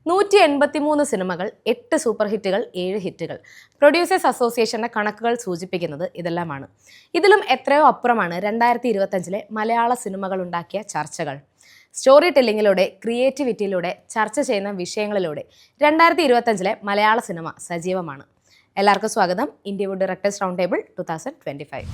183 സിനിമകൾ, 8 super ഹിറ്റുകൾ, 7 ഹിറ്റുകൾ. Producers അസോസിയേഷന്റെ കണക്കുകൾ സൂചിപ്പിക്കുന്നത് ഇതെല്ലാമാണ്. ഇതിലും എത്രയോ അപ്പുറമാണ് 2025 മലയാള സിനിമകൾ ഉണ്ടാക്കിയ ചർച്ചകൾ. സ്റ്റോറി ടെല്ലിങ്ങിലൂടെ, ക്രിയേറ്റിവിറ്റിയിലൂടെ, ചർച്ച ചെയ്യുന്ന വിഷയങ്ങളിലൂടെ 2025 മലയാള സിനിമ സജീവമാണ്. എല്ലാവർക്കും സ്വാഗതം. ഇന്ത്യവുഡ് ഡയറക്ടേഴ്സ് റൗണ്ട് ടേബിൾ 2025.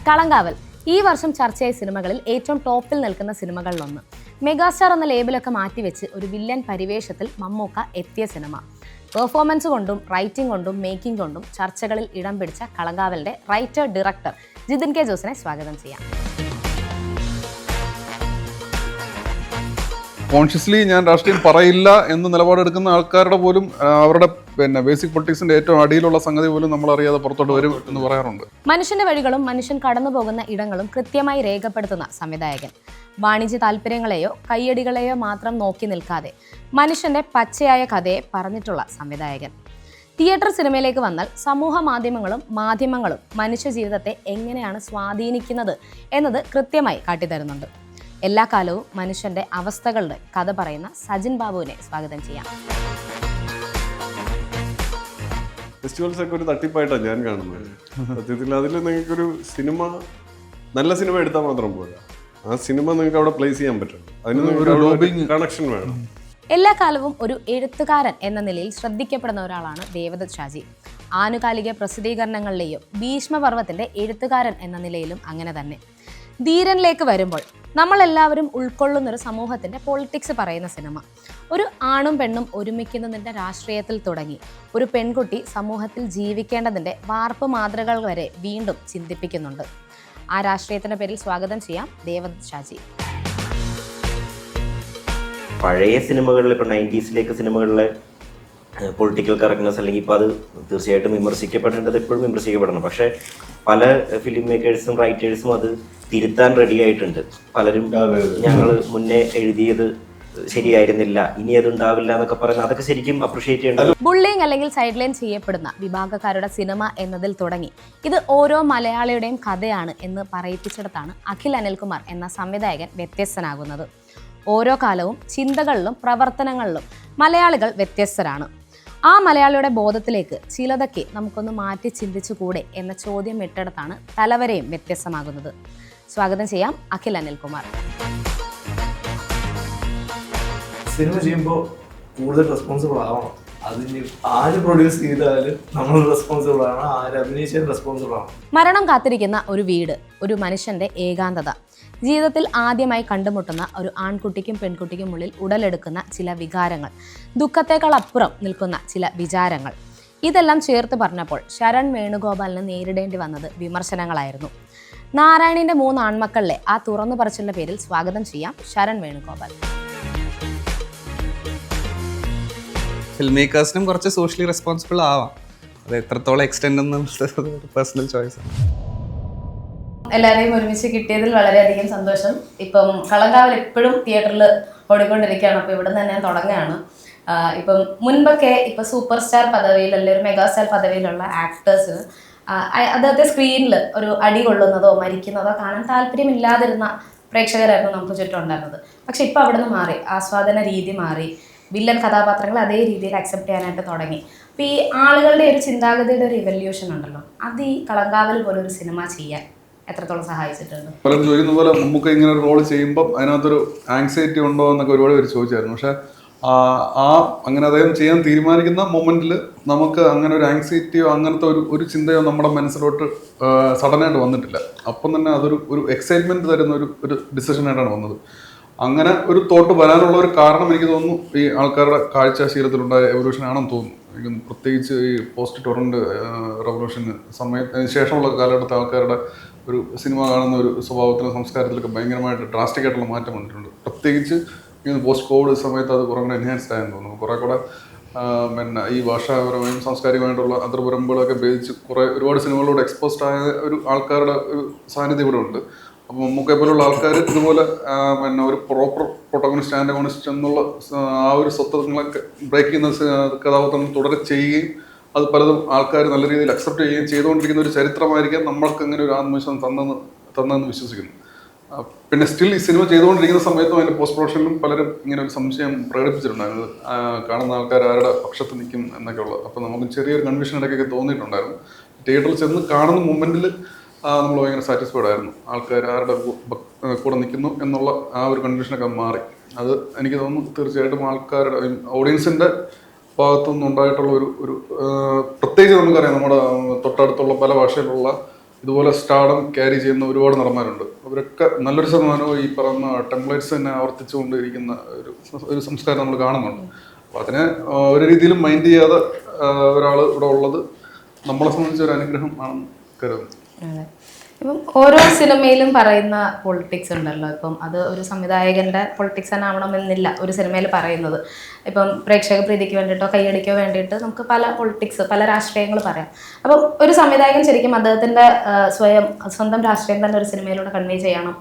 കളങ്കാവൽ ഈ വർഷം ചർച്ചയായ സിനിമകളിൽ ഏറ്റവും ടോപ്പിൽ നിൽക്കുന്ന സിനിമകളിലൊന്ന്. മെഗാസ്റ്റാർ എന്ന ലേബലൊക്കെ മാറ്റിവെച്ച് ഒരു വില്ലൻ പരിവേഷത്തിൽ മമ്മൂക്ക എത്തിയ സിനിമ. പെർഫോമൻസ് കൊണ്ടും റൈറ്റിംഗ് കൊണ്ടും മേക്കിംഗ് കൊണ്ടും ചർച്ചകളിൽ ഇടം പിടിച്ച കളങ്കാവലിന്റെ റൈറ്റർ ഡയറക്ടർ ജിതിൻ കെ ജോസിനെ സ്വാഗതം ചെയ്യാം. കോൺഷ്യസ്ലി ഞാൻ രാഷ്ട്രീയം പറയില്ല എന്ന് നിലപാടെടുക്കുന്ന ആൾക്കാരുടെ പോലും അവരുടെ ബേസിക് പൊളിറ്റിക്സിന്റെ ഏറ്റവും അടിയിലുള്ള സംഗതി പോലും നമ്മൾ അറിയാതെ പുറത്തോട്ട് വരും എന്ന് പറയാറുണ്ട്. മനുഷ്യന്റെ വഴികളും മനുഷ്യൻ കടന്നു പോകുന്ന ഇടങ്ങളും കൃത്യമായി രേഖപ്പെടുത്തുന്ന സംവിധായകൻ. വാണിജ്യ താല്പര്യങ്ങളെയോ കയ്യടികളെയോ മാത്രം നോക്കി നിൽക്കാതെ മനുഷ്യന്റെ പച്ചയായ കഥയെ പറഞ്ഞിട്ടുള്ള സംവിധായകൻ. തിയേറ്റർ സിനിമയിലേക്ക് വന്നാൽ സമൂഹ മാധ്യമങ്ങളും മനുഷ്യ ജീവിതത്തെ എങ്ങനെയാണ് സ്വാധീനിക്കുന്നത് എന്നത് കൃത്യമായി കാട്ടിത്തരുന്നുണ്ട്. എല്ലാ കാലവും മനുഷ്യന്റെ അവസ്ഥകളുടെ കഥ പറയുന്ന സജിൻ ബാബുവിനെ സ്വാഗതം ചെയ്യാം. ഫെസ്റ്റിവൽസ് ഒക്കെ ഒരു തട്ടിപ്പായിട്ടാണ് ഞാൻ കാണുന്നത്. സത്യത്തിൽ അതിൽ നിങ്ങൾക്കൊരു സിനിമ, നല്ല സിനിമ എടുത്താൽ മാത്രം പോരാ, ആ സിനിമ നിങ്ങൾക്ക് അവിടെ പ്ലേസ് ചെയ്യാൻ പറ്റണം. അതിന് കണക്ഷൻ വേണം. എല്ലാ കാലവും ഒരു എഴുത്തുകാരൻ എന്ന നിലയിൽ ശ്രദ്ധിക്കപ്പെടുന്ന ഒരാളാണ് ദേവദത്ത് ഷാജി. ആനുകാലിക പ്രസിദ്ധീകരണങ്ങളിലെയും ഭീഷ്മപർവത്തിന്റെ എഴുത്തുകാരൻ എന്ന നിലയിലും അങ്ങനെ തന്നെ. ധീരനിലേക്ക് വരുമ്പോൾ നമ്മളെല്ലാവരും ഉൾക്കൊള്ളുന്നൊരു സമൂഹത്തിന്റെ പൊളിറ്റിക്സ് പറയുന്ന സിനിമ. ഒരു ആണും പെണ്ണും ഒരുമിക്കുന്നതിൻ്റെ രാഷ്ട്രീയത്തിൽ തുടങ്ങി ഒരു പെൺകുട്ടി സമൂഹത്തിൽ ജീവിക്കേണ്ടതിൻ്റെ വാർപ്പ് മാതൃകകൾ വരെ വീണ്ടും ചിന്തിപ്പിക്കുന്നുണ്ട്. ആ രാഷ്ട്രീയത്തിന്റെ പേരിൽ സ്വാഗതം ചെയ്യാം ദേവദത്ത് ഷാജി. പഴയ സിനിമകളിൽ, ഇപ്പോൾ 90s സിനിമകളിലെ പൊളിറ്റിക്കൽ കറക്റ്റ്നെസ് അല്ലെങ്കിൽ ഇപ്പോൾ അത് തീർച്ചയായിട്ടും വിമർശിക്കപ്പെടേണ്ടത് എപ്പോഴും വിമർശിക്കപ്പെടണം. പക്ഷേ പല ഫിലിം മേക്കേഴ്സും റൈറ്റേഴ്സും അത് തിരുത്താൻ റെഡി ആയിട്ടുണ്ട്. പലരും ഞങ്ങൾ മുന്നേ എഴുതിയത് ശരിയായിരുന്നില്ല, ഇനി അത് ഉണ്ടാവില്ല എന്നൊക്കെ പറയുന്നത് അതൊക്കെ ശരിക്കും അപ്രിഷിയേറ്റ് ചെയ്യേണ്ടത്. ബുള്ളിങ് അല്ലെങ്കിൽ സൈഡ് ലൈൻ ചെയ്യപ്പെടുന്ന വിഭാഗക്കാരുടെ സിനിമ എന്നതിൽ തുടങ്ങി ഇത് ഓരോ മലയാളിയുടെയും കഥയാണ് എന്ന് പറയിപ്പിച്ചിടത്താണ് അഖിൽ അനിൽകുമാർ എന്ന സംവിധായകൻ വ്യത്യസ്തനാകുന്നത്. ഓരോ കാലവും ചിന്തകളിലും പ്രവർത്തനങ്ങളിലും മലയാളികൾ വ്യത്യസ്തരാണ്. ആ മലയാളിയുടെ ബോധത്തിലേക്ക് ചിലതൊക്കെ നമുക്കൊന്ന് മാറ്റി ചിന്തിച്ചുകൂടെ എന്ന ചോദ്യം ഇട്ടിടത്താണ് തലവരെയും വ്യത്യസ്തമാകുന്നത്. സ്വാഗതം ചെയ്യാം അഖിൽ അനിൽകുമാർ. സിനിമ ചെയ്യുമ്പോൾ കൂടുതൽ റെസ്പോൺസിബിൾ ആവണം. അതിന് ആര് പ്രൊഡ്യൂസ് ചെയ്താലും നമ്മൾ റെസ്പോൺസിബിൾ ആണ്, ആര് അഭിനയിച്ചാലും റെസ്പോൺസിബിൾ ആണ്. മരണം കാത്തിരിക്കുന്ന ഒരു വീട്, ഒരു മനുഷ്യന്റെ ഏകാന്തത, ജീവിതത്തിൽ ആദ്യമായി കണ്ടുമുട്ടുന്ന ഒരു ആൺകുട്ടിക്കും പെൺകുട്ടിക്കും ഉള്ളിൽ ഉടലെടുക്കുന്ന ചില വികാരങ്ങൾ, ദുഃഖത്തേക്കാൾ അപ്പുറം നിൽക്കുന്ന ചില വിചാരങ്ങൾ, ഇതെല്ലാം ചേർത്ത് പറഞ്ഞപ്പോൾ ശരൺ വേണുഗോപാലിന് നേരിടേണ്ടി വന്നത് വിമർശനങ്ങളായിരുന്നു. നാരായണിന്റെ 3 ആൺമക്കളിലെ ആ തുറന്നു പറച്ചിലിന്റെ പേരിൽ സ്വാഗതം ചെയ്യാം ശരൺ വേണുഗോപാൽ. ഫിൽം മേക്കേഴ്സിനും കുറച്ച് സോഷ്യലി റെസ്പോൺസിബിൾ ആവാം. അത് എത്രത്തോളം എക്സ്റ്റെൻഡ് എന്നുള്ളത് പേഴ്സണൽ ചോയ്സ് ആണ്. എല്ലാവരെയും ഒരുമിച്ച് കിട്ടിയതിൽ വളരെയധികം സന്തോഷം. ഇപ്പം കളങ്കാവൽ എപ്പോഴും തിയേറ്ററിൽ ഓടിക്കൊണ്ടിരിക്കുകയാണ്. അപ്പോൾ ഇവിടെ നിന്ന് ഞാൻ തുടങ്ങുകയാണ്. ഇപ്പം മുൻപൊക്കെ ഇപ്പം സൂപ്പർ സ്റ്റാർ പദവിയിൽ അല്ലെങ്കിൽ ഒരു മെഗാസ്റ്റാർ പദവിയിലുള്ള ആക്ടേഴ്സിന് അദ്ദേഹത്തെ സ്ക്രീനിൽ ഒരു അടി കൊള്ളുന്നതോ മരിക്കുന്നതോ കാണാൻ താല്പര്യമില്ലാതിരുന്ന പ്രേക്ഷകരായിരുന്നു നമുക്ക് ചുറ്റും ഉണ്ടായിരുന്നത്. പക്ഷെ ഇപ്പം അവിടെ നിന്ന് മാറി, ആസ്വാദന രീതി മാറി, വില്ലൻ കഥാപാത്രങ്ങൾ അതേ രീതിയിൽ അക്സെപ്റ്റ് ചെയ്യാനായിട്ട് തുടങ്ങി. അപ്പോൾ ഈ ആളുകളുടെ ഒരു ചിന്താഗതിയുടെ ഒരു ഇവല്യൂഷൻ ഉണ്ടല്ലോ, അത് ഈ കളങ്കാവൽ പോലൊരു സിനിമ ചെയ്യാൻ എത്രത്തോളം സഹായിച്ചിട്ടുണ്ട്? പലരും ചോദിക്കുന്ന പോലെ നമുക്ക് ഇങ്ങനെ ഒരു റോൾ ചെയ്യുമ്പോൾ അതിനകത്തൊരു ആങ്സൈറ്റി ഉണ്ടോ എന്നൊക്കെ ഒരുപാട് പേര് ചോദിച്ചായിരുന്നു. പക്ഷേ അങ്ങനെ അദ്ദേഹം ചെയ്യാൻ തീരുമാനിക്കുന്ന മൊമെന്റിൽ നമുക്ക് അങ്ങനെ ഒരു ആങ്സൈറ്റിയോ അങ്ങനത്തെ ഒരു ചിന്തയോ നമ്മുടെ മനസ്സിലോട്ട് സഡനായിട്ട് വന്നിട്ടില്ല. അപ്പം തന്നെ അതൊരു എക്സൈറ്റ്മെന്റ് തരുന്ന ഒരു ഡിസിഷനായിട്ടാണ് വന്നത്. അങ്ങനെ ഒരു തോട്ട് വരാനുള്ള ഒരു കാരണം എനിക്ക് തോന്നുന്നു ഈ ആൾക്കാരുടെ കാഴ്ചശീലത്തിലുണ്ടായ എവല്യൂഷൻ ആണെന്ന് തോന്നുന്നു. എനിക്ക് പ്രത്യേകിച്ച് ഈ പോസ്റ്റ് ടൊറന്റ് റവല്യൂഷന് ശേഷമുള്ള കാലഘട്ടത്തെ ആൾക്കാരുടെ ഒരു സിനിമ കാണുന്ന ഒരു സ്വഭാവത്തിലും സംസ്കാരത്തിലൊക്കെ ഭയങ്കരമായിട്ട് ഡ്രാസ്റ്റിക് ആയിട്ടുള്ള മാറ്റം വന്നിട്ടുണ്ട്. പ്രത്യേകിച്ച് പോസ്റ്റ് കോവിഡ് സമയത്ത് അത് കുറേ കൂടെ എൻഹാൻസ്ഡ് ആയെന്ന് തോന്നുന്നു. കുറേ കൂടെ ഈ ഭാഷാപരമായും സാംസ്കാരികമായിട്ടുള്ള അതിർപരമ്പുകളൊക്കെ ഭേദിച്ച് ഒരുപാട് സിനിമകളോട് എക്സ്പോസ്ഡ് ആയ ഒരു ആൾക്കാരുടെ ഒരു സാന്നിധ്യം ഇവിടെ ഉണ്ട്. അപ്പം മമ്മൂക്കയെ പോലുള്ള ആൾക്കാർ ഇതുപോലെ ഒരു പ്രോപ്പർ പ്രൊട്ടഗോണിസ്റ്റ് ആൻറ്റഗോണിസ്റ്റ് എന്നുള്ള ആ ഒരു സ്വത്വങ്ങളൊക്കെ ബ്രേക്ക് ചെയ്യുന്ന കഥാപാത്രങ്ങൾ തുടരെ ചെയ്യുകയും അത് പലതും ആൾക്കാർ നല്ല രീതിയിൽ അക്സെപ്റ്റ് ചെയ്യുകയും ചെയ്തുകൊണ്ടിരിക്കുന്ന ഒരു ചരിത്രമായിരിക്കാം നമ്മൾക്ക് അങ്ങനെ ഒരു ആത്മവിശ്വാസം തന്നെന്ന് വിശ്വസിക്കുന്നു. പിന്നെ സ്റ്റിൽ ഈ സിനിമ ചെയ്തുകൊണ്ടിരിക്കുന്ന സമയത്തും അതിന്റെ പോസ്റ്റ് പ്രൊഡക്ഷനിലും പലരും ഇങ്ങനെ ഒരു സംശയം പ്രകടിപ്പിച്ചിട്ടുണ്ടായിരുന്നു. കാണുന്ന ആൾക്കാർ ആരുടെ പക്ഷത്ത് നിൽക്കും എന്നൊക്കെ ഉള്ളത്. അപ്പോൾ നമുക്ക് ചെറിയൊരു കൺഫ്യൂഷൻ ഇടയ്ക്കൊക്കെ തോന്നിയിട്ടുണ്ടായിരുന്നു. തിയേറ്ററിൽ ചെന്ന് കാണുന്ന മൊമെന്റിൽ നമ്മൾ ഭയങ്കര സാറ്റിസ്ഫൈഡ് ആയിരുന്നു. ആൾക്കാർ ആരുടെ കൂടെ നിൽക്കുന്നു എന്നുള്ള ആ ഒരു കൺഫ്യൂഷനൊക്കെ മാറി. അത് എനിക്ക് തോന്നുന്നു തീർച്ചയായിട്ടും ആൾക്കാരുടെ ഓഡിയൻസിന്റെ ഭാഗത്തുനിന്ന് ഉണ്ടായിട്ടുള്ള ഒരു പ്രത്യേകിച്ച് നമുക്കറിയാം നമ്മുടെ തൊട്ടടുത്തുള്ള പല ഭാഷയിലുള്ള ഇതുപോലെ സ്റ്റാർഡം ക്യാരി ചെയ്യുന്ന ഒരുപാട് നടന്മാരുണ്ട്. അവരൊക്കെ നല്ലൊരു ശതമാനവും ഈ പറയുന്ന ടെംപ്ലേറ്റ്സ് തന്നെ ആവർത്തിച്ചുകൊണ്ടിരിക്കുന്ന ഒരു സംസ്കാരം നമ്മൾ കാണുന്നുണ്ട്. അപ്പോൾ അതിനെ ഒരു രീതിയിലും മൈൻഡ് ചെയ്യാതെ ഒരാൾ ഇവിടെ ഉള്ളത് നമ്മളെ സംബന്ധിച്ച് ഒരു അനുഗ്രഹം ആണെന്ന് കരുതുന്നു. അതെ. ഇപ്പം ഓരോ സിനിമയിലും പറയുന്ന പൊളിറ്റിക്സ് ഉണ്ടല്ലോ. ഇപ്പം അത് ഒരു സംവിധായകന്റെ പൊളിറ്റിക്സ് തന്നെ ആവണമെന്നില്ല ഒരു സിനിമയിൽ പറയുന്നത്. ഇപ്പം പ്രേക്ഷക പ്രീതിക്ക് വേണ്ടിയിട്ടോ കൈയടിക്കോ വേണ്ടിയിട്ട് നമുക്ക് പല പൊളിറ്റിക്സ്, പല രാഷ്ട്രീയങ്ങൾ പറയാം. അപ്പം ഒരു സംവിധായകൻ ശരിക്കും അദ്ദേഹത്തിന്റെ സ്വന്തം രാഷ്ട്രീയം തന്നെ ഒരു സിനിമയിലൂടെ കൺവേ ചെയ്യണം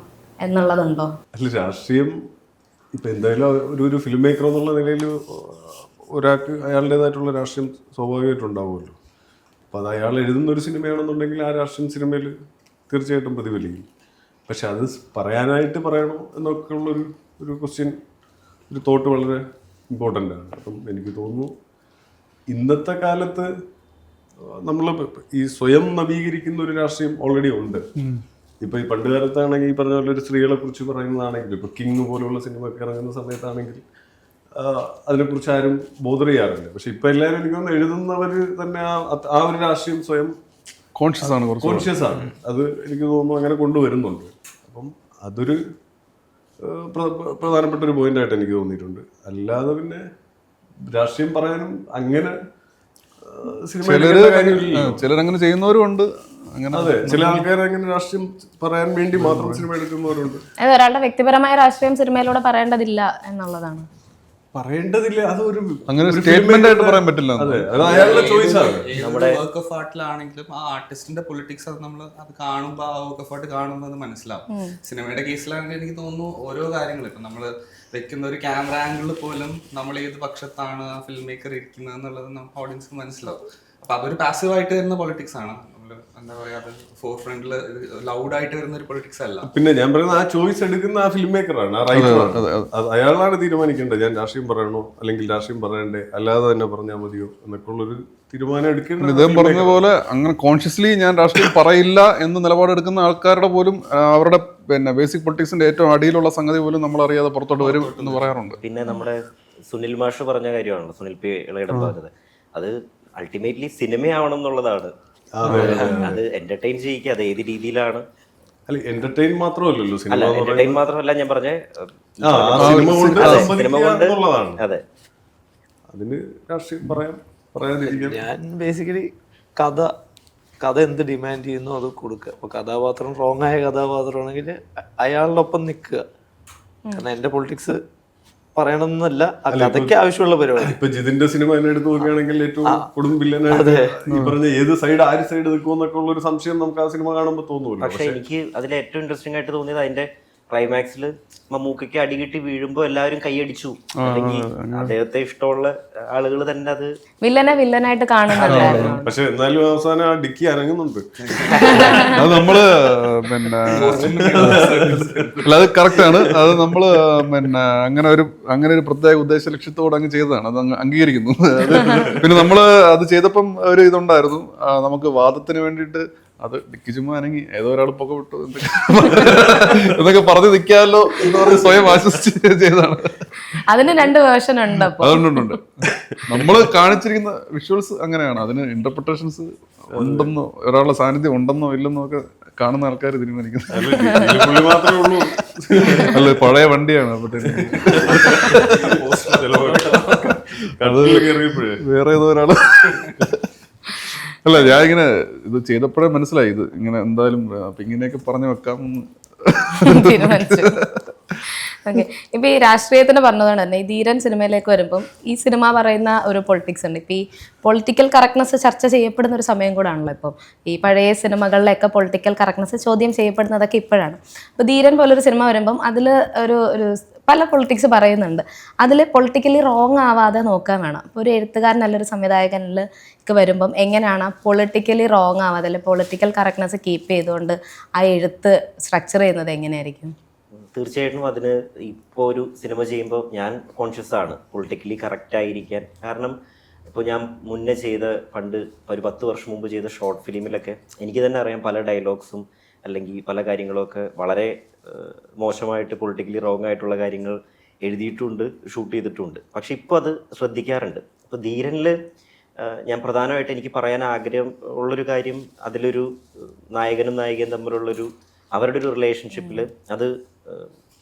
എന്നുള്ളതുണ്ടോ? അല്ല, രാഷ്ട്രീയം ഇപ്പം എന്തായാലും ഒരു ഫിലിം മേക്കർ എന്നുള്ള നിലയിൽ ഒരാൾക്ക് അയാളുടേതായിട്ടുള്ള രാഷ്ട്രീയം സ്വാഭാവികമായിട്ടും ഉണ്ടാവുമല്ലോ. അപ്പോൾ അത് അയാൾ എഴുതുന്ന ഒരു സിനിമയാണെന്നുണ്ടെങ്കിൽ ആ രാഷ്ട്രീയം സിനിമയിൽ തീർച്ചയായിട്ടും പ്രതിഫലിക്കും. പക്ഷെ അത് പറയാനായിട്ട് പറയണോ എന്നൊക്കെ ഉള്ളൊരു ക്വസ്റ്റ്യൻ, ഒരു തോട്ട് വളരെ ഇമ്പോർട്ടൻ്റ് ആണ്. അപ്പം എനിക്ക് തോന്നുന്നു ഇന്നത്തെ കാലത്ത് നമ്മൾ ഈ സ്വയം നവീകരിക്കുന്ന ഒരു രാഷ്ട്രീയം ഓൾറെഡി ഉണ്ട്. ഇപ്പം ഈ പണ്ട് കാലത്താണെങ്കിൽ ഈ പറഞ്ഞ പോലെ ഒരു സ്ത്രീകളെ കുറിച്ച് പറയുന്നതാണെങ്കിൽ, ഇപ്പോൾ കിങ് പോലുള്ള സിനിമ ഒക്കെ ഇറങ്ങുന്ന സമയത്താണെങ്കിൽ അതിനെക്കുറിച്ച് ആരും ബോധർ ചെയ്യാറില്ല. പക്ഷെ ഇപ്പം എല്ലാവരും എനിക്ക് തോന്നുന്നു എഴുതുന്നവർ തന്നെ ആ ഒരു രാഷ്ട്രീയം സ്വയം കോൺഷ്യസ് ആണ്. അത് എനിക്ക് തോന്നുന്നു അങ്ങനെ കൊണ്ടുവരുന്നുണ്ട്. അപ്പം അതൊരു പ്രധാനപ്പെട്ട ഒരു പോയിന്റായിട്ട് എനിക്ക് തോന്നിയിട്ടുണ്ട്. അല്ലാതെ പിന്നെ രാഷ്ട്രീയം പറയാനും അങ്ങനെ ചിലരങ്ങനെ ചെയ്യുന്നവരും ഉണ്ട്. അതെ, ചില ആൾക്കാർ അങ്ങനെ രാഷ്ട്രീയം പറയാൻ വേണ്ടി മാത്രം സിനിമ എടുക്കുന്നവരുണ്ട്. ഒരാളുടെ വ്യക്തിപരമായ രാഷ്ട്രീയം സിനിമയിലൂടെ പറയേണ്ടതില്ല എന്നുള്ളതാണ്. പറയേണ്ടതില്ല, അതൊരു അങ്ങനെ സ്റ്റേറ്റ്മെന്റ് ആയിട്ട് പറയാൻ പറ്റില്ല. അതെ, അത് അയാളുടെ ചോയ്സാണ്. നമ്മുടെ വർക്ക് ഓഫ് ആർട്ടിലാണെങ്കിലും ആ ആർട്ടിസ്റ്റിന്റെ പൊളിറ്റിക്സ് അത് നമ്മൾ അത് കാണുമ്പോൾ ആ വർക്ക് ഓഫ് ആർട്ട് കാണുമ്പോൾ അത് മനസ്സിലാവും. സിനിമയുടെ കേസിലാണെങ്കിൽ എനിക്ക് തോന്നുന്നു ഓരോ കാര്യങ്ങളും ഇപ്പം നമ്മൾ വെക്കുന്ന ഒരു ക്യാമറ ആംഗിളിൽ പോലും നമ്മൾ ഏത് പക്ഷത്താണ് ആ ഫിലിം മേക്കർ ഇരിക്കുന്നത് എന്നുള്ളത് നമുക്ക് ഓഡിയൻസിന് മനസ്സിലാവും. അപ്പൊ അതൊരു പാസീവായിട്ട് വരുന്ന പൊളിറ്റിക്സ് ആണ്. എന്താ പറയാ, അത് ഫോർ ഫ്രണ്ടില് ലൗഡായിട്ട് വരുന്ന ഒരു പൊളിറ്റിക്സ് അല്ല. പിന്നെ ഞാൻ പറയുന്നത് ആ ചോയ്സ് എടുക്കുന്ന ആ ഫിലിം മേക്കറാണ്, ആ റൈറ്ററാണ്. അയാളാണ് തീരുമാനിക്കേണ്ടത് ഞാൻ രാഷ്ട്രീയം പറയണോ അല്ലെങ്കിൽ രാഷ്ട്രീയം പറയണ്ടേ, അല്ലാതെ തന്നെ പറഞ്ഞാൽ മതിയോ എന്നൊക്കെ ഉള്ളൊരു തീരുമാനം എടുക്കേണ്ടത്. ഇദ്ദേഹം പറഞ്ഞ പോലെ അങ്ങനെ കോൺഷ്യസ്ലി ഞാൻ രാഷ്ട്രീയം പറയില്ല എന്ന് നിലപാടെടുക്കുന്ന ആൾക്കാരുടെ പോലും അവരുടെ പിന്നെ ബേസിക് പൊളിറ്റിക്സിന്റെ ഏറ്റവും അടിയിലുള്ള സംഗതി പോലും നമ്മൾ അറിയാതെ പുറത്തോട്ട് വരും എന്ന് പറയാറുണ്ട്. പിന്നെ നമ്മുടെ സുനിൽ മാഷ് പറഞ്ഞ കാര്യമാണല്ലോ, സുനിൽ പി ഇളയിടം പറഞ്ഞത്, അത് അൾട്ടിമേറ്റ്ലി സിനിമയാവണം എന്നുള്ളതാണ്. അത് എന്റർടൈൻ ചെയ്യിക്കുക, അത് ഏത് രീതിയിലാണ്. അല്ല, എന്റർടൈൻ മാത്രമല്ലല്ലോ സിനിമ. അല്ല, എന്റർടൈൻ മാത്രമല്ല ഞാൻ പറഞ്ഞ സിനിമ കൊണ്ട്. അതെ, അതിന് രാഷ്ട്രീയം പറയാതിരിക്കാം. ഞാൻ ബേസിക്കലി കഥ എന്ത് ഡിമാൻഡ് ചെയ്യുന്നു അത് കൊടുക്കുക. അപ്പൊ കഥാപാത്രം റോങ് ആയ കഥാപാത്രമാണെങ്കിൽ അയാളുടെ ഒപ്പം നിൽക്കുക. കാരണം എന്റെ പൊളിറ്റിക്സ് പറയണമെന്നല്ല, ആ കഥയ്ക്ക് ആവശ്യമുള്ള പരിപാടി. ഇപ്പൊ ജിതിന്റെ സിനിമ തന്നെ എടുത്ത് നോക്കുകയാണെങ്കിൽ ഏറ്റവും കൊടും വില്ലനായിട്ട് ഈ പറഞ്ഞ ആര് സൈഡ് നിൽക്കുമെന്നൊക്കെ ഉള്ള ഒരു സംശയം നമുക്ക് ആ സിനിമ കാണുമ്പോൾ തോന്നുന്നു. പക്ഷെ എനിക്ക് അതിൽ ഏറ്റവും ഇൻട്രസ്റ്റിംഗ് ആയിട്ട് തോന്നിയത് അതിന്റെ ക്ലൈമാക്സിൽ മമ്മൂക്കയ്ക്ക് അടികിട്ടി വീഴുമ്പോ എല്ലാവരും കൈയടിച്ചു. അല്ലെങ്കിൽ അദ്ദേഹത്തെ ഇഷ്ടമുള്ള ആളുകൾ തന്നെ അത് വില്ലനായിട്ട് കാണുന്നുണ്ടായിരുന്നു. പക്ഷെ എന്നാലും അവസാനം ആ ഡിക്കി അനങ്ങുന്നുണ്ട്. അത് നമ്മള് പിന്നെ അത് കറക്റ്റ് ആണ്. അത് നമ്മള് പിന്നെ അങ്ങനെ ഒരു പ്രത്യേക ഉദ്ദേശ ലക്ഷ്യത്തോട് അങ്ങ് ചെയ്തതാണ്. അത് അങ്ങ് അംഗീകരിക്കുന്നു. പിന്നെ നമ്മള് അത് ചെയ്തപ്പം ഒരു ഇതുണ്ടായിരുന്നു, നമുക്ക് വാദത്തിന് വേണ്ടിയിട്ട് അത് ഡിക്കി ചുമ്മാ അനങ്ങി ഏതോ ഒരാൾ പുക വിട്ടു എന്നൊക്കെ പറഞ്ഞു നിൽക്കാമല്ലോ എന്ന് പറഞ്ഞ് സ്വയം ആശ്വസിച്ച് ചെയ്തതാണ്. അതിന് 2 വേർഷൻ ഉണ്ട്. അതുകൊണ്ടുണ്ട് നമ്മള് കാണിച്ചിരിക്കുന്ന വിഷ്വൽസ് അങ്ങനെയാണ്. അതിന് ഇന്റർപ്രിട്ടേഷൻസ് ഉണ്ടെന്നോ ഒരാളുടെ സാന്നിധ്യം ഉണ്ടെന്നോ ഇല്ലെന്നോ ഒക്കെ കാണുന്ന ആൾക്കാർ തീരുമാനിക്കുന്നത്. അല്ല, പഴയ വണ്ടിയാണ് അപ്പത്തേക്ക് വേറെ ഏതോ ഒരാള്. അല്ല, ഞാൻ ഇങ്ങനെ ഇത് ചെയ്തപ്പോഴേ മനസ്സിലായി ഇത് ഇങ്ങനെ എന്തായാലും അപ്പൊ ഇങ്ങനെയൊക്കെ പറഞ്ഞു വെക്കാമെന്ന് തീരുമാനിച്ചു. ഓക്കെ, ഇപ്പൊ ഈ രാഷ്ട്രീയത്തിന് പറഞ്ഞതാണ് തന്നെ ഈ ധീരൻ സിനിമയിലേക്ക് വരുമ്പം ഈ സിനിമ പറയുന്ന ഒരു പൊളിറ്റിക്സ് ഉണ്ട്. ഇപ്പൊ ഈ പൊളിറ്റിക്കൽ കറക്റ്റ്നെസ് ചർച്ച ചെയ്യപ്പെടുന്ന ഒരു സമയം കൂടെ ആണല്ലോ. ഇപ്പോൾ ഈ പഴയ സിനിമകളിലൊക്കെ പൊളിറ്റിക്കൽ കറക്റ്റ്നെസ് ചോദ്യം ചെയ്യപ്പെടുന്നതൊക്കെ ഇപ്പോഴാണ്. അപ്പോൾ ധീരൻ പോലൊരു സിനിമ വരുമ്പം അതിൽ ഒരു പല പൊളിറ്റിക്സ് പറയുന്നുണ്ട്. അതിൽ പൊളിറ്റിക്കലി റോങ് ആവാതെ നോക്കാൻ വേണം. ഇപ്പോൾ ഒരു എഴുത്തുകാരൻ നല്ലൊരു സംവിധായകനിൽ വരുമ്പം എങ്ങനെയാണ് പൊളിറ്റിക്കലി റോങ് ആവാതെ, അല്ലെങ്കിൽ പൊളിറ്റിക്കൽ കറക്റ്റ്നെസ് കീപ്പ് ചെയ്തുകൊണ്ട് ആ എഴുത്ത് സ്ട്രക്ചർ ചെയ്യുന്നത് എങ്ങനെയായിരിക്കും? തീർച്ചയായിട്ടും അതിന് ഇപ്പോൾ ഒരു സിനിമ ചെയ്യുമ്പോൾ ഞാൻ കോൺഷ്യസ് ആണ് പൊളിറ്റിക്കലി കറക്റ്റ് ആയിരിക്കാൻ. കാരണം ഇപ്പോൾ ഞാൻ മുന്നേ ചെയ്ത പണ്ട് ഒരു 10 വർഷം മുമ്പ് ചെയ്ത ഷോർട്ട് ഫിലിമിലൊക്കെ എനിക്ക് തന്നെ അറിയാം പല ഡയലോഗ്സും അല്ലെങ്കിൽ പല കാര്യങ്ങളൊക്കെ വളരെ മോശമായിട്ട് പൊളിറ്റിക്കലി റോങ് ആയിട്ടുള്ള കാര്യങ്ങൾ എഴുതിയിട്ടുണ്ട്, ഷൂട്ട് ചെയ്തിട്ടുണ്ട്. പക്ഷെ ഇപ്പോൾ അത് ശ്രദ്ധിക്കാറുണ്ട്. ഇപ്പോൾ ധീരനിൽ ഞാൻ പ്രധാനമായിട്ട് എനിക്ക് പറയാൻ ആഗ്രഹം ഉള്ളൊരു കാര്യം, അതിലൊരു നായകനും നായികയും തമ്മിലുള്ളൊരു അവരുടെ ഒരു റിലേഷൻഷിപ്പിൽ അത്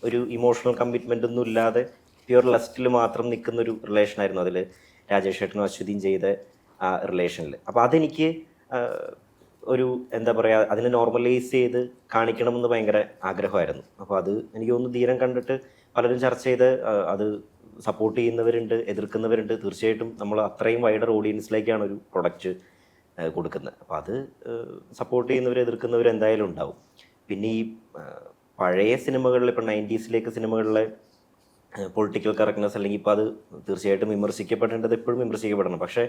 ഒരു ഇമോഷണൽ കമ്മിറ്റ്മെൻ്റ് ഒന്നും ഇല്ലാതെ പ്യുവർ ലസ്റ്റിൽ മാത്രം നിൽക്കുന്നൊരു റിലേഷനായിരുന്നു അതിൽ രാജേഷ് ഏട്ടനും അശ്വതിയും ചെയ്ത ആ റിലേഷനിൽ. അപ്പോൾ അതെനിക്ക് ഒരു എന്താ പറയുക, അതിനെ നോർമലൈസ് ചെയ്ത് കാണിക്കണമെന്ന് ഭയങ്കര ആഗ്രഹമായിരുന്നു. അപ്പോൾ അത് എനിക്ക് തോന്നുന്നു ധീരം കണ്ടിട്ട് പലരും ചർച്ച ചെയ്ത് അത് സപ്പോർട്ട് ചെയ്യുന്നവരുണ്ട്, എതിർക്കുന്നവരുണ്ട്. തീർച്ചയായിട്ടും നമ്മൾ അത്രയും വൈഡർ ഓഡിയൻസിലേക്കാണ് ഒരു പ്രൊഡക്റ്റ് കൊടുക്കുന്നത്. അപ്പോൾ അത് സപ്പോർട്ട് ചെയ്യുന്നവർ എതിർക്കുന്നവർ എന്തായാലും ഉണ്ടാവും. പിന്നെ ഈ പഴയ സിനിമകളിൽ ഇപ്പോൾ 90s സിനിമകളിലെ പൊളിറ്റിക്കൽ കറക്റ്റ്നെസ് അല്ലെങ്കിൽ ഇപ്പോൾ അത് തീർച്ചയായിട്ടും വിമർശിക്കപ്പെടേണ്ടത് എപ്പോഴും വിമർശിക്കപ്പെടണം. പക്ഷേ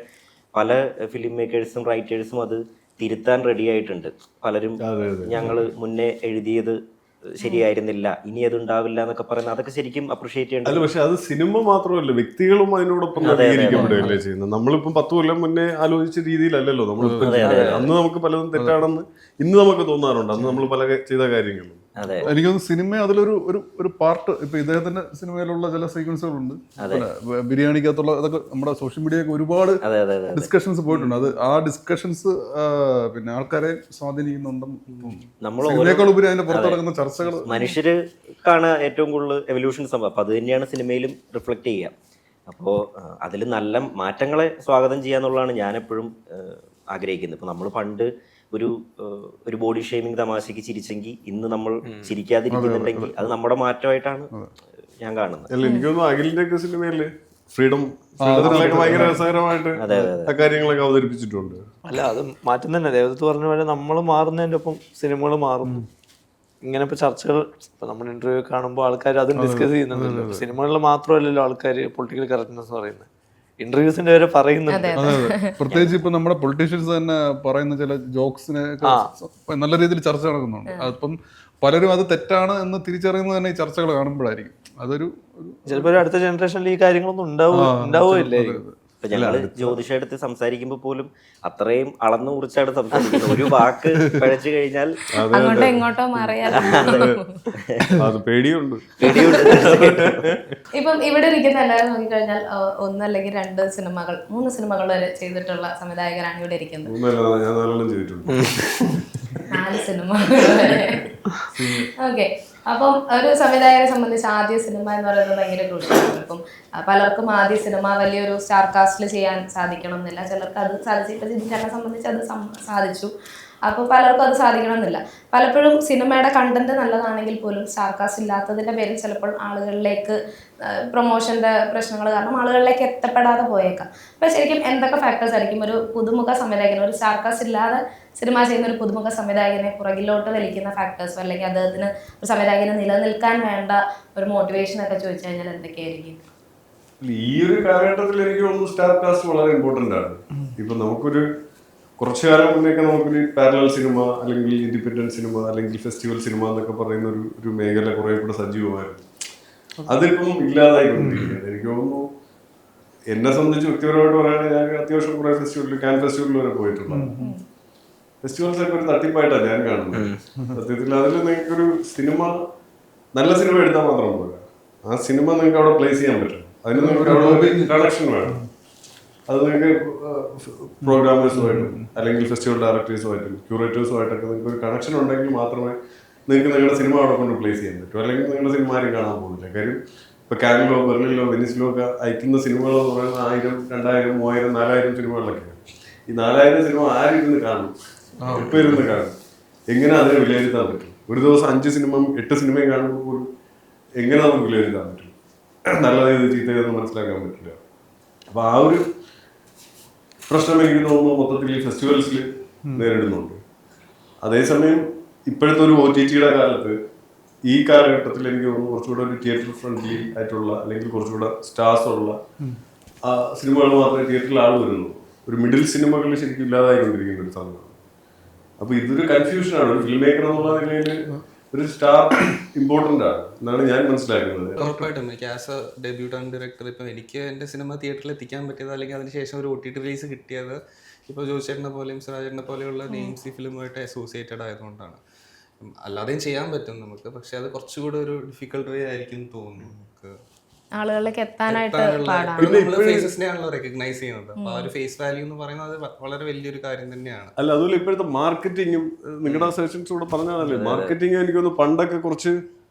പല ഫിലിം മേക്കേഴ്സും റൈറ്റേഴ്സും അത് തിരുത്താൻ റെഡി ആയിട്ടുണ്ട്. പലരും ഞങ്ങൾ മുന്നേ എഴുതിയത് ശരിയായിരുന്നില്ല, ഇനി അത് ഉണ്ടാവില്ല എന്നൊക്കെ പറയുന്നത് അതൊക്കെ ശരിക്കും അപ്രിഷിയേറ്റ് ചെയ്യേണ്ടത്. അല്ല, പക്ഷെ അത് സിനിമ മാത്രമല്ല, വ്യക്തികളും അതിനോടൊപ്പം നവീകരിക്കപ്പെടുകയല്ലേ ചെയ്യുന്നത്. നമ്മളിപ്പം 10 കൊല്ലം മുന്നേ ആലോചിച്ച രീതിയിലല്ലല്ലോ നമ്മളിപ്പോൾ. അന്ന് നമുക്ക് പലതും തെറ്റാണെന്ന് ഇന്ന് നമുക്ക് തോന്നാറുണ്ട്, അന്ന് നമ്മൾ പല ചെയ്ത കാര്യങ്ങളും. എനിക്ക് തോന്നുന്നു സിനിമ അതിലൊരു ഒരു പാർട്ട്. ഇപ്പൊ ഇദ്ദേഹത്തിന്റെ സിനിമയിലുള്ള ചില സീക്വൻസുകളുണ്ട്, ബിരിയാണിക്കകത്തുള്ള അതൊക്കെ നമ്മുടെ സോഷ്യൽ മീഡിയയൊക്കെ ഒരുപാട് ഡിസ്കഷൻസ് പോയിട്ടുണ്ട്. അത് ആ ഡിസ്കഷൻസ് പിന്നെ ആൾക്കാരെ സ്വാധീനിക്കുന്നുണ്ടെന്ന് തോന്നുന്നു. സിനിമയേക്കാൾ ഉപരി അതിന്റെ പുറത്ത് നടക്കുന്ന ചർച്ചകൾ മനുഷ്യർക്കാണ് ഏറ്റവും കൂടുതൽ എവല്യൂഷൻ സംഭവം. അപ്പൊ അത് തന്നെയാണ് സിനിമയിലും റിഫ്ലക്ട് ചെയ്യുക. അപ്പോൾ അതിൽ നല്ല മാറ്റങ്ങളെ സ്വാഗതം ചെയ്യാന്നുള്ളതാണ് ഞാൻ എപ്പോഴും ആഗ്രഹിക്കുന്നത്. ഇപ്പൊ നമ്മൾ പണ്ട് ഒരു ബോഡി ഷേമിങ് തമാശക്ക് ചിരിച്ചെങ്കിൽ ഇന്ന് നമ്മൾ ചിരിക്കാതിരിക്കുന്നുണ്ടെങ്കിൽ അത് നമ്മുടെ മാറ്റമായിട്ടാണ് ഞാൻ കാണുന്നത്. അല്ല, എനിക്ക് തോന്നുന്നു അഖിലിന്റെ ഒക്കെ സിനിമയില് ഫ്രീഡം ഭയങ്കര രസകരമായിട്ട് ആ കാര്യങ്ങളൊക്കെ അവതരിപ്പിച്ചിട്ടുണ്ട്. അല്ല, അത് മാറ്റം തന്നെ. ദേവദത്ത് പറഞ്ഞ പോലെ നമ്മൾ മാറുന്നതിൻ്റെ ഒപ്പം സിനിമകൾ മാറുന്നു. ഇങ്ങനെ ഇപ്പോൾ ചർച്ചകൾ, ഇപ്പം നമ്മൾ ഇന്റർവ്യൂ കാണുമ്പോൾ ആൾക്കാർ അതും ഡിസ്കസ് ചെയ്യുന്നുണ്ടല്ലോ. സിനിമകളിൽ മാത്രമല്ലല്ലോ ആൾക്കാർ പൊളിറ്റിക്കൽ കറക്റ്റ്നെസ് പറയുന്നത്, ഇന്റർവ്യൂസിന്റെ വരെ പറയുന്നുണ്ട്. പ്രത്യേകിച്ച് ഇപ്പൊ നമ്മുടെ പൊളിറ്റീഷ്യൻസ് തന്നെ പറയുന്ന ചില ജോക്സിനെ നല്ല രീതിയിൽ ചർച്ച നടക്കുന്നുണ്ട്. അപ്പം പലരും അത് തെറ്റാണ് എന്ന് തിരിച്ചറിയുന്നത് തന്നെ ഈ ചർച്ചകൾ കാണുമ്പോഴായിരിക്കും. അതൊരു ചിലപ്പോൾ അടുത്ത ജനറേഷനിൽ ഈ കാര്യങ്ങളൊന്നും ഉണ്ടാവുകയില്ലേ. ഇപ്പൊ ഞങ്ങള് ജ്യോതിഷടുത്ത് സംസാരിക്കുമ്പോ പോലും അത്രയും അളന്നു കുറിച്ചാണ് സംസാരിക്കുന്നത്. ഒരു വാക്ക് പഴച്ചു കഴിഞ്ഞാൽ അങ്ങോട്ടോ ഇങ്ങോട്ടോ മാറിയാൽ പേടിയുണ്ട്. ഇപ്പം ഇവിടെ ഇരിക്കുന്ന എല്ലാവരും നോക്കിക്കഴിഞ്ഞാൽ 1 അല്ലെങ്കിൽ 2 സിനിമകൾ 3 സിനിമകൾ വരെ ചെയ്തിട്ടുള്ള സംവിധായകരാണ് ഇവിടെ ഇരിക്കുന്നത്. 4 സിനിമകൾ. ഓക്കെ. അപ്പം ഒരു സംവിധായകനെ സംബന്ധിച്ച് ആദ്യ സിനിമ എന്ന് പറയുന്നത് ഭയങ്കര ക്രൂഷ്യലാണ്. ഇപ്പം പലർക്കും ആദ്യ സിനിമ വലിയൊരു സ്റ്റാർ കാസ്റ്റിൽ ചെയ്യാൻ സാധിക്കണം എന്നില്ല. ചിലർക്ക് അത് സാധിച്ചു. ഇപ്പം ജിതിനെ സംബന്ധിച്ച് അത് സാധിച്ചു. അപ്പോൾ പലർക്കും അത് സാധിക്കണം എന്നില്ല. പലപ്പോഴും സിനിമയുടെ കണ്ടന്റ് നല്ലതാണെങ്കിൽ പോലും സ്റ്റാർ കാസ്റ്റ് ഇല്ലാത്തതിൻ്റെ പേരിൽ ചിലപ്പോൾ ആളുകളിലേക്ക് പ്രൊമോഷൻ്റെ പ്രശ്നങ്ങൾ കാരണം ആളുകളിലേക്ക് എത്തപ്പെടാതെ പോയേക്കാം. അപ്പോൾ ശരിക്കും എന്തൊക്കെ ഫാക്ടേഴ്സ് ആയിരിക്കും ഒരു പുതുമുഖ സംവിധായകന്, ഒരു സ്റ്റാർ കാസ്റ്റ് ഇല്ലാതെ സിനിമ ചെയ്യുന്ന ഒരു പുതുമുഖ സംവിധായകനെ പുറകിലോട്ട് വലിക്കുന്ന ഫാക്ടേഴ്സോ അല്ലെങ്കിൽ അദ്ദേഹത്തിന് ഒരു സംവിധായകന് നിലനിൽക്കാൻ വേണ്ട ഒരു മോട്ടിവേഷൻ ഒക്കെ ചോദിച്ചു കഴിഞ്ഞാൽ എന്തൊക്കെയായിരിക്കും? ഈ ഒരു കാലഘട്ടത്തിൽ എനിക്ക് തോന്നുന്നു സ്റ്റാർ കാസ്റ്റ് വളരെ ഇമ്പോർട്ടൻ്റ് ആണ്. ഇപ്പം നമുക്കൊരു കുറച്ചു കാലം മുന്നേയൊക്കെ നമുക്കൊരു പാരലൽ സിനിമ അല്ലെങ്കിൽ ഇൻഡിപെൻഡന്റ് സിനിമ അല്ലെങ്കിൽ ഫെസ്റ്റിവൽ സിനിമ എന്നൊക്കെ പറയുന്ന ഒരു മേഖല കുറെ കൂടെ സജീവമായിരുന്നു. അതിപ്പം ഇല്ലാതായിക്കൊണ്ടിരിക്കുകയാണ്. എനിക്ക് തോന്നുന്നു എന്നെ സംബന്ധിച്ച് വ്യക്തിപരമായിട്ട് പറയുകയാണെങ്കിൽ ഞാൻ അത്യാവശ്യം കുറെ ഫെസ്റ്റിവലിൽ ക്യാൻ ഫെസ്റ്റിവലിൽ വരെ പോയിട്ടുള്ള ഫെസ്റ്റിവൽസ് ഒക്കെ ഒരു തട്ടിപ്പായിട്ടാണ് ഞാൻ കാണുന്നത്. സത്യത്തിൽ അതിൽ നിങ്ങൾക്കൊരു സിനിമ നല്ല സിനിമ എടുത്താൽ മാത്രം പോരാ, ആ സിനിമ നിങ്ങൾക്ക് അവിടെ പ്ലേസ് ചെയ്യാൻ പറ്റും. അതിന് നിങ്ങൾക്ക് അവിടെ കണക്ഷൻ വേണം. അത് നിങ്ങൾക്ക് പ്രോഗ്രാമേഴ്സുമായിട്ടും അല്ലെങ്കിൽ ഫെസ്റ്റിവൽ ഡയറക്ടേഴ്സുമായിട്ടും ക്യൂറേറ്റേഴ്സുമായിട്ടൊക്കെ നിങ്ങൾക്ക് ഒരു കണക്ഷൻ ഉണ്ടെങ്കിൽ മാത്രമേ നിങ്ങൾക്ക് നിങ്ങളുടെ സിനിമ അവിടെ കൊണ്ട് പ്ലേസ് ചെയ്യാൻ പറ്റും. അല്ലെങ്കിൽ നിങ്ങളുടെ സിനിമ ആരും കാണാൻ പോകുന്നില്ല. കാര്യം ഇപ്പോൾ കാനിലോ ബെർലിനിലോ വെനീസിലോ ഒക്കെ അയക്കുന്ന സിനിമകൾ എന്ന് പറയുന്നത് 1000, 2000, 3000, 4000 സിനിമകളിലൊക്കെയാണ്. ഈ 4000 സിനിമ ആരിരുന്ന് കാണും, എപ്പോൾ ഇരുന്ന് കാണും, എങ്ങനെ അതിനെ വിലയിരുത്താൻ പറ്റും? ഒരു ദിവസം 5 സിനിമയും 8 സിനിമയും കാണുമ്പോൾ പോലും എങ്ങനെ നമുക്ക് വിലയിരുത്താൻ പറ്റും? നല്ലത് ചീത്തയെന്ന് മനസ്സിലാക്കാൻ പറ്റില്ല. അപ്പോൾ ആ ഒരു പ്രശ്നം എനിക്ക് തോന്നുന്നു മൊത്തത്തിൽ ഈ ഫെസ്റ്റിവൽസിൽ നേരിടുന്നുണ്ട്. അതേസമയം ഇപ്പോഴത്തെ ഒരു OTT-യുടെ കാലത്ത് ഈ കാലഘട്ടത്തിൽ എനിക്ക് തോന്നുന്നു കുറച്ചുകൂടെ ഒരു തിയേറ്റർ ഫ്രണ്ട്ലി ആയിട്ടുള്ള അല്ലെങ്കിൽ കുറച്ചുകൂടെ സ്റ്റാർസ് ഉള്ള സിനിമകൾ മാത്രമേ തിയേറ്ററിൽ ആൾ വരുന്നു. ഒരു മിഡിൽ സിനിമകൾ ശരിക്കും ഇല്ലാതായിക്കൊണ്ടിരിക്കുന്ന ഒരു സാധനമാണ്. അപ്പോൾ ഇതൊരു കൺഫ്യൂഷനാണ്. ഒരു ഫിലിം മേക്കർ എന്നുള്ള നിലയിൽ ഒരു സ്റ്റാർ ഇമ്പോർട്ടന്റ് ആണ് എന്നാണ് ഞാൻ മനസ്സിലാക്കുന്നത്. ഉറപ്പായിട്ടും എനിക്ക് ആസ് എ ഡെബ്യൂട്ടൻ ഡയറക്ടർ ഇപ്പം എനിക്ക് എൻ്റെ സിനിമ തിയേറ്ററിൽ എത്തിക്കാൻ പറ്റിയത് അല്ലെങ്കിൽ അതിനുശേഷം ഒരു OTT റിലീസ് കിട്ടിയത് ഇപ്പോൾ ജോസേട്ടനെ പോലെയും സിറാജേട്ടനെ പോലെയുള്ള നെയിംസ് ഈ ഫിലിമുമായിട്ട് അസോസിയേറ്റഡ് ആയതുകൊണ്ടാണ്. അല്ലാതെയും ചെയ്യാൻ പറ്റും നമുക്ക്, പക്ഷെ അത് കുറച്ചുകൂടെ ഒരു ഡിഫിക്കൽട്ട് വേ ആയിരിക്കും തോന്നുന്നു നമുക്ക് ആളുകളിലേക്ക് എത്താനായിട്ട് പാടാണ്. നമ്മൾ ഫേസസിനെയാണല്ലോ റെക്കഗ്നൈസ് ചെയ്യുന്നത്. അപ്പൊ ആ ഒരു ഫേസ് വാല്യൂ എന്ന് പറയുന്നത് വളരെ വലിയൊരു കാര്യം തന്നെയാണ്. അല്ല, അതുപോലെ ഇപ്പോഴത്തെ മാർക്കറ്റിങ്ങും നിങ്ങളുടെ സെഷൻസ് കൂടെ പറഞ്ഞാലേ മാർക്കറ്റിംഗ് എനിക്കൊന്ന് പണ്ടൊക്കെ കുറച്ച്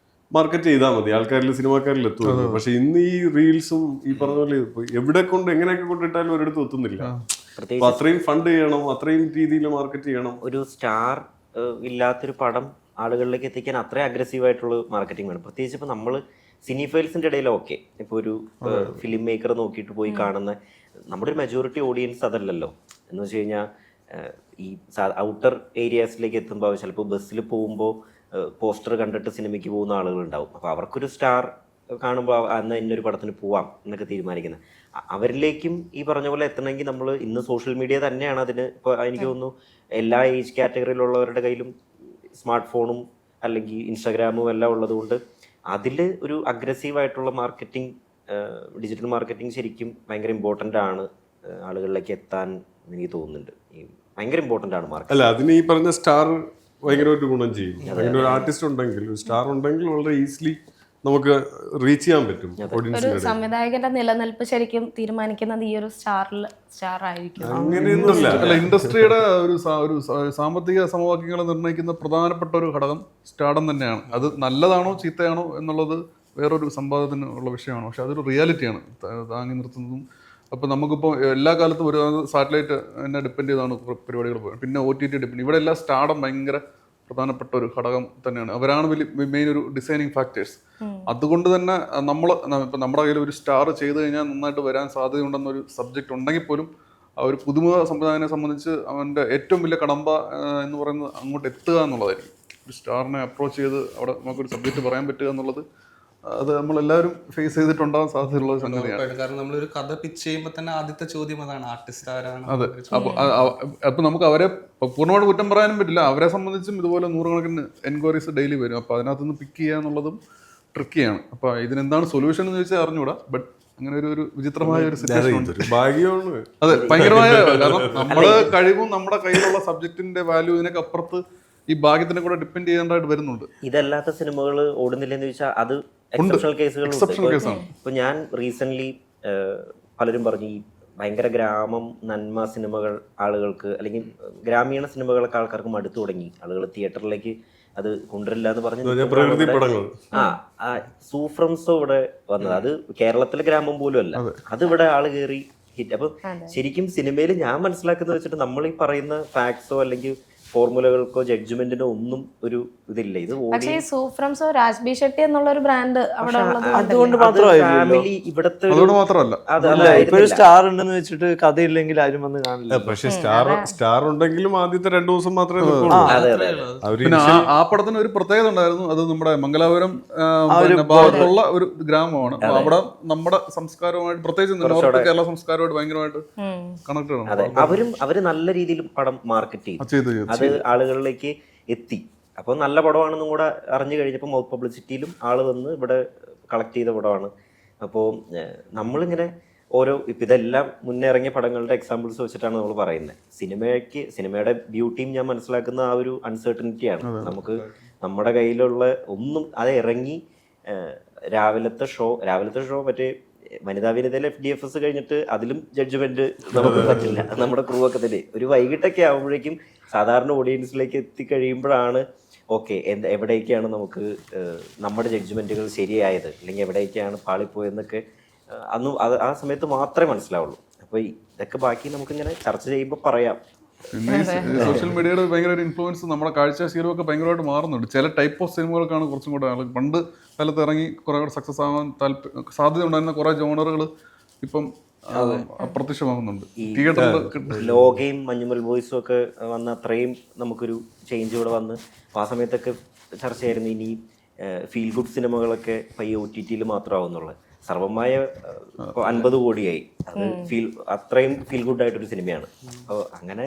മാർക്കറ്റ് ചെയ്താൽ മതി, ആൾക്കാരിൽ സിനിമാക്കാരിൽ എത്തുമല്ലോ. പക്ഷെ ഇന്ന് ഈ റീൽസും ഈ പറഞ്ഞ പോലെ എവിടെ കൊണ്ട് എങ്ങനെയൊക്കെ കൊണ്ടിട്ടാലും ഒരിടത്തും എത്തുന്നില്ല. അപ്പൊ അത്രയും ഫണ്ട് ചെയ്യണം, അത്രയും രീതിയിൽ മാർക്കറ്റ് ചെയ്യണം. ഒരു സ്റ്റാർ ഇല്ലാത്തൊരു പടം ആളുകളിലേക്ക് എത്തിക്കാൻ അത്രയും അഗ്രസീവായിട്ടുള്ള മാർക്കറ്റിംഗ് വേണം. പ്രത്യേകിച്ച് ഇപ്പോൾ നമ്മൾ സിനിഫൈൽസിൻ്റെ ഇടയിൽ ഓക്കെ, ഇപ്പോൾ ഒരു ഫിലിം മേക്കർ നോക്കിയിട്ട് പോയി കാണുന്ന നമ്മുടെ ഒരു മെജോറിറ്റി ഓഡിയൻസ് അതല്ലല്ലോ. എന്ന് വെച്ച് കഴിഞ്ഞാൽ ഈ ഔട്ടർ ഏരിയാസിലേക്ക് എത്തുമ്പോൾ ചിലപ്പോൾ ബസ്സിൽ പോകുമ്പോൾ പോസ്റ്റർ കണ്ടിട്ട് സിനിമയ്ക്ക് പോകുന്ന ആളുകളുണ്ടാവും. അപ്പോൾ അവർക്കൊരു സ്റ്റാർ കാണുമ്പോൾ അന്ന് ഇന്നൊരു പടത്തിന് പോവാം എന്നൊക്കെ തീരുമാനിക്കുന്നത്. അവരിലേക്കും ഈ പറഞ്ഞ പോലെ എത്തണമെങ്കിൽ നമ്മൾ ഇന്ന് സോഷ്യൽ മീഡിയ തന്നെയാണ് അതിന്. ഇപ്പോൾ എനിക്ക് തോന്നുന്നു എല്ലാ ഏജ് കാറ്റഗറിയിലുള്ളവരുടെ കയ്യിലും സ്മാർട്ട് ഫോണും അല്ലെങ്കിൽ ഇൻസ്റ്റാഗ്രാമും എല്ലാം ഉള്ളതുകൊണ്ട് അതിൽ ഒരു അഗ്രസീവായിട്ടുള്ള മാർക്കറ്റിംഗ്, ഡിജിറ്റൽ മാർക്കറ്റിംഗ് ശരിക്കും ഭയങ്കര ഇമ്പോർട്ടൻ്റ് ആണ് ആളുകളിലേക്ക് എത്താൻ എനിക്ക് തോന്നുന്നുണ്ട്. ഭയങ്കര ഇമ്പോർട്ടൻ്റ് ആണ് മാർക്കറ്റ്. അല്ല, അതിന് ഈ പറഞ്ഞ സ്റ്റാർ ഭയങ്കരമായിട്ട് ഗുണം ചെയ്യും. അങ്ങനെ ഒരു ആർട്ടിസ്റ്റ് ഉണ്ടെങ്കിൽ, ഒരു സ്റ്റാർ ഉണ്ടെങ്കിൽ വളരെ ഈസിലി നമുക്ക് റീച്ച് ചെയ്യാൻ പറ്റും. ഒരു സംവിധായകന്റെ നിലനിൽപ്പ് ശരിക്കും തീരുമാനിക്കുന്നത് ഈ ഒരു സ്റ്റാർ ആയിരിക്കും. അങ്ങനെയൊന്നുമില്ല. അല്ല, ഇൻഡസ്ട്രിയുടെ ഒരു സാമ്പത്തിക സമവാക്യങ്ങൾ നിർണ്ണയിക്കുന്ന പ്രധാനപ്പെട്ട ഒരു ഘടകം സ്റ്റാർഡം തന്നെയാണ്. അത് നല്ലതാണോ ചീത്തയാണോ എന്നുള്ളത് വേറൊരു സംവാദത്തിന് ഉള്ള വിഷയമാണ്. പക്ഷെ അതൊരു റിയാലിറ്റിയാണ് താങ്ങി നിർത്തുന്നതും. അപ്പോൾ നമുക്കിപ്പോൾ എല്ലാ കാലത്തും ഒരു സാറ്റലൈറ്റ് എന്നെ ഡിപ്പെൻഡ് ചെയ്താണ് പരിപാടികൾ പോയത്, പിന്നെ OTT ഡിപ്പെൻഡ്. ഇവിടെ എല്ലാം സ്റ്റാർഡം ഭയങ്കര പ്രധാനപ്പെട്ട ഒരു ഘടകം തന്നെയാണ്. അവരാണ് മെയിൻ ഒരു ഡിസൈനിങ് ഫാക്ടേഴ്സ്. അതുകൊണ്ട് തന്നെ ഇപ്പം നമ്മുടെ കയ്യിൽ ഒരു സ്റ്റാർ ചെയ്ത് കഴിഞ്ഞാൽ നന്നായിട്ട് വരാൻ സാധ്യതയുണ്ടെന്നൊരു സബ്ജക്റ്റ് ഉണ്ടെങ്കിൽ പോലും ആ ഒരു പുതുമുഖ സംവിധായകനെ സംബന്ധിച്ച് അവൻ്റെ ഏറ്റവും വലിയ കടമ്പ എന്ന് പറയുന്നത് അങ്ങോട്ട് എത്തുക എന്നുള്ളതായിരിക്കും. ഒരു സ്റ്റാറിനെ അപ്രോച്ച് ചെയ്ത് അവിടെ നമുക്കൊരു സബ്ജക്റ്റ് പറയാൻ പറ്റുക എന്നുള്ളത് അത് നമ്മളെല്ലാവരും ഫേസ് ചെയ്തിട്ടുണ്ടാകാൻ സാധ്യതയുള്ള സംഗതിയാണ്. കാരണം നമ്മളൊരു കഥ പിച്ച് ചെയ്യുമ്പോൾ തന്നെ ആദ്യത്തെ ചോദ്യം അതാണ്, ആർട്ടിസ്റ്റ് ആരാണ്. അതെ, അപ്പോൾ നമുക്ക് അവരെ പൂർണ്ണമായിട്ട് കുറ്റം പറയാനും പറ്റില്ല. അവരെ സംബന്ധിച്ചും ഇതുപോലെ നൂറുകണക്കിന് എൻക്വയറീസ് ഡെയിലി വരും. അപ്പോൾ അതിനകത്തുനിന്ന് പിക്ക് ചെയ്യുക എന്നുള്ളതും ട്രിക്കിയാണ്. അപ്പോൾ ഇതിനെന്താണ് സൊല്യൂഷൻ എന്ന് ചോദിച്ചാൽ അറിഞ്ഞൂടാ. ബട്ട് അങ്ങനെ ഒരു വിചിത്രമായ ഒരു സിറ്റുവേഷൻ ഉണ്ട്. ഭാഗ്യമാണ്. അതെ, ഭയങ്കരമായ, കാരണം നമ്മുടെ കഴിവും നമ്മുടെ കയ്യിലുള്ള സബ്ജക്റ്റിന്റെ വാല്യൂ ഇതിനൊക്കെ അപ്പുറത്ത് ഈ ഭാഗ്യത്തിനെ കൂടെ ഡിപ്പെൻഡ് ചെയ്യേണ്ടതായിട്ട് വരുന്നുണ്ട്. ഇതല്ലാത്ത സിനിമകൾ ഓടുന്നില്ലെന്ന് ചോദിച്ചാൽ അത് എക്സെപ്ഷണൽ കേസുകളുണ്ട്. ഇപ്പൊ ഞാൻ റീസെന്റ് പലരും പറഞ്ഞു ഈ ഭയങ്കര ഗ്രാമം നന്മ സിനിമകൾ ആളുകൾക്ക്, അല്ലെങ്കിൽ ഗ്രാമീണ സിനിമകളൊക്കെ ആൾക്കാർക്ക് മടുത്തു തുടങ്ങി. ആളുകൾ തിയേറ്ററിലേക്ക് അത് കൊണ്ടുവരില്ല എന്ന് പറഞ്ഞു. സൂഫ്രംസോ ഇവിടെ വന്നത്, അത് കേരളത്തിലെ ഗ്രാമം പോലും അല്ല, അത് ഇവിടെ ആള് കയറി ഹിറ്റ്. അപ്പൊ ശരിക്കും സിനിമയിൽ ഞാൻ മനസ്സിലാക്കുന്നത് വെച്ചിട്ട് നമ്മൾ ഈ പറയുന്ന ഫാക്ട്സോ അല്ലെങ്കിൽ ഫോർമുലകൾക്കോ ജഡ്ജ്മെന്റിനോ ഒന്നും ഒരു ഇതില്ല. ഇത് പക്ഷേ സൂഫ്രംസോ രാജ്ബി ഷെട്ടി എന്നുള്ള ഒരു ബ്രാൻഡ് അവിടെ അതുകൊണ്ട് ഫാമിലി ഇവിടത്തെ അതുകൊണ്ട് മാത്രമല്ല, ഇപ്പൊ സ്റ്റാർ ഉണ്ടെന്ന് വെച്ചിട്ട് കഥയില്ലെങ്കിൽ ആരും വന്ന് കാണില്ല. പക്ഷെ സ്റ്റാർ ഉണ്ടെങ്കിലും ആദ്യത്തെ 2 ദിവസം മാത്രമേ പിന്നെ ആ പടത്തിന് ഒരു പ്രത്യേകത ഉണ്ടായിരുന്നു. അത് നമ്മുടെ മംഗലാപുരം ഭാഗത്തുള്ള ഒരു ഗ്രാമമാണ്. അവിടെ നമ്മുടെ സംസ്കാരവുമായിട്ട്, പ്രത്യേകിച്ച് നോർത്ത് കേരള സംസ്കാരമായിട്ട് ഭയങ്കരമായിട്ട് കണക്റ്റഡ് ആണ്. അവര് നല്ല രീതിയിൽ പടം മാർക്കറ്റ് ചെയ്തു, അത് ആളുകളിലേക്ക് എത്തി. അപ്പോൾ നല്ല പടമാണെന്നും കൂടെ അറിഞ്ഞു കഴിഞ്ഞപ്പോൾ മൗത്ത് പബ്ലിസിറ്റിയിലും ആള് വന്ന് ഇവിടെ കളക്ട് ചെയ്ത പടമാണ്. അപ്പോൾ നമ്മളിങ്ങനെ ഇപ്പം ഇതെല്ലാം മുന്നേ ഇറങ്ങിയ പടങ്ങളുടെ എക്സാമ്പിൾസ് വെച്ചിട്ടാണ് നമ്മൾ പറയുന്നത്. സിനിമയുടെ ബ്യൂട്ടിയും ഞാൻ മനസ്സിലാക്കുന്ന ആ ഒരു അൺസർട്ടനിറ്റിയാണ്. നമുക്ക് നമ്മുടെ കയ്യിലുള്ള ഒന്നും അത് ഇറങ്ങി രാവിലത്തെ ഷോ മറ്റേ വനിതാ വിനിതയിലെ FDFS കഴിഞ്ഞിട്ട് അതിലും ജഡ്ജ്മെന്റ് നമുക്ക് പറ്റില്ല. നമ്മുടെ ക്രൂ ഒക്കെ തന്നെ ഒരു വൈകിട്ടൊക്കെ ആകുമ്പോഴേക്കും സാധാരണ ഓഡിയൻസിലേക്ക് എത്തിക്കഴിയുമ്പോഴാണ് ഓക്കെ എവിടേക്കാണ് നമുക്ക് നമ്മുടെ ജഡ്ജ്മെന്റുകൾ ശരിയായത്, അല്ലെങ്കിൽ എവിടേക്കാണ് പാളിപ്പോയെന്നൊക്കെ അന്ന് ആ സമയത്ത് മാത്രമേ മനസ്സിലാവുള്ളൂ. അപ്പോൾ ഇതൊക്കെ ബാക്കി നമുക്കിങ്ങനെ ചർച്ച ചെയ്യുമ്പോൾ പറയാം. പിന്നെ സോഷ്യൽ മീഡിയയുടെ ഭയങ്കര ഒരു ഇൻഫ്ലുവൻസ് നമ്മുടെ കാഴ്ചശീലമൊക്കെ ഭയങ്കരമായിട്ട് മാറുന്നുണ്ട്. ചില ടൈപ്പ് ഓഫ് സിനിമകൾക്കാണ് കുറച്ചും കൂടെ പണ്ട് കാലത്ത് ഇറങ്ങി കുറെ കൂടെ സക്സസ് ആവാൻ സാധ്യത ഉണ്ടായിരുന്ന കുറെ ജോണറുകൾ ഇപ്പം അപ്രത്യക്ഷമാകുന്നുണ്ട്. തിയേറ്ററിൽ ലോകയും മഞ്ഞുമൽ ബോയ്സും ഒക്കെ വന്ന അത്രയും നമുക്കൊരു ചേഞ്ച് കൂടെ വന്ന് ആ സമയത്തൊക്കെ ചർച്ചയായിരുന്നു ഇനി ഫീൽ ഗുഡ് സിനിമകളൊക്കെ പയ്യെ OTT മാത്രമാവുന്നുള്ളത്. സർവമായ 50 കോടിയായി. അത് അത്രയും ഫീൽ ഗുഡ് ആയിട്ടൊരു സിനിമയാണ്. അപ്പോൾ അങ്ങനെ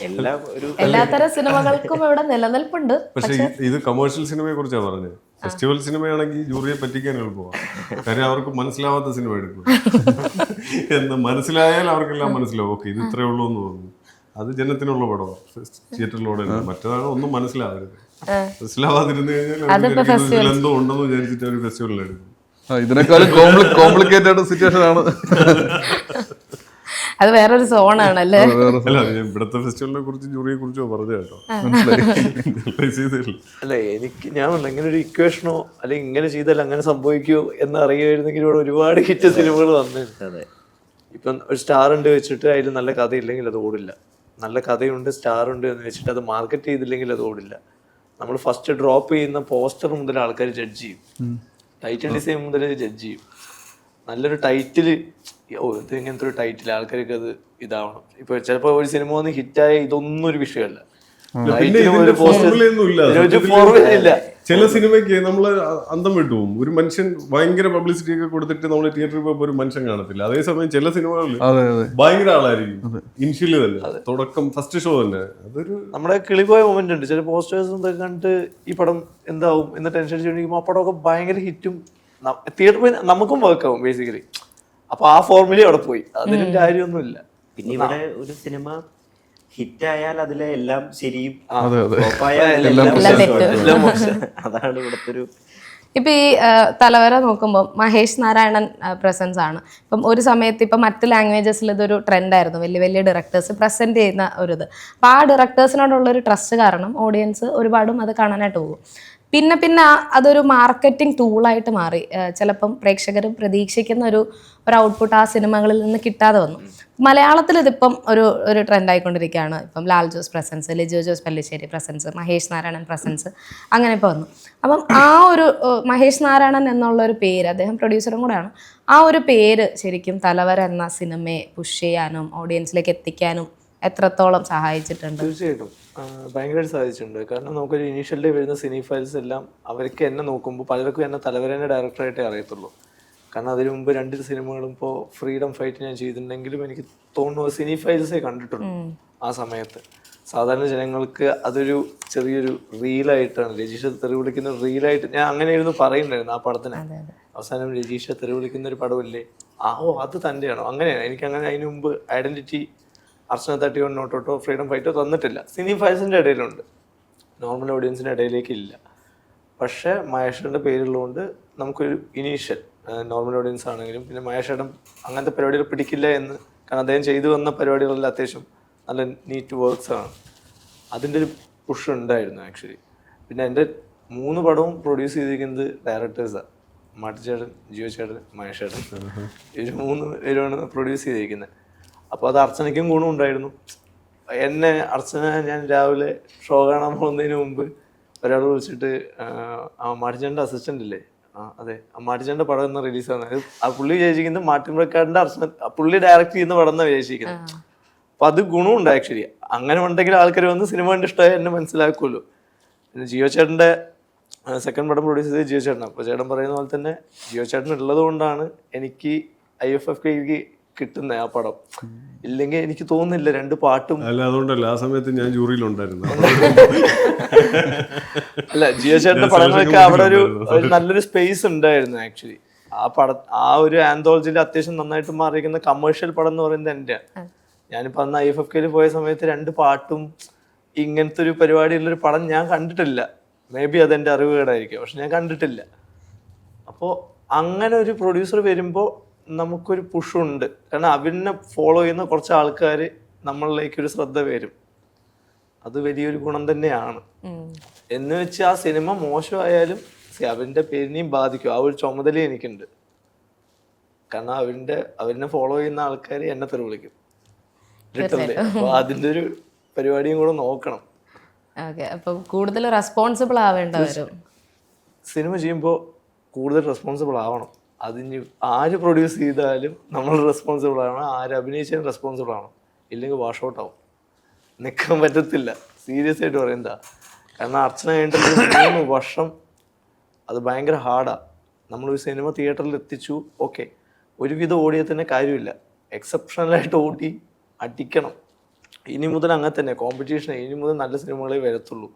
എല്ലാം ഒരു എല്ലാത്തരം സിനിമകൾക്കും ഇവിടെ നിലനിൽപ്പുണ്ട്. പക്ഷെ ഇത് കമേഴ്ഷ്യൽ സിനിമയെ കുറിച്ചാണ് പറഞ്ഞത്. ഫെസ്റ്റിവൽ സിനിമയാണെങ്കിൽ ജൂറിയെ പറ്റിക്കാൻ എളുപ്പമാണ്. കാര്യം അവർക്ക് മനസ്സിലാവാത്ത സിനിമ എടുക്കും. എന്ന് മനസ്സിലായാൽ അവർക്കെല്ലാം മനസ്സിലാവും. ഓക്കെ, ഇത് ഇത്രയേ ഉള്ളൂ എന്ന് തോന്നുന്നു. അത് ജനത്തിനുള്ള പടമാണ്, തിയേറ്ററിലൂടെ. മറ്റേതാണ് ഒന്നും മനസ്സിലാവരുത്. മനസ്സിലാവാതിരുന്നു കഴിഞ്ഞാൽ എന്തോ ഉണ്ടെന്ന് വിചാരിച്ചിട്ട് ഒരു ഫെസ്റ്റിവലിൽ എടുക്കും. ഇതിനേക്കാളും കോംപ്ലിക്കേറ്റഡ് സിറ്റുവേഷൻ ആണ്. അത് വേറൊരു സോണാണല്ലേ. അല്ല, ഞാൻ ഇവിടുത്തെ ഫെസ്റ്റിവലിനെ കുറിച്ച് ജൂറിയെ കുറിച്ചോ പറഞ്ഞു കേട്ടോ. അല്ല, ഞാൻ ഇങ്ങനെ ഒരു ഇക്വേഷനോ അല്ലെങ്കിൽ ഇങ്ങനെ ചെയ്താൽ അങ്ങനെ സംഭവിക്കുമോ എന്ന് അറിയുമായിരുന്നെങ്കിൽ ഇവിടെ ഒരുപാട് ഹിറ്റ് സിനിമകൾ വന്നിരുന്നു. ഇപ്പം ഒരു സ്റ്റാർ ഉണ്ട് വെച്ചിട്ട് അതിൽ നല്ല കഥയില്ലെങ്കിൽ അത് ഓടില്ല. നല്ല കഥയുണ്ട്, സ്റ്റാർ ഉണ്ട് എന്ന് വെച്ചിട്ട് അത് മാർക്കറ്റ് ചെയ്തില്ലെങ്കിൽ അത് ഓടില്ല. നമ്മൾ ഫസ്റ്റ് ഡ്രോപ്പ് ചെയ്യുന്ന പോസ്റ്റർ മുതൽ ആൾക്കാർ ജഡ്ജ് ചെയ്യും, ടൈറ്റിൽ ഡിസൈൻ മുതൽ ജഡ്ജ് ചെയ്യും. നല്ലൊരു ടൈറ്റിൽ, ഇത് ഇങ്ങനത്തെ ഒരു ടൈറ്റിൽ ആൾക്കാർക്ക് അത് ഇതാവണം. ഇപ്പൊ ചിലപ്പോൾ ഒരു സിനിമ വന്ന് ഹിറ്റായ ഇതൊന്നും ഒരു വിഷയമല്ല. ചില സിനിമയ്ക്ക് നമ്മള് അന്തം വിട്ടുപോകും. ഒരു മനുഷ്യൻ ഭയങ്കര പബ്ലിസിറ്റി ഒക്കെ കൊടുത്തിട്ട് നമ്മൾ തിയേറ്ററിൽ പോയപ്പോ ഒരു മനുഷ്യൻ കാണത്തില്ല. അതേസമയം ചില സിനിമകളിൽ ഭയങ്കര ആളായിരിക്കും ഇനിഷ്യലി തന്നെ, തുടക്കം ഫസ്റ്റ് ഷോ തന്നെ. അതൊരു നമ്മുടെ കിളിപോയ മൊമെന്റ് ഉണ്ട്. ചില പോസ്റ്റേഴ്സും ഇതൊക്കെ കണ്ടിട്ട് ഈ പടം എന്താവും എന്ന് ടെൻഷൻ അടിച്ചുകൊണ്ടിരിക്കുമ്പോൾ ആ പടമൊക്കെ ഭയങ്കര ഹിറ്റും തിയേറ്ററിൽ പോയി നമുക്കും വർക്കാവും ബേസിക്കലി. അപ്പൊ ആ ഫോർമുല അവിടെ പോയി, അതിനും കാര്യമൊന്നുമില്ല. പിന്നെ ഇവിടെ ഒരു സിനിമ ഹിറ്റായാൽ അതിലെ എല്ലാം ശരിയും, അതാണ് ഇവിടുത്തെ ഒരു. ഇപ്പം ഈ തലവര നോക്കുമ്പോൾ മഹേഷ് നാരായണൻ പ്രസൻസ് ആണ്. ഇപ്പം ഒരു സമയത്ത് ഇപ്പം മറ്റ് ലാംഗ്വേജസിൽ ഇതൊരു ട്രെൻഡായിരുന്നു, വലിയ വലിയ ഡയറക്ടേഴ്സ് പ്രസൻറ്റ് ചെയ്യുന്ന ഒരു ഇത്. അപ്പോൾ ആ ഡയറക്ടേഴ്സിനോടുള്ളൊരു ട്രസ്റ്റ് കാരണം ഓഡിയൻസ് ഒരുപാടും അത് കാണാനായിട്ട് പോകും. പിന്നെ അതൊരു മാർക്കറ്റിംഗ് ടൂളായിട്ട് മാറി. ചിലപ്പം പ്രേക്ഷകർ പ്രതീക്ഷിക്കുന്ന ഒരു ഔട്ട്പുട്ട് ആ സിനിമകളിൽ നിന്ന് കിട്ടാതെ വന്നു. മലയാളത്തിൽ ഇതിപ്പം ഒരു ട്രെൻഡായിക്കൊണ്ടിരിക്കുകയാണ്. ഇപ്പം Lal Jose presence, Lijo Jose Pellissery presence, Mahesh Narayanan presence, അങ്ങനെ ഇപ്പോൾ വന്നു. അപ്പം ആ ഒരു മഹേഷ് നാരായണൻ എന്നുള്ളൊരു പേര്, അദ്ദേഹം പ്രൊഡ്യൂസറും കൂടെയാണ്. ആ ഒരു പേര് ശരിക്കും തലവര എന്ന സിനിമയെ പുഷ് ചെയ്യാനും ഓഡിയൻസിലേക്ക് എത്തിക്കാനും എത്രത്തോളം സഹായിച്ചിട്ടുണ്ട്? തീർച്ചയായിട്ടും ഭയങ്കരമായിട്ട് സാധിച്ചിട്ടുണ്ട്. കാരണം നമുക്കൊരു ഇനീഷ്യൽ ഡേ വരുന്ന സിനി ഫയൽസ് എല്ലാം അവർക്ക് എന്നെ നോക്കുമ്പോൾ പലർക്കും എന്നെ തലവരേൻ്റെ ഡയറക്ടറായിട്ടേ അറിയത്തുള്ളൂ. കാരണം അതിനു മുമ്പ് 2 സിനിമകളും ഇപ്പോൾ ഫ്രീഡം ഫൈറ്റ് ഞാൻ ചെയ്തിട്ടുണ്ടെങ്കിലും എനിക്ക് തോന്നുന്നു സിനി ഫയൽസേ കണ്ടിട്ടുള്ളൂ ആ സമയത്ത്. സാധാരണ ജനങ്ങൾക്ക് അതൊരു ചെറിയൊരു റീലായിട്ടാണ്, രജീഷ തെറി വിളിക്കുന്ന ഒരു റീലായിട്ട് ഞാൻ അങ്ങനെയായിരുന്നു പറയുന്നുണ്ടായിരുന്നു ആ പടത്തിന്. അവസാനം രജീഷ തെറി വിളിക്കുന്ന ഒരു പടമില്ലേ, അത് തന്നെയാണോ, അങ്ങനെയാണ്. എനിക്കങ്ങനെ അതിന് മുമ്പ് ഐഡന്റിറ്റി അർച്ചന 31 നോട്ടോട്ടോ ഫ്രീഡം ഫൈറ്റോ തന്നിട്ടില്ല. സിനി ഫയൽസിൻ്റെ ഇടയിലുണ്ട്, നോർമൽ ഓഡിയൻസിൻ്റെ ഇടയിലേക്ക് ഇല്ല. പക്ഷേ മഹേഷേട്ടൻ്റെ പേരുള്ളതുകൊണ്ട് നമുക്കൊരു ഇനീഷ്യൽ നോർമൽ ഓഡിയൻസ് ആണെങ്കിലും പിന്നെ മഹേഷേട്ടൻ അങ്ങനത്തെ പരിപാടികൾ പിടിക്കില്ല എന്ന്, കാരണം അദ്ദേഹം ചെയ്തു വന്ന പരിപാടികളെല്ലാം അത്യാവശ്യം നല്ല നീറ്റ് വർക്ക്സ് ആണ്. അതിൻ്റെ ഒരു പുഷ് ഉണ്ടായിരുന്നു ആക്ച്വലി. പിന്നെ എൻ്റെ 3 പടവും പ്രൊഡ്യൂസ് ചെയ്തിരിക്കുന്നത് ഡയറക്ടേഴ്സാണ്. മാട്ടിച്ചേട്ടൻ, ജിയോ ചേട്ടൻ, മഹേഷേട്ടൻ. ഇവർ 3 പേരുമാണ് പ്രൊഡ്യൂസ് ചെയ്തിരിക്കുന്നത്. അപ്പോൾ അത് അർച്ചനയ്ക്കും ഗുണമുണ്ടായിരുന്നു. എന്നെ അർച്ചന ഞാൻ രാവിലെ ഷോ കാണാൻ പോകുന്നതിന് മുമ്പ് ഒരാൾ വിളിച്ചിട്ട് മാട്ടിച്ചേട്ടൻ്റെ അസിസ്റ്റൻ്റ് ഇല്ലേ, അതെ മാട്ടിച്ചേട്ടൻ്റെ പടം എന്ന് റിലീസ് ആവുന്നത്, ആ പുള്ളി വിചാരിച്ചിരിക്കുന്നത് മാർട്ടിൻ ബ്രക്കാർഡിൻ്റെ അർച്ചന പുള്ളി ഡയറക്റ്റ് ചെയ്യുന്ന പടം എന്നാണ് വിചാരിച്ചിരിക്കുന്നത്. അപ്പം അത് ഗുണമുണ്ട് ആക്ച്വലി. അങ്ങനെ ഉണ്ടെങ്കിൽ ആൾക്കാർ വന്ന് സിനിമ കണ്ട് ഇഷ്ടമായി എന്നെ മനസ്സിലാക്കുമല്ലോ. പിന്നെ ജിയോ ചേട്ടൻ്റെ സെക്കൻഡ് പടം പ്രൊഡ്യൂസ് ചെയ്തത് ജിയോ ചേട്ടനാണ്. അപ്പോൾ ചേട്ടൻ പറയുന്ന പോലെ തന്നെ ജിയോ ചേട്ടൻ ഉള്ളത് കൊണ്ടാണ് എനിക്ക് IFFK കിട്ടുന്ന ആ പടം. ഇല്ലെങ്കിൽ എനിക്ക് തോന്നുന്നില്ല 2 പാട്ടും. അല്ല, അതുകൊണ്ടല്ല ആ സമയത്ത് ഞാൻ ജൂറിയിലുണ്ടായിരുന്നു. അല്ല, ജിയോ ചേട്ടന്റെ പടങ്ങളൊക്കെ അവിടെ ഒരു നല്ലൊരു സ്പേസ് ഉണ്ടായിരുന്നു ആക്ച്വലി. ആ ഒരു ആന്തോളജിയിൽ അത്യാവശ്യം നന്നായിട്ട് മാറിയിരിക്കുന്ന കമേഴ്ഷ്യൽ പടം എന്ന് പറയുന്നത് എൻ്റെ. ഞാനിപ്പോൾ അന്ന് IFFK പോയ സമയത്ത് 2 പാട്ടും ഇങ്ങനത്തെ ഒരു പരിപാടിയുള്ളൊരു പടം ഞാൻ കണ്ടിട്ടില്ല. മേ ബി അതെൻ്റെ അറിവുകേടായിരിക്കും, പക്ഷെ ഞാൻ കണ്ടിട്ടില്ല. അപ്പോൾ അങ്ങനെ ഒരു പ്രൊഡ്യൂസർ വരുമ്പോൾ നമുക്കൊരു പുഷുണ്ട്. കാരണം അവനെ ഫോളോ ചെയ്യുന്ന കുറച്ച് ആൾക്കാർ നമ്മളിലേക്ക് ഒരു ശ്രദ്ധ വരും. അത് വലിയൊരു ഗുണം തന്നെയാണ്. എന്ന് വെച്ച് ആ സിനിമ മോശമായാലും അവൻ്റെ പേരിനെയും ബാധിക്കും. ആ ഒരു ചുമതല എനിക്കുണ്ട്. കാരണം അവനെ ഫോളോ ചെയ്യുന്ന ആൾക്കാർ എന്നെ തെറി വിളിക്കും. അപ്പോൾ അതിൻ്റെ ഒരു പരിപാടിയും കൂടെ നോക്കണം. കൂടുതൽ റെസ്പോൺസിബിൾ ആവേണ്ട വരും. സിനിമ ചെയ്യുമ്പോൾ കൂടുതൽ റെസ്പോൺസിബിൾ ആവണം. അതിന് ആര് പ്രൊഡ്യൂസ് ചെയ്താലും നമ്മൾ റെസ്പോൺസിബിൾ ആവണം, ആര് അഭിനയിച്ചാലും റെസ്പോൺസിബിൾ ആവണം. ഇല്ലെങ്കിൽ വാഷ് ഔട്ട് ആവും, നിൽക്കാൻ പറ്റത്തില്ല. സീരിയസ് ആയിട്ട് പറയുന്നതാ. കാരണം അർച്ചന കഴിഞ്ഞിട്ട് 3 വർഷം അത് ഭയങ്കര ഹാർഡാണ്. നമ്മളൊരു സിനിമ തിയേറ്ററിൽ എത്തിച്ചു, ഓക്കെ, ഒരുവിധ ഓടിയതിന് കാര്യമില്ല, എക്സെപ്ഷണലായിട്ട് ഓടി അടിക്കണം. ഇനി മുതൽ അങ്ങനെ തന്നെ കോമ്പറ്റീഷൻ, ഇനി മുതൽ നല്ല സിനിമകളെ വരത്തുള്ളൂ.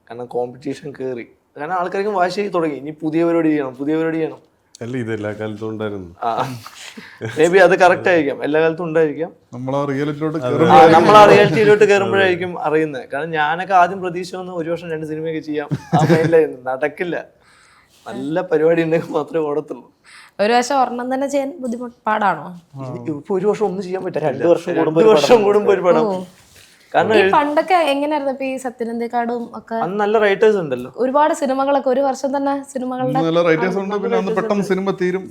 കാരണം കോമ്പറ്റീഷൻ കയറി, കാരണം ആൾക്കാർക്ക് വാശി തുടങ്ങി, ഇനി പുതിയ പരിപാടി ചെയ്യണം. അല്ല, ഇത് എല്ലാ കാലത്തും ഉണ്ടായിരുന്നു. മേ ബി അത് കറക്റ്റ് ആയിരിക്കാം, എല്ലാ കാലത്തും ഉണ്ടായിരിക്കാം. നമ്മൾ ആ റിയാലിറ്റിയിലോട്ട് നമ്മൾ ആ റിയാലിറ്റിയിലോട്ട് കയറുമ്പോഴായിരിക്കും അറിയുന്നത്. കാരണം ഞാനൊക്കെ ആദ്യം പ്രതീക്ഷ വന്ന് 1 വർഷം 2 സിനിമയൊക്കെ ചെയ്യാം, ആ മൈൻഡിലായിരുന്നു. നടക്കില്ല, നല്ല പരിപാടി ഉണ്ടെങ്കിൽ മാത്രമേ ഓടത്തുള്ളൂ. ഒരു വർഷം ഒരെണ്ണം തന്നെ ചെയ്യാൻ പാടാണോ? ഇപ്പൊ 1 വർഷം ഒന്നും ചെയ്യാൻ പറ്റില്ല, 2 വർഷം 2 വർഷം കൂടുമ്പോ ഒരു പടം. കാരണം ഈ പണ്ടൊക്കെ എങ്ങനെയായിരുന്നു ഇപ്പൊ ഈ സത്യനന്ദിക്കാടും ഒക്കെ? അന്ന് നല്ല റൈറ്റേഴ്സ് ഉണ്ടല്ലോ, ഒരുപാട് സിനിമകളൊക്കെ ഒരു വർഷം തന്നെ സിനിമകളുടെ നല്ല റൈറ്റേഴ്സ് ഉണ്ട്. പിന്നെ അന്ന് പെട്ടെന്ന് സിനിമ തീരും.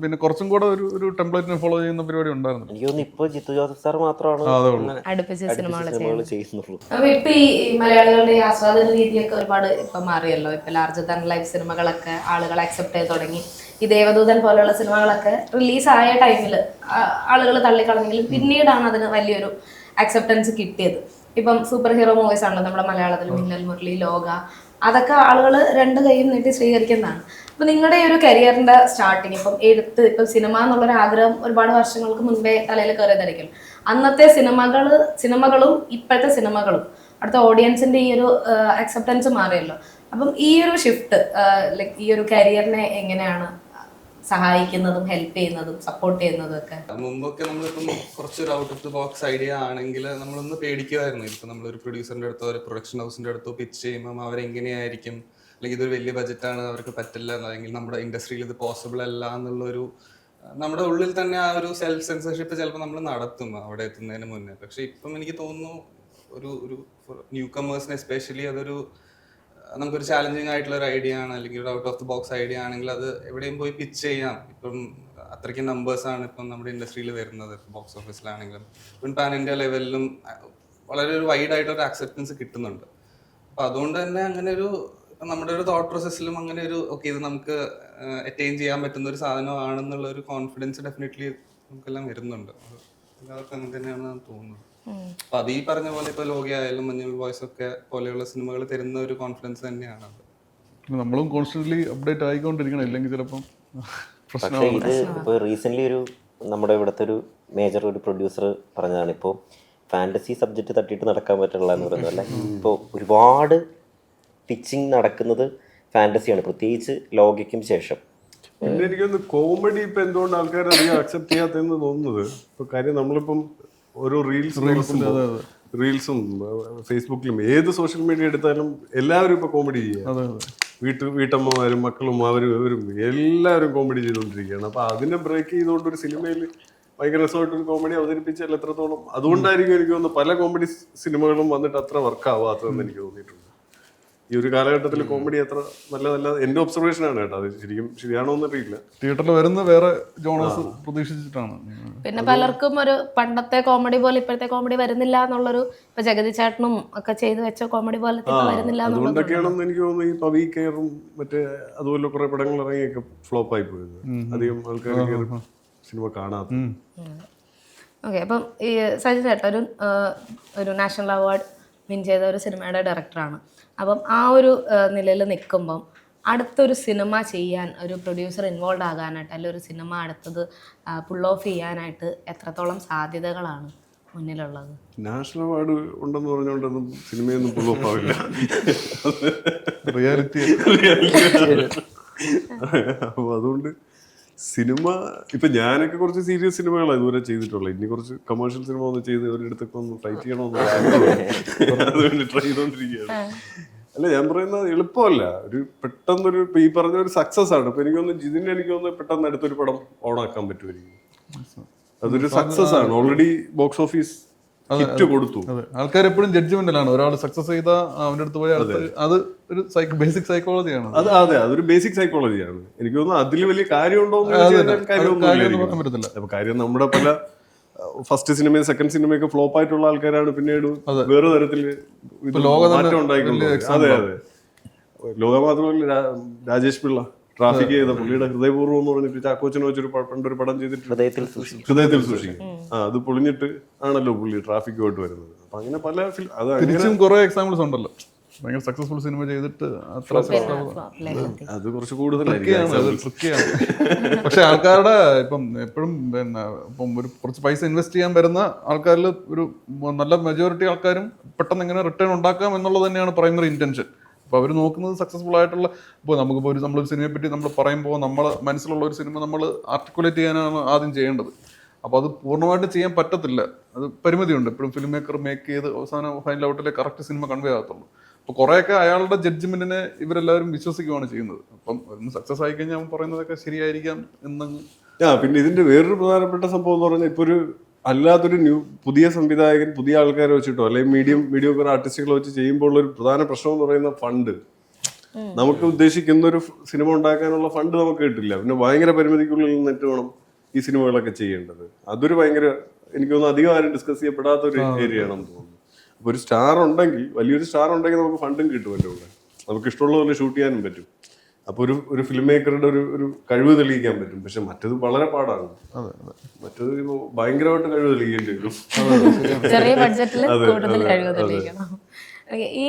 പിന്നെ കുറച്ചും കൂടെ ഒരു ടെംപ്ലേറ്റിനെ ഫോളോ ചെയ്യുന്ന പരിപാടി ഉണ്ടായിരുന്നു. എനിക്ക് തോന്നുന്നു ഇപ്പൊ ജിത്തു ജോസഫ് സാർ മാത്രമാണ് അടുപ്പിച്ച് സിനിമകൾ ചെയ്യുന്നുള്ളൂ. അപ്പൊ ഇപ്പൊ ഈ മലയാളികളുടെ ഈ ആസ്വാദന രീതിയൊക്കെ ഒരുപാട് ഇപ്പൊ മാറിയല്ലോ. ഇപ്പൊ ലാർജർ ദാൻ ലൈഫ് സിനിമകളൊക്കെ ആളുകൾ അക്സെപ്റ്റ് ചെയ്ത് തുടങ്ങി. ഈ ദേവദൂതൻ പോലെയുള്ള സിനിമകളൊക്കെ റിലീസായ ടൈമിൽ ആളുകൾ തള്ളിക്കളഞ്ഞെങ്കിലും പിന്നീടാണ് അതിന് വലിയൊരു അക്സെപ്റ്റൻസ് കിട്ടിയത്. ഇപ്പം സൂപ്പർ ഹീറോ മൂവീസ് ആണല്ലോ നമ്മുടെ മലയാളത്തിൽ, മിന്നൽ മുരളി, ലോക, അതൊക്കെ ആളുകൾ 2 കൈയും നീട്ടി സ്വീകരിക്കുന്നതാണ്. അപ്പൊ നിങ്ങളുടെ ഈ ഒരു കരിയറിന്റെ സ്റ്റാർട്ടിങ്, ഇപ്പം സിനിമ എന്നുള്ളൊരു ആഗ്രഹം ഒരുപാട് വർഷങ്ങൾക്ക് മുൻപേ തലയിൽ കയറിയതായിരിക്കും. അന്നത്തെ സിനിമകളും ഇപ്പോഴത്തെ സിനിമകളും അടുത്ത ഓഡിയൻസിന്റെ ഈ ഒരു അക്സെപ്റ്റൻസ് മാറിയല്ലോ. അപ്പം ഈ ഒരു ഷിഫ്റ്റ് ലൈക്ക് ഈ ഒരു കരിയറിനെ എങ്ങനെയാണ് സഹായിക്കുന്നതും ഹെൽപ്പ് ചെയ്യുന്നതും സപ്പോർട്ട് ചെയ്യുന്നതും ഒക്കെ? മുമ്പൊക്കെ നമ്മളിപ്പം കുറച്ചൊരു out of the box idea ആണെങ്കിൽ നമ്മളൊന്ന് പേടിക്കുമായിരുന്നു. ഇപ്പം നമ്മളൊരു പ്രൊഡ്യൂസറിന്റെ അടുത്തോ ഒരു പ്രൊഡക്ഷൻ ഹൗസിന്റെ അടുത്തോ പിച്ച് ചെയ്യുമ്പോൾ അവരെങ്ങനെയായിരിക്കും, അല്ലെങ്കിൽ ഇതൊരു വലിയ ബജറ്റാണ്, അവർക്ക് പറ്റില്ല, അല്ലെങ്കിൽ നമ്മുടെ ഇൻഡസ്ട്രിയിൽ ഇത് പോസിബിൾ അല്ല എന്നുള്ളൊരു നമ്മുടെ ഉള്ളിൽ തന്നെ ആ ഒരു സെൽഫ് സെൻസർഷിപ്പ് ചിലപ്പോൾ നമ്മൾ നടത്തും അവിടെ എത്തുന്നതിന് മുന്നേ. പക്ഷെ ഇപ്പം എനിക്ക് തോന്നുന്നു ഒരു ന്യൂ കമേഴ്സിന് എസ്പെഷ്യലി അതൊരു നമുക്കൊരു ചാലഞ്ചിങ് ആയിട്ടുള്ള ഒരു ഐഡിയ ആണ്, അല്ലെങ്കിൽ ഒരു out of the box idea ആണെങ്കിൽ അത് എവിടെയും പോയി പിച്ച് ചെയ്യാം. ഇപ്പം അത്രയ്ക്കും നമ്പേഴ്സാണ് ഇപ്പം നമ്മുടെ ഇൻഡസ്ട്രിയിൽ വരുന്നത്, ബോക്സ് ഓഫീസിലാണെങ്കിലും ഇപ്പം പാൻ ഇന്ത്യ ലെവലിലും വളരെ ഒരു വൈഡ് ആയിട്ടൊരു അക്സെപ്റ്റൻസ് കിട്ടുന്നുണ്ട്. അപ്പം അതുകൊണ്ട് തന്നെ അങ്ങനെ ഒരു നമ്മുടെ ഒരു തോട്ട് പ്രോസസ്സിലും അങ്ങനെ ഒരു ഓക്കെ ഇത് നമുക്ക് അറ്റൈൻ ചെയ്യാൻ പറ്റുന്ന ഒരു സാധനമാണെന്നുള്ള ഒരു കോൺഫിഡൻസ് ഡെഫിനറ്റ്ലി നമുക്കെല്ലാം വരുന്നുണ്ട്. എല്ലാവർക്കും അങ്ങനെ തന്നെയാണെന്ന് തോന്നുന്നത്. അപ്പൊ അത് ഈ പറഞ്ഞ പോലെ ഇപ്പൊ ലോകയായാലും മഞ്ഞുൾ ബോയ്സ് ഒക്കെ പോലെയുള്ള സിനിമകൾ തരുന്ന ഒരു കോൺഫിഡൻസ് തന്നെയാണ് അത്. നമ്മളും കോൺസ്റ്റന്റ്ലി അപ്ഡേറ്റ് ആയിക്കൊണ്ടിരിക്കണം, ഇല്ലെങ്കിൽ ചിലപ്പം പക്ഷേ ഇത് ഇപ്പോൾ റീസെൻ്റ്ലി ഒരു നമ്മുടെ ഇവിടുത്തെ ഒരു മേജർ ഒരു പ്രൊഡ്യൂസർ പറഞ്ഞതാണ്, ഇപ്പോൾ ഫാൻറ്റസി സബ്ജക്റ്റ് തട്ടിയിട്ട് നടക്കാൻ പറ്റില്ല എന്ന് പറയുന്നത്. അല്ല, ഇപ്പോൾ ഒരുപാട് പിച്ചിങ് നടക്കുന്നത് ഫാൻറ്റസിയാണ്, പ്രത്യേകിച്ച് ലോകയ്ക്കും ശേഷം. പിന്നെ എനിക്കൊന്ന് കോമഡി ഇപ്പം എന്തുകൊണ്ട് ആൾക്കാർ അധികം അക്സെപ്റ്റ് ചെയ്യാത്തതെന്ന് തോന്നുന്നത്, ഇപ്പോൾ കാര്യം നമ്മളിപ്പം ഓരോ റീൽസും ഫേസ്ബുക്കിലും ഏത് സോഷ്യൽ മീഡിയ എടുത്താലും എല്ലാവരും ഇപ്പൊ കോമഡി ചെയ്യുക. വീട്ടമ്മമാരും മക്കളും അവരും എല്ലാവരും കോമഡി ചെയ്തുകൊണ്ടിരിക്കുകയാണ്. അപ്പൊ അതിനെ ബ്രേക്ക് ചെയ്തുകൊണ്ട് ഒരു സിനിമയിൽ ഭയങ്കര രസമായിട്ടൊരു കോമഡി അവതരിപ്പിച്ചാൽ എത്രത്തോളം, അതുകൊണ്ടായിരിക്കും എനിക്ക് തോന്നുന്നു പല കോമഡി സിനിമകളും വന്നിട്ട് അത്ര വർക്ക് ആവാത്തതെന്ന് എനിക്ക് തോന്നിയിട്ടുണ്ട്. ഈ ഒരു കാലഘട്ടത്തിൽ കോമഡി അത്ര നല്ലതല്ല, എന്റെ ഒബ്സർവേഷൻ ആണ് കേട്ടോ. അത് ശരിക്കും ശരിയാണോ എന്നറിയില്ല. തിയേറ്ററിൽ വരുന്ന വേറെ ജോണേഴ്സ് പ്രതീക്ഷിച്ചിട്ടാണ്. പിന്നെ പലർക്കും ഒരു പണ്ടത്തെ കോമഡി പോലെ ഇപ്പോഴത്തെ കോമഡി വരുന്നില്ല എന്നുള്ളൊരു, ഇപ്പൊ ജഗതി ചേട്ടനും ഒക്കെ ചെയ്തു വെച്ച കോമഡി പോലെ വരുന്നില്ല. അതുകൊണ്ടൊക്കെയാണെന്ന് എനിക്ക് തോന്നുന്നു ഈ പവി കെയറും മറ്റേ അതുപോലെ കുറെ പടങ്ങൾ ഇറങ്ങിയൊക്കെ ഫ്ലോപ്പ് ആയി പോയത്, അധികം ആൾക്കാർ സിനിമ കാണാത്ത. ഓക്കെ, അപ്പം ഈ സജിൻ ചേട്ടൻ ഒരു നാഷണൽ അവാർഡ് വിൻ ചെയ്ത ഒരു സിനിമയുടെ ഡയറക്ടറാണ്. അപ്പം ആ ഒരു നിലയിൽ നിൽക്കുമ്പം അടുത്തൊരു സിനിമ ചെയ്യാൻ ഒരു പ്രൊഡ്യൂസർ ഇൻവോൾവ് ആകാനായിട്ട്, അല്ലെങ്കിൽ ഒരു സിനിമ അടുത്തത് പുൾ ഓഫ് ചെയ്യാനായിട്ട് എത്രത്തോളം സാധ്യതകളാണ് മുന്നിലുള്ളത്? നാഷണൽ അവാർഡ് ഉണ്ടെന്ന് പറഞ്ഞുകൊണ്ടൊന്നും സിനിമയൊന്നും പുൾ ഓഫ് ആവില്ല. റിയാലിറ്റി. അപ്പോൾ അതുകൊണ്ട് സിനിമ ഇപ്പം ഞാനൊക്കെ കുറച്ച് സീരിയസ് സിനിമകളാണ് ഇതുവരെ ചെയ്തിട്ടുള്ളത്. ഇനി കുറച്ച് കമേഴ്ഷ്യൽ സിനിമ ഒന്ന് ചെയ്ത് ഒരിടത്തൊക്കെ ഒന്ന് ഫൈറ്റ് ചെയ്യണമെന്ന് അതുകൊണ്ട് ട്രൈ ചെയ്തോണ്ടിരിക്കുകയാണ്. അല്ല, ഞാൻ പറയുന്നത് എളുപ്പമല്ല. ഒരു പെട്ടെന്നൊരു ഈ പറഞ്ഞ ഒരു സക്സസ് ആണ്. അപ്പൊ എനിക്കൊന്ന് എനിക്കൊന്ന് പെട്ടെന്ന് അടുത്തൊരു പടം ഓണാക്കാൻ പറ്റുമായിരിക്കും. അതൊരു സക്സസ് ആണ്, ഓൾറെഡി ബോക്സ് ഓഫീസ് ഹിറ്റ് കൊടുത്തു. ആൾക്കാർ എപ്പോഴും ജഡ്ജ്മെന്റിലാണ്. ഒരാൾ സക്സസ് ചെയ്താൽ അവന്റെ അടുത്ത് പോയി അത് ഒരു ബേസിക് സൈക്കോളജിയാണ്. അതെ, അതൊരു ബേസിക് സൈക്കോളജിയാണ്. എനിക്ക് തോന്നുന്നു അതിൽ വലിയ കാര്യമുണ്ടോ പറ്റത്തില്ല. അപ്പൊ കാര്യം നമ്മുടെ പല ഫസ്റ്റ് സിനിമയും സെക്കൻഡ് സിനിമയൊക്കെ ഫ്ലോപ്പ് ആയിട്ടുള്ള ആൾക്കാരാണ് പിന്നീട് വേറെ തരത്തിൽ മാറ്റം ഉണ്ടായിക്കൊണ്ട്. അതെ, ലോക മാത്രമല്ല, രാജേഷ് പിള്ള ട്രാഫിക് ചെയ്ത പുള്ളിയുടെ ഹൃദയപൂർവ്വം എന്ന് പറഞ്ഞിട്ട് ചാക്കോച്ചനെ വെച്ചൊരു പണ്ടൊരു പടം ചെയ്തിട്ട് ഹൃദയത്തിൽ സൂക്ഷിക്കും. അത് പൊളിഞ്ഞിട്ട് ആണല്ലോ പുള്ളി ട്രാഫിക്കുമായിട്ട് വരുന്നത്. അപ്പൊ അങ്ങനെ പല തിരിച്ചും കുറെ എക്സാമ്പിൾസ് ഉണ്ടല്ലോ. ഭയങ്കര സക്സസ്ഫുൾ സിനിമ ചെയ്തിട്ട് അത്ര അത് കുറച്ച് കൂടുതലായിരിക്കും. അത് ട്രിക്കിയാണ്. പക്ഷെ ആൾക്കാരുടെ ഇപ്പം എപ്പോഴും പിന്നെ ഇപ്പം ഒരു കുറച്ച് പൈസ ഇൻവെസ്റ്റ് ചെയ്യാൻ വരുന്ന ആൾക്കാരിൽ ഒരു നല്ല മെജോറിറ്റി ആൾക്കാരും പെട്ടെന്ന് എങ്ങനെ റിട്ടേൺ ഉണ്ടാക്കാം എന്നുള്ളത് തന്നെയാണ് പ്രൈമറി ഇന്റൻഷൻ. അപ്പോൾ അവർ നോക്കുന്നത് സക്സസ്ഫുൾ ആയിട്ടുള്ള, ഇപ്പോൾ നമുക്കിപ്പോൾ ഒരു നമ്മളൊരു സിനിമയെ പറ്റി നമ്മൾ പറയുമ്പോൾ നമ്മൾ മനസ്സിലുള്ള ഒരു സിനിമ നമ്മൾ ആർട്ടിക്കുലേറ്റ് ചെയ്യാനാണ് ആദ്യം ചെയ്യേണ്ടത്. അപ്പോൾ അത് പൂർണ്ണമായിട്ട് ചെയ്യാൻ പറ്റത്തില്ല, അത് പരിമിതിയുണ്ട്. എപ്പോഴും ഫിലിം മേക്കർ മേക്ക് ചെയ്ത് അവസാനം ഫൈനൽ ഔട്ടിലെ കറക്റ്റ് സിനിമ കൺവേ ആകത്തുള്ളൂ. അപ്പോൾ കുറേയൊക്കെ അയാളുടെ ജഡ്ജ്മെന്റിനെ ഇവരെല്ലാവരും വിശ്വസിക്കുകയാണ് ചെയ്യുന്നത്. അപ്പം ഒന്ന് സക്സസ് ആയി കഴിഞ്ഞാൽ അവൻ പറയുന്നതൊക്കെ ശരിയായിരിക്കാം എന്നങ്ങ്. പിന്നെ ഇതിന്റെ വേറൊരു പ്രധാനപ്പെട്ട സംഭവം എന്ന് പറഞ്ഞാൽ ഇപ്പോൾ ഒരു അല്ലാത്തൊരു പുതിയ സംവിധായകൻ പുതിയ ആൾക്കാരെ വെച്ചിട്ടോ അല്ലെങ്കിൽ മീഡിയം ആർട്ടിസ്റ്റുകളെ വെച്ച് ചെയ്യുമ്പോൾ ഉള്ള ഒരു പ്രധാന പ്രശ്നം എന്ന് പറയുന്ന ഫണ്ട്. നമുക്ക് ഉദ്ദേശിക്കുന്ന ഒരു സിനിമ ഉണ്ടാക്കാനുള്ള ഫണ്ട് നമുക്ക് കിട്ടില്ല. പിന്നെ ഭയങ്കര പരിമിതിക്കുള്ളിൽ നിന്നിട്ട് വേണം ഈ സിനിമകളൊക്കെ ചെയ്യേണ്ടത്. അതൊരു ഭയങ്കര, എനിക്ക് തോന്നുന്നു അധികം ആരും ഡിസ്കസ് ചെയ്യപ്പെടാത്ത ഒരു ഏരിയ ആണെന്ന് തോന്നുന്നു. അപ്പൊ ഒരു സ്റ്റാർ ഉണ്ടെങ്കിൽ, വലിയൊരു സ്റ്റാർ ഉണ്ടെങ്കിൽ നമുക്ക് ഫണ്ടും കിട്ടും, എൻ്റെ കൂടെ നമുക്ക് ഇഷ്ടമുള്ള പോലെ ഷൂട്ട് ചെയ്യാനും പറ്റും. അപ്പൊ ഒരു ഫിലിം മേക്കറുടെ ഒരു കഴിവ് തെളിയിക്കാൻ പറ്റും. പക്ഷെ മറ്റത് വളരെ പാടാണ്. മറ്റത് ഭയങ്കരമായിട്ട് കഴിവ് തെളിയിക്കേണ്ടി വരും. ചെറിയ ബഡ്ജറ്റിൽ കൂടുതൽ കഴിവ് തെളിയിക്കണം. ഈ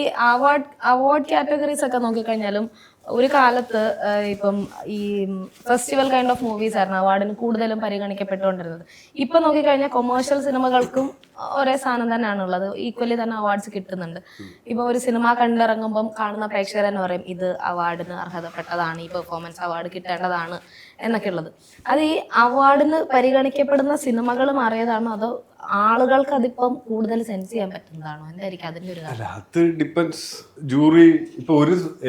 അവാർഡ് കാറ്റഗറീസ് ഒക്കെ നോക്കിക്കഴിഞ്ഞാലും ഒരു കാലത്ത് ഇപ്പം ഈ ഫെസ്റ്റിവൽ കൈൻഡ് ഓഫ് മൂവീസ് ആയിരുന്നു അവാർഡിന് കൂടുതലും പരിഗണിക്കപ്പെട്ടുകൊണ്ടിരുന്നത്. ഇപ്പൊ നോക്കിക്കഴിഞ്ഞാൽ കൊമേഴ്ഷ്യൽ സിനിമകൾക്കും ഒരേ സാധനം തന്നെയാണുള്ളത്, ഈക്വലി തന്നെ അവാർഡ്സ് കിട്ടുന്നുണ്ട്. ഇപ്പൊ ഒരു സിനിമ കണ്ടിറങ്ങുമ്പം കാണുന്ന പ്രേക്ഷകർ എന്ന് പറയും ഇത് അവാർഡിന് അർഹതപ്പെട്ടതാണ്, ഈ പെർഫോമൻസ് അവാർഡ് കിട്ടേണ്ടതാണ് എന്നൊക്കെ ഉള്ളത്. അത് ഈ അവാർഡിന് പരിഗണിക്കപ്പെടുന്ന സിനിമകൾ മാറിയതാണോ അതോ ആളുകൾക്ക് അതിപ്പം കൂടുതൽ സെൻസ് ചെയ്യാൻ പറ്റുന്നതാണോ? എന്തായിരിക്കും അതിന്റെ ഒരു കാര്യം? അത് ഡിപ്പെൻസ്. ജൂറി ഇപ്പൊ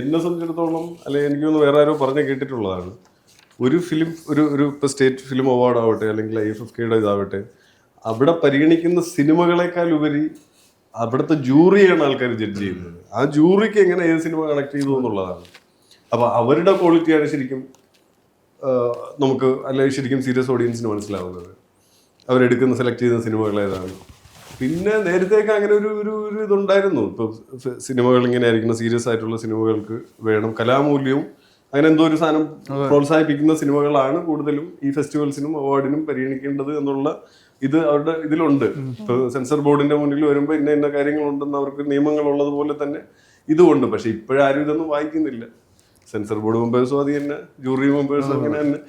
എന്നെ സംബന്ധിച്ചിടത്തോളം, അല്ലെങ്കിൽ എനിക്കൊന്ന് വേറെ ആരോ പറഞ്ഞ് കേട്ടിട്ടുള്ളതാണ്, ഒരു ഫിലിം ഒരു ഇപ്പൊ സ്റ്റേറ്റ് ഫിലിം അവാർഡ് ആവട്ടെ അല്ലെങ്കിൽ IFFKയുടെ ഇതാവട്ടെ, അവിടെ പരിഗണിക്കുന്ന സിനിമകളെക്കാൾ ഉപരി അവിടുത്തെ ജൂറിയാണ് ആൾക്കാർ ജഡ്ജ് ചെയ്യുന്നത്. ആ ജൂറിക്ക് എങ്ങനെ ഏത് സിനിമ കണക്ട് ചെയ്തു എന്നുള്ളതാണ്. അപ്പൊ അവരുടെ ക്വാളിറ്റിയാണ് ശരിക്കും നമുക്ക്, അല്ലെങ്കിൽ ശരിക്കും സീരിയസ് ഓഡിയൻസിന് മനസ്സിലാവുന്നത്. അവരെടുക്കുന്ന സെലക്ട് ചെയ്യുന്ന സിനിമകൾ ഏതാണ്. പിന്നെ നേരത്തേക്ക് അങ്ങനെ ഒരു ഇതുണ്ടായിരുന്നു. ഇപ്പോൾ സിനിമകൾ ഇങ്ങനെ ആയിരിക്കണം, സീരിയസ് ആയിട്ടുള്ള സിനിമകൾക്ക് വേണം കലാമൂല്യവും അങ്ങനെ എന്തോ ഒരു സാധനം പ്രോത്സാഹിപ്പിക്കുന്ന സിനിമകളാണ് കൂടുതലും ഈ ഫെസ്റ്റിവൽസിനും അവാർഡിനും പരിഗണിക്കേണ്ടത് എന്നുള്ള ഇത് അവരുടെ ഇതിലുണ്ട്. ഇപ്പോൾ സെൻസർ ബോർഡിന്റെ മുന്നിൽ വരുമ്പോൾ ഇന്ന കാര്യങ്ങളുണ്ടെന്ന് അവർക്ക് നിയമങ്ങളുള്ളതുപോലെ തന്നെ ഇതുമുണ്ട്. പക്ഷെ ഇപ്പോഴാരും ഇതൊന്നും വായിക്കുന്നില്ല. സെൻസർ ബോർഡ് മെമ്പേഴ്സും അത് തന്നെ, ജൂറി മെമ്പേഴ്സും അങ്ങനെ തന്നെ,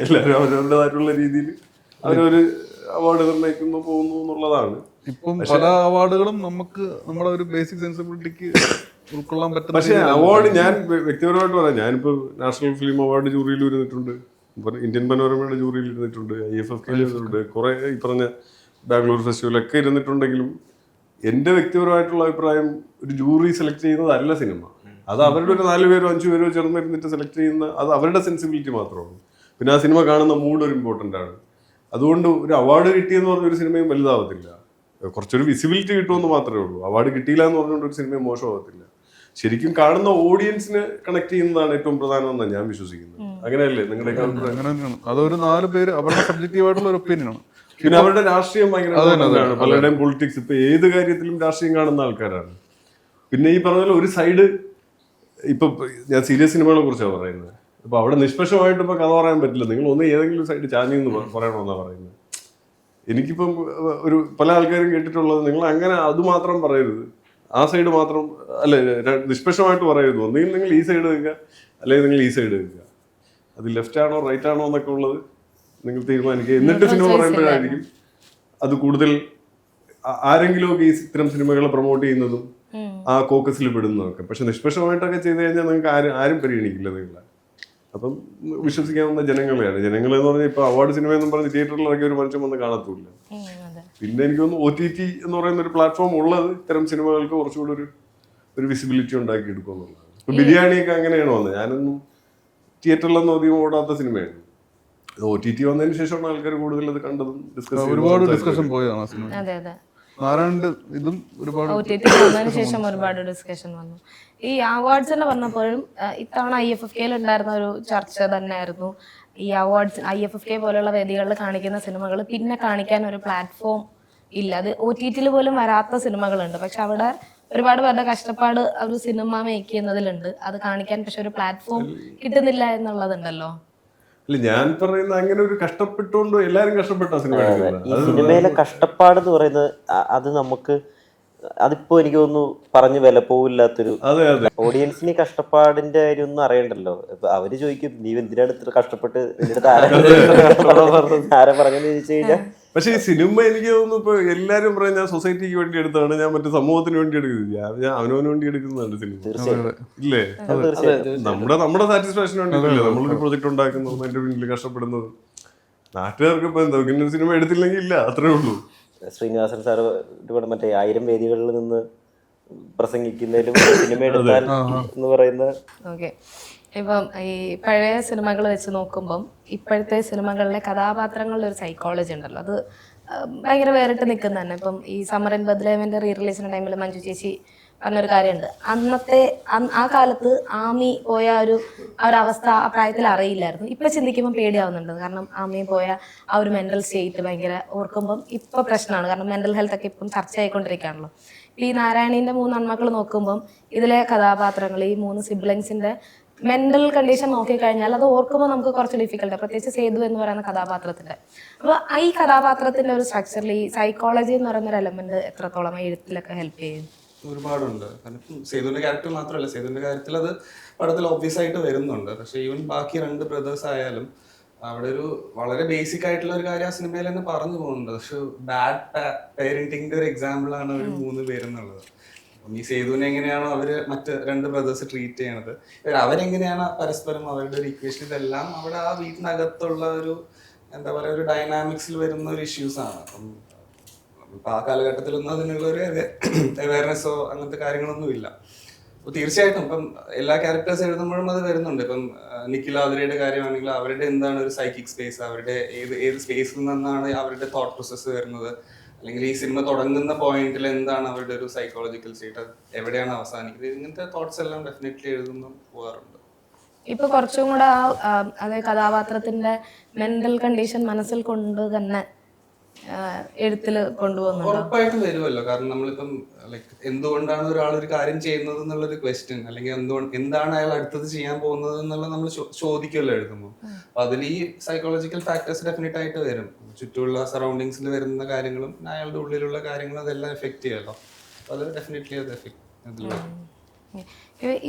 എല്ലാവരും അവരവരുടേതായിട്ടുള്ള രീതിയിൽ അവരൊരു അവാർഡ് നിർണ്ണയിക്കുന്നു പോകുന്നു എന്നുള്ളതാണ്. ഇപ്പം പല അവാർഡുകളും നമുക്ക് നമ്മുടെ ഒരു ബേസിക് സെൻസിബിലിറ്റിക്ക് ഉൾക്കൊള്ളാൻ പറ്റും. പക്ഷേ അവാർഡ് ഞാൻ വ്യക്തിപരമായിട്ട് പറയാം, ഞാനിപ്പോൾ നാഷണൽ ഫിലിം അവാർഡ് ജൂറിയിൽ ഇരുന്നിട്ടുണ്ട്, ഇന്ത്യൻ പനോരമയുടെ ജൂറിയിൽ ഇരുന്നിട്ടുണ്ട്, IFFKയിൽ ഇരുന്നിട്ടുണ്ട്, കുറെ ഈ പറഞ്ഞ ബാംഗ്ലൂർ ഫെസ്റ്റിവലൊക്കെ ഇരുന്നിട്ടുണ്ടെങ്കിലും എൻ്റെ വ്യക്തിപരമായിട്ടുള്ള അഭിപ്രായം ഒരു ജൂറി സെലക്ട് ചെയ്യുന്നതല്ല സിനിമ. അത് അവരുടെ ഒരു 4 പേരോ 5 പേരോ ചേർന്നിരുന്നിട്ട് സെലക്ട് ചെയ്യുന്ന അത് അവരുടെ സെൻസിബിലിറ്റി മാത്രമാണ്. പിന്നെ ആ സിനിമ കാണുന്ന മൂഡ് ഒരു ഇമ്പോർട്ടൻ്റ് ആണ്. അതുകൊണ്ട് ഒരു അവാർഡ് കിട്ടിയെന്ന് പറഞ്ഞൊരു സിനിമയും വലുതാവത്തില്ല. കുറച്ചൊരു വിസിബിലിറ്റി കിട്ടുമെന്ന് മാത്രമേ ഉള്ളൂ. അവാർഡ് കിട്ടിയില്ല എന്ന് പറഞ്ഞുകൊണ്ട് ഒരു സിനിമയും മോശമാകത്തില്ല. ശരിക്കും കാണുന്ന ഓഡിയൻസിന് കണക്ട് ചെയ്യുന്നതാണ് ഏറ്റവും പ്രധാനമെന്നാണ് ഞാൻ വിശ്വസിക്കുന്നത്. അങ്ങനെയല്ലേ നിങ്ങളുടെ അങ്ങനെയാണ്? അതൊരു 4 പേര് അവരുടെ സബ്ജക്റ്റീവ് ആയിട്ടുള്ള ഒരു ഒപ്പീനിയനാണ്. പിന്നെ അവരുടെ രാഷ്ട്രീയം ഭയങ്കര പലരുടെയും പൊളിറ്റിക്സ്. ഇപ്പൊ ഏത് കാര്യത്തിലും രാഷ്ട്രീയം കാണുന്ന ആൾക്കാരാണ്. പിന്നെ ഈ പറഞ്ഞ പോലെ ഒരു സൈഡ്, ഇപ്പൊ ഞാൻ സീരിയസ് സിനിമകളെ കുറിച്ചാണ് പറയുന്നത്. അപ്പൊ അവിടെ നിഷ്പക്ഷമായിട്ട് ഇപ്പൊ കഥ പറയാൻ പറ്റില്ല. നിങ്ങൾ ഒന്ന് ഏതെങ്കിലും സൈഡ് ചാഞ്ഞെന്ന് പറയണമെന്നാണ് പറയുന്നത്. എനിക്കിപ്പം പല ആൾക്കാരും കേട്ടിട്ടുള്ളത്, നിങ്ങൾ അങ്ങനെ അത് മാത്രം പറയരുത്, ആ സൈഡ് മാത്രം അല്ലെ നിഷ്പക്ഷമായിട്ട് പറയരുത്. ഒന്നുകിൽ നിങ്ങൾ ഈ സൈഡ് നിൽക്കുക, അല്ലെങ്കിൽ നിങ്ങൾ ഈ സൈഡ് നിൽക്കുക. അത് ലെഫ്റ്റ് ആണോ റൈറ്റ് ആണോ എന്നൊക്കെ ഉള്ളത് നിങ്ങൾ തീരുമാനിക്കുക. എന്നിട്ട് സിനിമ പറയുമ്പോഴായിരിക്കും അത് കൂടുതൽ ആരെങ്കിലുമൊക്കെ ഈ ഇത്തരം സിനിമകളെ പ്രൊമോട്ട് ചെയ്യുന്നതും ആ കോക്കസിൽ പെടുന്നതൊക്കെ. പക്ഷെ നിഷ്പക്ഷമായിട്ടൊക്കെ ചെയ്ത് കഴിഞ്ഞാൽ നിങ്ങൾക്ക് ആരും പരിഗണിക്കില്ല നിങ്ങളെ. അപ്പം വിശ്വസിക്കാവുന്ന ജനങ്ങളെയാണ്. ജനങ്ങൾ എന്ന് പറഞ്ഞാൽ ഇപ്പൊ അവാർഡ് സിനിമ എന്നും പറഞ്ഞ് തിയേറ്ററിൽ ഇറങ്ങിയ ഒരു മനുഷ്യൻ വന്ന് കാണത്തില്ല. പിന്നെ എനിക്ക് തോന്നുന്നു OTT എന്ന് പറയുന്ന ഒരു പ്ലാറ്റ്ഫോം ഉള്ളത് ഇത്തരം സിനിമകൾക്ക് കുറച്ചുകൂടി ഒരു വിസിബിലിറ്റി ഉണ്ടാക്കി എടുക്കുക എന്നുള്ളതാണ്. ഇപ്പൊ ബിരിയാണിയൊക്കെ അങ്ങനെയാണ് വന്നത്. ഞാനൊന്നും തിയേറ്ററിലൊന്നും അധികം ഓടാത്ത സിനിമയാണ്. OTT വന്നതിന് ശേഷമാണ് ആൾക്കാർ കൂടുതൽ അത് കണ്ടതും ഒരുപാട് ഡിസ്കഷൻ പോയതാണ് ആ സിനിമ. നാരായണന്റെ ഇതും ഒരുപാട് OTT വന്നതിന് ശേഷം ഒരുപാട് ഡിസ്കഷൻ വന്നു. ഈ അവാർഡ്സ് തന്നെ പറഞ്ഞപ്പോഴും ഇത്തവണ IFFKയിൽ ഉണ്ടായിരുന്ന ഒരു ചർച്ച തന്നെയായിരുന്നു ഈ അവാർഡ്സ്. IFFK പോലുള്ള വേദികളിൽ കാണിക്കുന്ന സിനിമകൾ പിന്നെ കാണിക്കാൻ ഒരു പ്ലാറ്റ്ഫോം ഇല്ല. അത് OTT പോലും വരാത്ത സിനിമകളുണ്ട്. പക്ഷെ അവിടെ ഒരുപാട് പേരുടെ കഷ്ടപ്പാട് ഒരു സിനിമ മേക്ക് ചെയ്യുന്നതിലുണ്ട്. അത് കാണിക്കാൻ പക്ഷെ ഒരു പ്ലാറ്റ്ഫോം കിട്ടുന്നില്ല എന്നുള്ളതുണ്ടല്ലോ. അല്ല, ഞാൻ പറയുന്ന അങ്ങനെ ഒരു കഷ്ടപ്പെട്ടുകൊണ്ട് എല്ലാരും കഷ്ടപ്പെട്ട സിനിമ. ഈ സിനിമയിലെ കഷ്ടപ്പാട് എന്ന് പറയുന്നത് അത് നമുക്ക് അതിപ്പോ എനിക്ക് തോന്നുന്നു പറഞ്ഞ് വില പോവില്ലാത്തൊരു അതെ അതെ ഓഡിയൻസിന് കഷ്ടപ്പാടിന്റെ കാര്യം ഒന്നും അറിയണ്ടല്ലോ. ഇപ്പൊ അവര് ചോദിക്കും നീ എന്തിനാണ് ഇത്ര കഷ്ടപ്പെട്ട് നിന്റെ ആരാ പറഞ്ഞെന്ന് ചോദിച്ചു കഴിഞ്ഞാൽ. പക്ഷെ ഈ സിനിമ എനിക്ക് തോന്നുന്നു ഇപ്പൊ എല്ലാരും പറയും ഞാൻ സൊസൈറ്റിക്ക് വേണ്ടി എടുത്താണ്, ഞാൻ മറ്റു സമൂഹത്തിന് വേണ്ടി എടുക്കുന്നത്. ഞാൻ അവനവന് വേണ്ടി എടുക്കുന്നതാണ് സിനിമ. തീർച്ചയായും ഇല്ലേ? തീർച്ചയായും നമ്മുടെ സാറ്റിസ്ഫാക്ഷന് വേണ്ടിയില്ലേ നമ്മളൊരു പ്രൊജക്ട് ഉണ്ടാക്കുന്നതും അതിന്റെ പിന്നിൽ കഷ്ടപ്പെടുന്നത്. നാട്ടുകാർക്ക് ഇപ്പൊ എന്താ ഇങ്ങനെ ഒരു സിനിമ എടുത്തില്ലെങ്കിൽ ഇല്ല, അത്രേ ഉള്ളൂ. ശ്രീനിവാസൻ സാറ് മറ്റേ 1000 വേദികളിൽ നിന്ന് പ്രസംഗിക്കുന്നതിലും സിനിമ എടുത്താൽ എന്ന് പറയുന്ന. ഓക്കെ, ഇപ്പം ഈ പഴയ സിനിമകൾ വെച്ച് നോക്കുമ്പം ഇപ്പോഴത്തെ സിനിമകളിലെ കഥാപാത്രങ്ങളുടെ ഒരു സൈക്കോളജി ഉണ്ടല്ലോ, അത് ഭയങ്കര വേറിട്ട് നിൽക്കുന്ന തന്നെ. ഇപ്പം ഈ സമ്മർ ഇൻ ബദ്ലേമിന്റെ റീ റിലീസിന്റെ ടൈമിൽ മഞ്ജു ചേച്ചി പറഞ്ഞൊരു കാര്യമുണ്ട്, അന്നത്തെ ആ കാലത്ത് ആമി പോയ ആ ഒരു അവസ്ഥ ആ പ്രായത്തിൽ അറിയില്ലായിരുന്നു. ഇപ്പൊ ചിന്തിക്കുമ്പോൾ പേടിയാവുന്നുണ്ട്, കാരണം ആമി പോയ ആ ഒരു മെന്റൽ സ്റ്റേറ്റ് ഭയങ്കര ഓർക്കുമ്പം ഇപ്പൊ പ്രശ്നമാണ്. കാരണം മെന്റൽ ഹെൽത്ത് ഒക്കെ ഇപ്പം ചർച്ചയായിക്കൊണ്ടിരിക്കുകയാണല്ലോ. ഈ നാരായണീന്റെ 3 ആൺമക്കൾ നോക്കുമ്പം ഇതിലെ കഥാപാത്രങ്ങൾ ഈ 3 സിബ്ലിങ്സിന്റെ മെന്റൽ കണ്ടീഷൻ നോക്കിക്കഴിഞ്ഞാൽ അത് ഓർക്കുമ്പോൾ നമുക്ക് കുറച്ച് ഡിഫിക്കൽട്ട്, പ്രത്യേകിച്ച് സേതു എന്ന് പറയുന്ന കഥാപാത്രത്തിന്റെ. അപ്പൊ ഈ കഥാപാത്രത്തിന്റെ ഒരു സ്ട്രക്ചറിൽ ഈ സൈക്കോളജി എന്ന് പറയുന്ന ഒരു എലമെന്റ് എത്രത്തോളം എഴുത്തിലൊക്കെ ഹെൽപ്പ് ചെയ്യും? ഒരുപാടുണ്ട്. കാരണം സേതുവിന്റെ ക്യാരക്ടർ മാത്രമല്ല, സേതുവിന്റെ കാര്യത്തിൽ അത് പടത്തിൽ ഒബ്വിയസ് ആയിട്ട് വരുന്നുണ്ട്. പക്ഷെ ഈവൻ ബാക്കി 2 ബ്രദേഴ്സ് ആയാലും അവിടെ ഒരു വളരെ ബേസിക് ആയിട്ടുള്ള ഒരു കാര്യം ആ സിനിമയിൽ തന്നെ പറഞ്ഞു പോകുന്നുണ്ട്. പക്ഷെ ബാഡ് പേരന്റിങ്ങിന്റെ ഒരു എക്സാമ്പിൾ ആണ് ഒരു 3 പേരെന്നുള്ളത്. അപ്പം ഈ സേതുവിനെ എങ്ങനെയാണോ അവര് മറ്റ് 2 ബ്രദേഴ്സ് ട്രീറ്റ് ചെയ്യണത്, അവരെങ്ങനെയാണ് പരസ്പരം അവരുടെ ഒരു ഇക്വേഷൻ, ഇതെല്ലാം അവിടെ ആ വീട്ടിനകത്തുള്ള ഒരു എന്താ പറയുക ഒരു ഡൈനാമിക്സിൽ വരുന്ന ഒരു ഇഷ്യൂസ് ആണ്. അപ്പം ഇപ്പൊ ആ കാലഘട്ടത്തിലൊന്നും അതിനുള്ള ഒരു അവയർനെസ്സോ അങ്ങനത്തെ കാര്യങ്ങളൊന്നും ഇല്ല. അപ്പൊ തീർച്ചയായിട്ടും ഇപ്പം എല്ലാ ക്യാരക്ടേഴ്സ് എഴുതുമ്പോഴും അത് വരുന്നുണ്ട്. ഇപ്പം നിഖിൽ ആതിരയുടെ കാര്യമാണെങ്കിൽ അവരുടെ എന്താണ് ഒരു സൈക്കിക് സ്പേസ്, അവരുടെ ഏത് സ്പേസിൽ നിന്നാണ് അവരുടെ തോട്ട് പ്രോസസ്സ് വരുന്നത്, അല്ലെങ്കിൽ ഈ സിനിമ തുടങ്ങുന്ന പോയിന്റിൽ എന്താണ് അവരുടെ ഒരു സൈക്കോളജിക്കൽ സ്റ്റേറ്റ്, എവിടെയാണ് അവസാനിക്കുന്നത്, ഇങ്ങനത്തെ തോട്ട്സ് എല്ലാം ഡെഫിനറ്റ്ലി എഴുതുമ്പോൾ പോകാറുണ്ട്. ഇപ്പൊ കുറച്ചും കൂടെ അതായത് കഥാപാത്രത്തിന്റെ മെന്റൽ കണ്ടീഷൻ മനസ്സിൽ കൊണ്ട് തന്നെ എഴുത്തില് കൊണ്ടുപോകുന്നുണ്ട്. ഉറപ്പായിട്ടും വരുമല്ലോ. കാരണം നമ്മളിപ്പം ലൈക്ക് എന്തുകൊണ്ടാണ് ഒരാൾ ഒരു കാര്യം ചെയ്യുന്നത് എന്നുള്ളൊരു ക്വസ്റ്റ്യൻ, അല്ലെങ്കിൽ എന്താണ് അയാൾ അടുത്തത് ചെയ്യാൻ പോകുന്നത് എന്നുള്ളത് നമ്മൾ ചോദിക്കുമല്ലോ എഴുതുമ്പോൾ. അപ്പൊ അതിൽ ഈ സൈക്കോളജിക്കൽ ഫാക്ടേഴ്സ് ഡെഫിനറ്റ് ആയിട്ട് വരും. ചുറ്റുമുള്ള സറൗണ്ടിങ്സിൽ വരുന്ന കാര്യങ്ങളും അയാളുടെ ഉള്ളിലുള്ള കാര്യങ്ങളും അതെല്ലാം എഫക്ട് ചെയ്യുമല്ലോ. അപ്പൊ അത് ഡെഫിനറ്റ്ലി അത് എഫക്ട് വരും.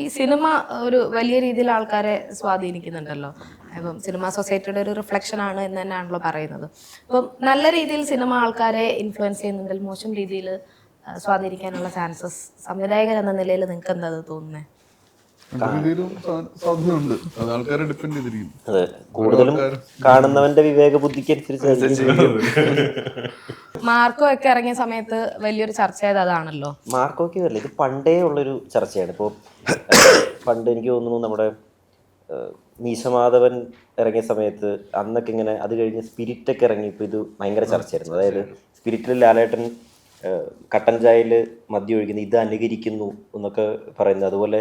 ഈ സിനിമ ഒരു വലിയ രീതിയിൽ ആൾക്കാരെ സ്വാധീനിക്കുന്നുണ്ടല്ലോ. ഇപ്പം സിനിമ സൊസൈറ്റിയുടെ ഒരു റിഫ്ലക്ഷൻ ആണ് എന്ന് തന്നെയാണല്ലോ പറയുന്നത്. അപ്പം നല്ല രീതിയിൽ സിനിമ ആൾക്കാരെ ഇൻഫ്ലുവൻസ് ചെയ്യുന്നുണ്ടെങ്കിൽ മോശം രീതിയിൽ സ്വാധീനിക്കാനുള്ള ചാൻസസ് സംവിധായകൻ എന്ന നിലയിൽ നിങ്ങൾക്ക് എന്താ തോന്നുന്നത്? സാധ്യതയുണ്ട്, അത് ആൾക്കാരെ ഡിപ്പെൻഡ് ചെയ്തിരിക്കും. അതെ, കൂടുതലും കാണുന്നവന്റെ വിവേക ബുദ്ധിക്ക് അനുസരിച്ച്. മാർക്കോ ഒക്കെ ഇറങ്ങിയ സമയത്ത് വലിയൊരു ചർച്ച ചെയ്ത് അതാണല്ലോ. മാർക്കോയ്ക്ക് വരില്ല, ഇത് പണ്ടേ ഉള്ളൊരു ചർച്ചയാണ്. ഇപ്പോൾ പണ്ട് എനിക്ക് തോന്നുന്നു നമ്മുടെ മീശമാധവൻ ഇറങ്ങിയ സമയത്ത് അന്നൊക്കെ ഇങ്ങനെ, അത് കഴിഞ്ഞ് സ്പിരിറ്റൊക്കെ ഇറങ്ങിയപ്പോൾ ഇത് ഭയങ്കര ചർച്ചയായിരുന്നു. അതായത് സ്പിരിറ്റിൽ ലാലേട്ടൻ കട്ടൻ ചായയിൽ മദ്യം ഒഴിക്കുന്നത് ഇത് അനുകരിക്കുന്നു എന്നൊക്കെ പറയുന്നത്. അതുപോലെ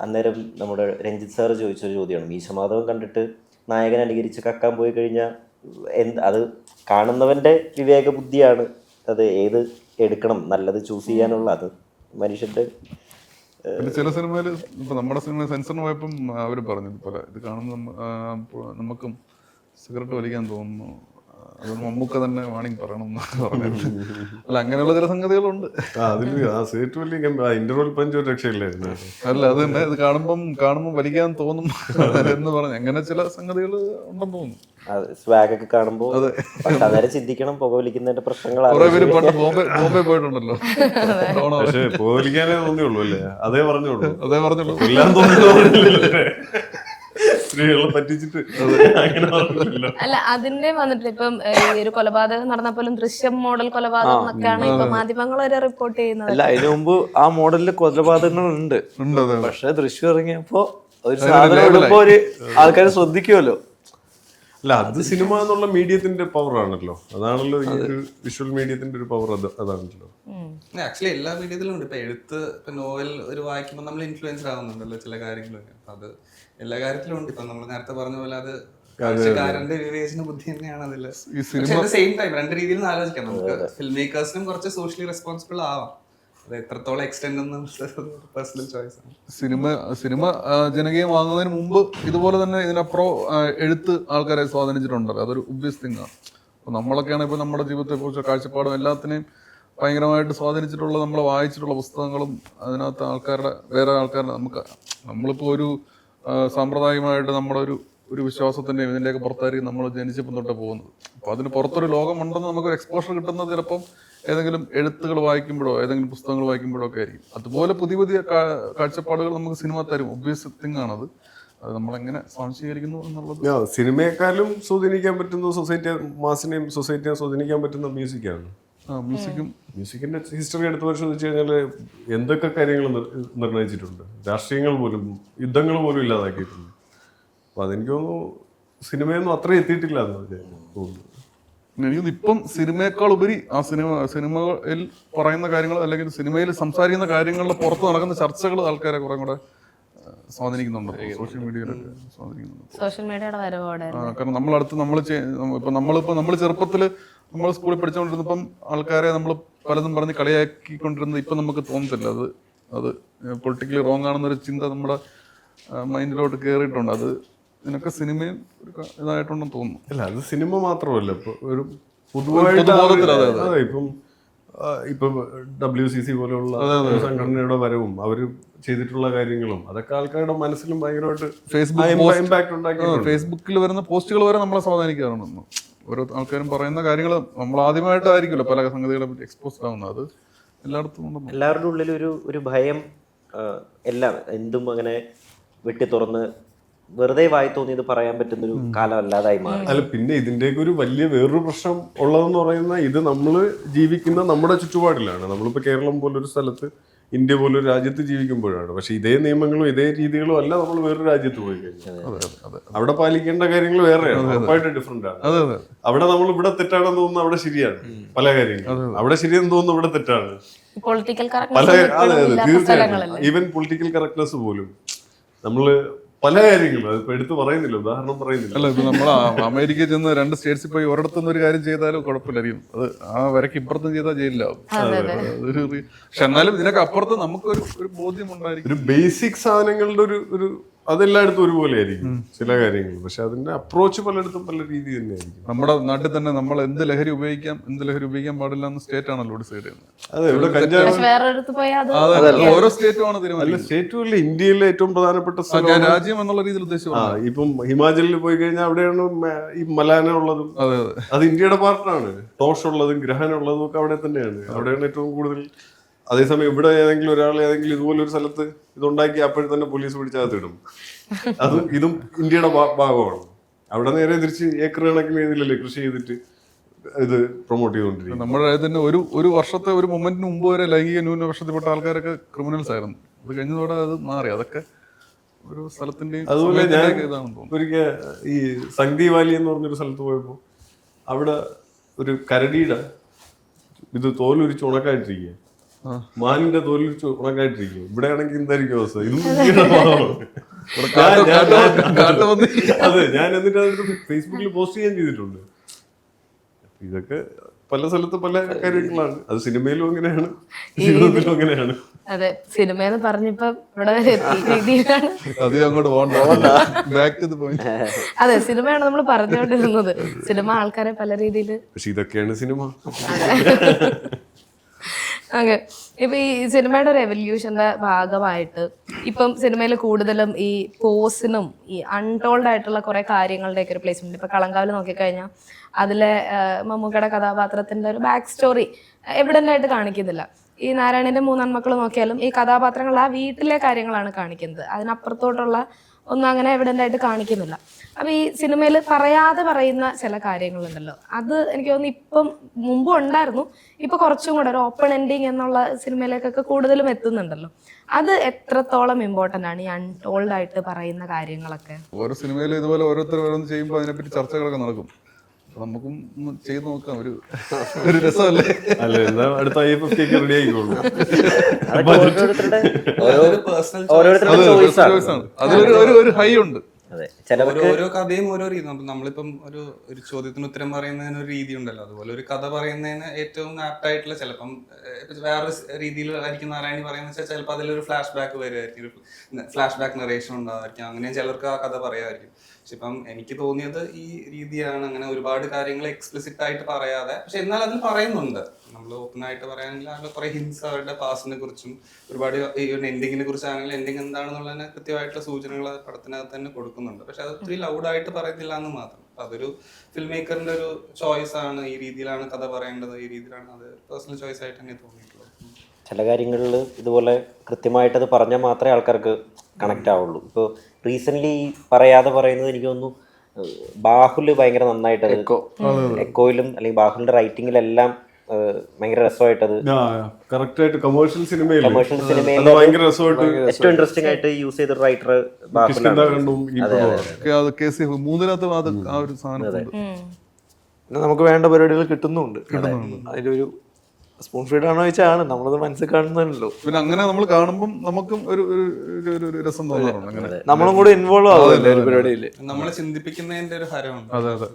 അന്നേരം നമ്മുടെ രഞ്ജിത്ത് സാറ് ചോദിച്ചൊരു ചോദ്യമാണ്, മീശമാധവൻ കണ്ടിട്ട് നായകൻ അനുകരിച്ച് കക്കാൻ പോയി കഴിഞ്ഞാൽ അത് കാണുന്നവന്റെ വിവേക ബുദ്ധിയാണ്, അത് ഏത് എടുക്കണം നല്ലത് ചൂസ് ചെയ്യാനുള്ള, അത് മനുഷ്യന്റെ. പിന്നെ ചില സിനിമയിൽ ഇപ്പൊ നമ്മുടെ സിനിമ സെൻസറിന് പോയപ്പം അവര് പറഞ്ഞു ഇതുപോലെ ഇത് കാണുന്ന നമുക്കും സിഗരറ്റ് വലിക്കാൻ തോന്നുന്നു, അത് മമ്മൂക്ക തന്നെ വാണിംഗ് പറയണം എന്ന് പറഞ്ഞു. അല്ല, അങ്ങനെയുള്ള ചില സംഗതികളുണ്ട്. ഇന്റർവെൽ പഞ്ച് ഒരു രക്ഷയില്ലായിരുന്നു. അല്ല, അത് തന്നെ ഇത് കാണുമ്പം വലിക്കാൻ തോന്നും എന്ന് പറഞ്ഞു. അങ്ങനെ ചില സംഗതികൾ ഉണ്ടെന്ന് തോന്നുന്നു. സ്വാഗ് ഒക്കെ കാണുമ്പോൾ അന്നേരം ചിന്തിക്കണം, പുക വലിക്കുന്നതിന്റെ പ്രശ്നങ്ങൾ. കുറെ പേര് പണ്ട് ബോംബെ പോയിട്ടുണ്ടല്ലോ. പക്ഷേ പുക വലിക്കാനേ തോന്നിയുള്ളൂ അല്ലേ? അതേ പറഞ്ഞോളൂ. എല്ലാം സ്ത്രീകളെ പറ്റിച്ചിട്ട് അല്ല, അതിന്റെ വന്നിട്ട് ഇപ്പം ഒരു കൊലപാതകം നടന്നപ്പോലും ദൃശ്യം മോഡൽ കൊലപാതകം എന്നൊക്കെയാണ് ഇപ്പൊ മാധ്യമങ്ങൾ വരെ റിപ്പോർട്ട് ചെയ്യുന്നത്. അല്ല, അതിനു മുമ്പ് ആ മോഡലില് കൊലപാതകങ്ങൾ ഉണ്ട്. പക്ഷെ ദൃശ്യം ഇറങ്ങിയപ്പോ ഒരു സാധനം ഇടുമ്പോ ഒരു ആൾക്കാർ ശ്രദ്ധിക്കുമല്ലോ. അല്ല, അത് സിനിമ എന്നുള്ള മീഡിയത്തിന്റെ പവർ ആണല്ലോ. അതാണല്ലോ ഈ ഒരു വിഷ്വൽ മീഡിയത്തിന്റെ ഒരു പവർ. അതാണല്ലോ ആക്ച്വലി എല്ലാ മീഡിയത്തിലും ഉണ്ട്. ഇപ്പൊ എഴുത്ത്, ഇപ്പൊ നോവൽ ഒരു വായിക്കുമ്പോൾ നമ്മൾ ഇൻഫ്ലുവൻസ്ഡ് ആവുന്നുണ്ടല്ലോ ചില കാര്യങ്ങളൊക്കെ. അപ്പൊ അത് എല്ലാ കാര്യത്തിലും ഉണ്ട്. ഇപ്പൊ നമ്മൾ നേരത്തെ പറഞ്ഞ പോലെ അത് കാഴ്ചക്കാരന്റെ വിവേചന ബുദ്ധി തന്നെയാണ് അതിൽ. സെയിം ടൈം 2 രീതിയിൽ ആലോചിക്കാം. നമുക്ക് ഫിൽം മേക്കേഴ്സിനും കുറച്ച് സോഷ്യലി റെസ്പോൺസിബിൾ ആവാം. അത് എത്രത്തോളം എക്സ്റ്റെൻഡ് ഒന്നും പേഴ്സണൽ ചോയ്സ് ആണ്. സിനിമ ജനകീയമാകുന്നതിന് മുമ്പ് ഇതുപോലെ തന്നെ ഇതിനപ്പുറം എഴുത്ത് ആൾക്കാരെ സ്വാധീനിച്ചിട്ടുണ്ടല്ലോ. അതൊരു ഒബ്വിയസ് തിങ് ആണ്. അപ്പൊ നമ്മളൊക്കെയാണ് ഇപ്പൊ നമ്മുടെ ജീവിതത്തെ കുറിച്ച് കാഴ്ചപ്പാടും എല്ലാത്തിനെയും ഭയങ്കരമായിട്ട് സ്വാധീനിച്ചിട്ടുള്ള നമ്മൾ വായിച്ചിട്ടുള്ള പുസ്തകങ്ങളും അതിനകത്ത് വേറെ ആൾക്കാരുടെ നമ്മളിപ്പോൾ ഒരു സാമ്പ്രദായികമായിട്ട് നമ്മുടെ ഒരു വിശ്വാസത്തിൻ്റെയും ഇതിൻ്റെയൊക്കെ പുറത്തായിരിക്കും നമ്മൾ ജനിച്ചപ്പം തൊട്ട് പോകുന്നത്. അപ്പോൾ അതിന് പുറത്തൊരു ലോകമുണ്ടെന്ന് നമുക്കൊരു എക്സ്പോഷർ കിട്ടുന്നത് ചിലപ്പം ഏതെങ്കിലും എഴുത്തുകൾ വായിക്കുമ്പോഴോ ഏതെങ്കിലും പുസ്തകങ്ങൾ വായിക്കുമ്പോഴോ ഒക്കെ ആയിരിക്കും. അതുപോലെ പുതിയ പുതിയ കാഴ്ചപ്പാടുകൾ നമുക്ക് സിനിമ തരും. ഒബ്വിയസ് തിങ് ആണത്. അത് നമ്മളെങ്ങനെ സ്വാംശീകരിക്കുന്നു എന്നുള്ളത്. സിനിമയെക്കാളും സ്വാധീനിക്കാൻ പറ്റുന്ന മാസിനെയും സൊസൈറ്റിയെയും സ്വാധീനിക്കാൻ പറ്റുന്ന മ്യൂസിക്കാണ്. മ്യൂസിക്കിന്റെ ഹിസ്റ്ററി എടുത്ത് പരിശോധിച്ച് കഴിഞ്ഞാൽ എന്തൊക്കെ കാര്യങ്ങൾ നിർണയിച്ചിട്ടുണ്ട്. രാഷ്ട്രീയങ്ങൾ പോലും യുദ്ധങ്ങൾ പോലും ഇല്ലാതാക്കിയിട്ടുണ്ട്. അപ്പൊ അതെനിക്ക് തോന്നുന്നു സിനിമയൊന്നും അത്ര എത്തിയിട്ടില്ല എന്ന് തോന്നുന്നു. എനിക്ക് ഇപ്പം സിനിമയേക്കാൾ ഉപരി ആ സിനിമയിൽ പറയുന്ന കാര്യങ്ങൾ അല്ലെങ്കിൽ സിനിമയിൽ സംസാരിക്കുന്ന കാര്യങ്ങളുടെ പുറത്ത് നടക്കുന്ന ചർച്ചകൾ ആൾക്കാരെ കുറെ കൂടെ സ്വാധീനിക്കുന്നുണ്ട്. സോഷ്യൽ മീഡിയയിലൊക്കെ സ്വാധീനിക്കുന്നുണ്ട്. സോഷ്യൽ മീഡിയയുടെ വരവോടെ കാരണം നമ്മൾ ചെറുപ്പത്തിൽ നമ്മൾ സ്കൂളിൽ പഠിച്ചുകൊണ്ടിരുന്നപ്പം ആൾക്കാരെ നമ്മൾ പലതും പറഞ്ഞ് കളിയാക്കിക്കൊണ്ടിരുന്നത് ഇപ്പം നമുക്ക് തോന്നത്തില്ല. അത് പൊളിറ്റിക്കലി റോങ് ആണെന്നൊരു ചിന്ത നമ്മുടെ മൈൻഡിലോട്ട് കയറിയിട്ടുണ്ട്. അത് ഇതിനൊക്കെ സിനിമയും ഇതായിട്ടുണ്ടെന്ന് തോന്നുന്നു. അല്ല, അത് സിനിമ മാത്രമല്ല, ഇപ്പൊ ഒരു പൊതുവായിട്ട് ഇപ്പം WCC പോലെയുള്ള സംഘടനയുടെ വരവും അവര് ചെയ്തിട്ടുള്ള കാര്യങ്ങളും അതൊക്കെ ആൾക്കാരുടെ മനസ്സിലും ഭയങ്കരമായിട്ട് ഇമ്പാക്ട് ഉണ്ടാക്കി. ഫേസ്ബുക്കിൽ വരുന്ന പോസ്റ്റുകൾ വരെ നമ്മളെ സ്വാധീനിക്കാറുണ്ട്. ഓരോ ആൾക്കാരും പറയുന്ന കാര്യങ്ങൾ നമ്മൾ ആദ്യമായിട്ടായിരിക്കുമല്ലോ പല സംഗതികളെ പറ്റി എക്സ്പോസ്ഡ് ആവുന്നത്. അത് എല്ലായിടത്തും ഉണ്ടെന്ന്. എല്ലാവരുടെ ഉള്ളിൽ ഒരു ഭയം, എല്ലാം എന്തും അങ്ങനെ വെട്ടി തുറന്ന് വെറുതെ വായി തോന്നിയത് പറയാൻ പറ്റുന്നൊരു കാലം അല്ലാതായി മാറി. അല്ല, പിന്നെ ഇതിന്റെയൊക്കെ ഒരു വലിയ വേറൊരു പ്രശ്നം ഉള്ളതെന്ന് പറയുന്ന ഇത് നമ്മൾ ജീവിക്കുന്ന നമ്മുടെ ചുറ്റുപാടിലാണ്. നമ്മളിപ്പോൾ കേരളം പോലൊരു സ്ഥലത്ത്, ഇന്ത്യ പോലൊരു രാജ്യത്ത് ജീവിക്കുമ്പോഴാണ്. പക്ഷെ ഇതേ നിയമങ്ങളും ഇതേ രീതികളും അല്ല നമ്മൾ വേറൊരു രാജ്യത്ത് പോയി കഴിഞ്ഞാൽ അവിടെ പാലിക്കേണ്ട കാര്യങ്ങൾ വേറെയാണ്, ഉറപ്പായിട്ട് ഡിഫറെന്റ് ആണ്. അവിടെ നമ്മൾ ഇവിടെ തെറ്റാണെന്ന് തോന്നുന്നു, അവിടെ ശരിയാണ് പല കാര്യങ്ങളും. അവിടെ ശരിയെന്ന് തോന്നുന്നു, ഇവിടെ തെറ്റാണ് പല. അതെ, തീർച്ചയായിട്ടും. ഈവൻ പൊളിറ്റിക്കൽ കറക്റ്റ്നെസ് പോലും നമ്മള് പല കാര്യങ്ങളും അതിപ്പോ എടുത്ത് പറയുന്നില്ല, ഉദാഹരണം പറയുന്നില്ല. അല്ല, ഇപ്പൊ നമ്മൾ അമേരിക്കയിൽ ചെന്ന് 2 സ്റ്റേറ്റ്സിൽ പോയി ഒരിടത്തുനിന്ന് ഒരു കാര്യം ചെയ്താലും കുഴപ്പമില്ലായിരിക്കും. അത് ആ വരയ്ക്ക് ഇപ്പുറത്തും ചെയ്താൽ ജയിലിലാവും. പക്ഷെ എന്നാലും ഇതിനൊക്കെ അപ്പുറത്ത് നമുക്കൊരു ബോധ്യം ഉണ്ടായിരിക്കും. ഒരു ബേസിക് സാധനങ്ങളുടെ ഒരു അതെല്ലായിടത്തും ഒരുപോലെ ആയിരിക്കും ചില കാര്യങ്ങൾ. പക്ഷെ അതിന്റെ അപ്രോച്ച് പലയിടത്തും പല രീതി തന്നെയായിരിക്കും. നമ്മുടെ നാട്ടിൽ തന്നെ നമ്മൾ എന്ത് ലഹരി ഉപയോഗിക്കാൻ പാടില്ല എന്ന് സ്റ്റേറ്റ് ആണല്ലോ ഡിസൈഡ് ചെയ്യുന്നത്. അതെ, ഇവിടെ കഞ്ചാവ് ഓരോ സ്റ്റേറ്റുമാണ് തീരുമാനിക്കുന്നത്. സ്റ്റേറ്റും അല്ല, ഇന്ത്യയിലെ ഏറ്റവും പ്രധാനപ്പെട്ട രാജ്യം എന്നുള്ള രീതിയിൽ ഉദ്ദേശിച്ചു. ഇപ്പം ഹിമാചലിൽ പോയി കഴിഞ്ഞാൽ അവിടെയാണ് ഈ മലാന ഉള്ളതും. അത് ഇന്ത്യയുടെ പാർട്ടാണ്. ടോഷ് ഉള്ളതും ഗ്രഹൻ ഉള്ളതും ഒക്കെ അവിടെ തന്നെയാണ്. അവിടെയാണ് ഏറ്റവും കൂടുതൽ. അതേസമയം ഇവിടെ ഏതെങ്കിലും ഒരാൾ ഏതെങ്കിലും ഇതുപോലെ ഒരു സ്ഥലത്ത് ഇതുണ്ടാക്കി അപ്പോഴും തന്നെ പോലീസ് പിടിച്ചകത്തിടും. ഇതും ഇന്ത്യയുടെ ഭാഗമാണ്. അവിടെ നേരെ തിരിച്ച് ഏക്കർ കണക്കിന് ഇതിലല്ലേ കൃഷി ചെയ്തിട്ട് ഇത് പ്രൊമോട്ട് ചെയ്തുകൊണ്ടിരിക്കും. നമ്മുടെ രാജ്യത്തിന്റെ ഒരു വർഷത്തെ ഒരു മൊമെന്റിന് മുമ്പ് വരെ ലൈംഗിക ന്യൂനപക്ഷത്തിൽപ്പെട്ട ആൾക്കാരൊക്കെ ക്രിമിനൽസ് ആയിരുന്നു. അത് കഴിഞ്ഞതോടെ അത് മാറി. അതൊക്കെ ഒരു സ്ഥലത്തിന്റെ. അതുപോലെ ഞാൻ ഒരിക്കൽ ഈ സംഗതി വാലി എന്ന് പറഞ്ഞൊരു സ്ഥലത്ത് പോയപ്പോൾ അവിടെ ഒരു കരടിയുടെ ഇത് തോലുരിച്ച് ഉണക്കായിട്ടിരിക്കുക, മാനിന്റെ തോലുരിച്ച് ഉണക്കായിട്ടിരിക്കുക. ഇവിടെ ആണെങ്കിൽ എന്തായിരിക്കും അവസ്ഥ? അതെ, ഞാൻ എന്നിട്ട് അതെടുത്ത് ഫേസ്ബുക്കിൽ പോസ്റ്റ് ചെയ്യാൻ ചെയ്തിട്ടുണ്ട്. ഇതൊക്കെ പല സ്ഥലത്ത് പല കാര്യങ്ങളാണ്. അത് സിനിമയിലും അങ്ങനെയാണ്, ജീവിതത്തിലും അങ്ങനെയാണ്. അതെ, സിനിമയെന്ന് പറഞ്ഞപ്പോ ഇവിടെ വരെ രീതിയിലാണ്. അതെ, സിനിമയാണ് നമ്മൾ പറഞ്ഞുകൊണ്ടിരുന്നത്. സിനിമ ആൾക്കാരെ പല രീതിയിൽ. പക്ഷെ ഇതൊക്കെയാണ് സിനിമ. ഓക്കെ, ഇപ്പൊ ഈ സിനിമയുടെ ഒരു എവല്യൂഷന്റെ ഭാഗമായിട്ട് ഇപ്പം സിനിമയിൽ കൂടുതലും ഈ പോസിനും ഈ അൺടോൾഡ് ആയിട്ടുള്ള കുറെ കാര്യങ്ങളുടെയൊക്കെ ഒരു പ്ലേസ്മെന്റ്. ഇപ്പൊ കളങ്കാവിൽ നോക്കിക്കഴിഞ്ഞാൽ അതിലെ മമ്മൂക്കയുടെ കഥാപാത്രത്തിന്റെ ഒരു ബാക്ക് സ്റ്റോറി എവിഡന്റ് ആയിട്ട് കാണിക്കുന്നില്ല. ഈ നാരായണന്റെ 3 ആൺമക്കൾ നോക്കിയാലും ഈ കഥാപാത്രങ്ങൾ ആ വീട്ടിലെ കാര്യങ്ങളാണ് കാണിക്കുന്നത്. അതിനപ്പുറത്തോട്ടുള്ള ഒന്നും അങ്ങനെ എവിഡന്റ് ആയിട്ട് കാണിക്കുന്നില്ല. അപ്പൊ ഈ സിനിമയിൽ പറയാതെ പറയുന്ന ചില കാര്യങ്ങളുണ്ടല്ലോ, അത് എനിക്ക് തോന്നുന്നു ഇപ്പം മുമ്പും ഉണ്ടായിരുന്നു, ഇപ്പൊ കുറച്ചും കൂടെ ഒരു ഓപ്പൺ എൻഡിങ് എന്നുള്ള സിനിമയിലേക്കൊക്കെ കൂടുതലും എത്തുന്നുണ്ടല്ലോ. അത് എത്രത്തോളം ഇമ്പോർട്ടന്റ് ആണ്, ഈ അൺടോൾഡ് ആയിട്ട് പറയുന്ന കാര്യങ്ങളൊക്കെ? ഓരോ സിനിമയിലും ഇതുപോലെ ഓരോരുത്തർ ഓരോന്ന് ചെയ്യുമ്പോൾ അതിനെപ്പറ്റി ചർച്ചകളൊക്കെ നടക്കും. നമുക്കും ചെയ്ത് നോക്കാം, ഒരു രസമല്ലേ? അല്ല, എന്താ അടുത്ത റെഡി ആയിക്കോളൂ. അതിലൊരു ഹൈ ഉണ്ട്. ഓരോ കഥയും ഓരോ രീതി. നമ്മളിപ്പം ഒരു ചോദ്യത്തിന് ഉത്തരം പറയുന്നതിന് ഒരു രീതി ഉണ്ടല്ലോ, അതുപോലെ ഒരു കഥ പറയുന്നതിന് ഏറ്റവും ആപ്റ്റ് ആയിട്ടുള്ള ചിലപ്പം വേറെ രീതിയിൽ ആയിരിക്കും നാരായണി പറയുന്നത് വെച്ചാൽ ചിലപ്പോൾ അതിലൊരു ഫ്ലാഷ് ബാക്ക് വരുമായിരിക്കും, ഒരു ഫ്ലാഷ് ബാക്ക് നറേഷൻ ഉണ്ടാവായിരിക്കും. അങ്ങനെ ചിലർക്ക് ആ കഥ പറയാമായിരിക്കും. പക്ഷെ ഇപ്പം എനിക്ക് തോന്നിയത് ഈ രീതിയാണ്, അങ്ങനെ ഒരുപാട് കാര്യങ്ങൾ എക്സ്പ്ലിസിറ്റ് ആയിട്ട് പറയാതെ, പക്ഷെ എന്നാൽ അതിൽ പറയുന്നുണ്ട്. നമ്മൾ നമ്മൾ ഓപ്പൺ ആയിട്ട് പറയുകയാണെങ്കിൽ അതിൽ കുറെ ഹിൻസ് അവരുടെ പാസ്റ്റിനെ കുറിച്ചും ഒരുപാട് എൻഡിങ്ങിനെ കുറിച്ചാണെങ്കിൽ എൻഡിങ് എന്താണെന്നുള്ളതിനെ കൃത്യമായിട്ടുള്ള സൂചനകൾ പടത്തിനകത്ത് തന്നെ കൊടുക്കുന്നുണ്ട്. പക്ഷെ അത് ഒത്തിരി ലൗഡായിട്ട് പറയുന്നില്ല എന്ന് മാത്രം. അതൊരു ഫിൽം മേക്കറിന്റെ ഒരു ചോയ്സ് ആണ്. ഈ രീതിയിലാണ് കഥ പറയേണ്ടത്, ഈ രീതിയിലാണ്, അത് പേഴ്സണൽ ചോയ്സ് ആയിട്ട് തന്നെ തോന്നിയിട്ടുള്ളത്. ചില കാര്യങ്ങളിൽ ഇതുപോലെ കൃത്യമായിട്ടത് പറഞ്ഞാൽ മാത്രമേ ആൾക്കാർക്ക് കണക്റ്റ് ആവുള്ളൂ. ഇപ്പോൾ റീസെൻ്റ്ലി പറയാതെ പറയുന്നത് എനിക്ക് തോന്നുന്നു ബാഹുല് ഭയങ്കര നന്നായിട്ടത് എക്കോയിലും അല്ലെങ്കിൽ ബാഹുലിന്റെ റൈറ്റിങ്ങിലെല്ലാം ഭയങ്കര രസമായിട്ടത് കറക്റ്റായിട്ട് കമേഴ്ഷ്യൽ സിനിമയിൽ സിനിമയിൽ ഏറ്റവും ഇൻട്രസ്റ്റിംഗ് ആയിട്ട് യൂസ് ചെയ്ത റൈറ്റർ ബാഹുലാണ്. മൂന്നിനകത്ത് അത് ആ ഒരു സാധനം പിന്നെ നമുക്ക് വേണ്ട പരിപാടികൾ കിട്ടുന്നുണ്ട്. അതിലൊരു സ്പൂൺ ഫീഡ് ആണോ ചോദിച്ചാണ്, നമ്മളത് മനസ്സിൽ കാണുന്നല്ലോ. പിന്നെ അങ്ങനെ നമ്മൾ കാണുമ്പോൾ നമുക്കും ഒരു രസം തോന്നാറുണ്ട്. അങ്ങനെ നമ്മളും കൂടെ ഇൻവോൾവ് ആവുമല്ലോ ഒരു പരിപാടിയിൽ. നമ്മളെ ചിന്തിപ്പിക്കുന്നതിന്റെ ഒരു ഹരമുണ്ട്. അതെ അതെ.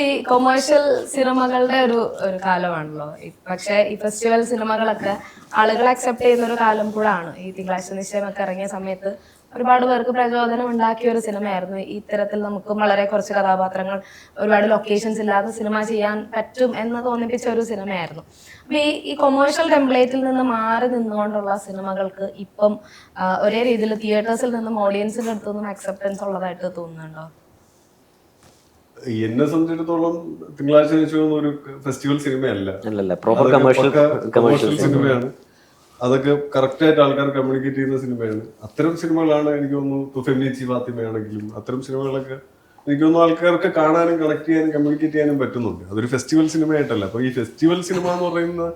ഈ കൊമേഴ്ഷ്യൽ സിനിമകളുടെ ഒരു കാലമാണല്ലോ. പക്ഷെ ഈ ഫെസ്റ്റിവൽ സിനിമകളൊക്കെ ആളുകൾ അക്സെപ്റ്റ് ചെയ്യുന്ന ഒരു കാലം കൂടാണ്. ഈ തിങ്കളാഴ്ച നിശ്ചയമൊക്കെ ഇറങ്ങിയ സമയത്ത് ഒരുപാട് പേർക്ക് പ്രചോദനം ഉണ്ടാക്കിയ ഒരു സിനിമയായിരുന്നു. ഇത്തരത്തിൽ നമുക്കും വളരെ കുറച്ച് കഥാപാത്രങ്ങൾ, ഒരുപാട് ലൊക്കേഷൻസ് ഇല്ലാതെ സിനിമ ചെയ്യാൻ പറ്റും എന്ന് തോന്നിപ്പിച്ച ഒരു സിനിമയായിരുന്നു. അപ്പൊ ഈ കൊമേഴ്ഷ്യൽ ടെംപ്ലേറ്റിൽ നിന്ന് മാറി നിന്നുകൊണ്ടുള്ള സിനിമകൾക്ക് ഇപ്പം ഒരേ രീതിയിൽ തിയേറ്റേഴ്സിൽ നിന്നും ഓഡിയൻസിന്റെ അടുത്തൊന്നും അക്സെപ്റ്റൻസ് ഉള്ളതായിട്ട് തോന്നുന്നുണ്ടോ? എന്നെ സംബന്ധിച്ചിടത്തോളം തിങ്കളാഴ്ച ഒരു ഫെസ്റ്റിവൽ സിനിമയല്ല, പ്രോപ്പർ കമേഴ്ഷ്യൽ സിനിമയാണ്. അതൊക്കെ കറക്റ്റായിട്ട് ആൾക്കാർ കമ്മ്യൂണിക്കേറ്റ് ചെയ്യുന്ന സിനിമയാണ്. അത്തരം സിനിമകളാണ് എനിക്ക് തോന്നുന്നു. ഇപ്പോൾ ഫെമിനിച്ചി ഫാത്തിമയാണെങ്കിലും അത്തരം സിനിമകളൊക്കെ എനിക്ക് തോന്നുന്നു ആൾക്കാർക്ക് കാണാനും കണക്ട് ചെയ്യാനും കമ്മ്യൂണിക്കേറ്റ് ചെയ്യാനും പറ്റുന്നുണ്ട്. അതൊരു ഫെസ്റ്റിവൽ സിനിമയായിട്ടല്ല. അപ്പോൾ ഈ ഫെസ്റ്റിവൽ സിനിമ എന്ന് പറയുന്നത്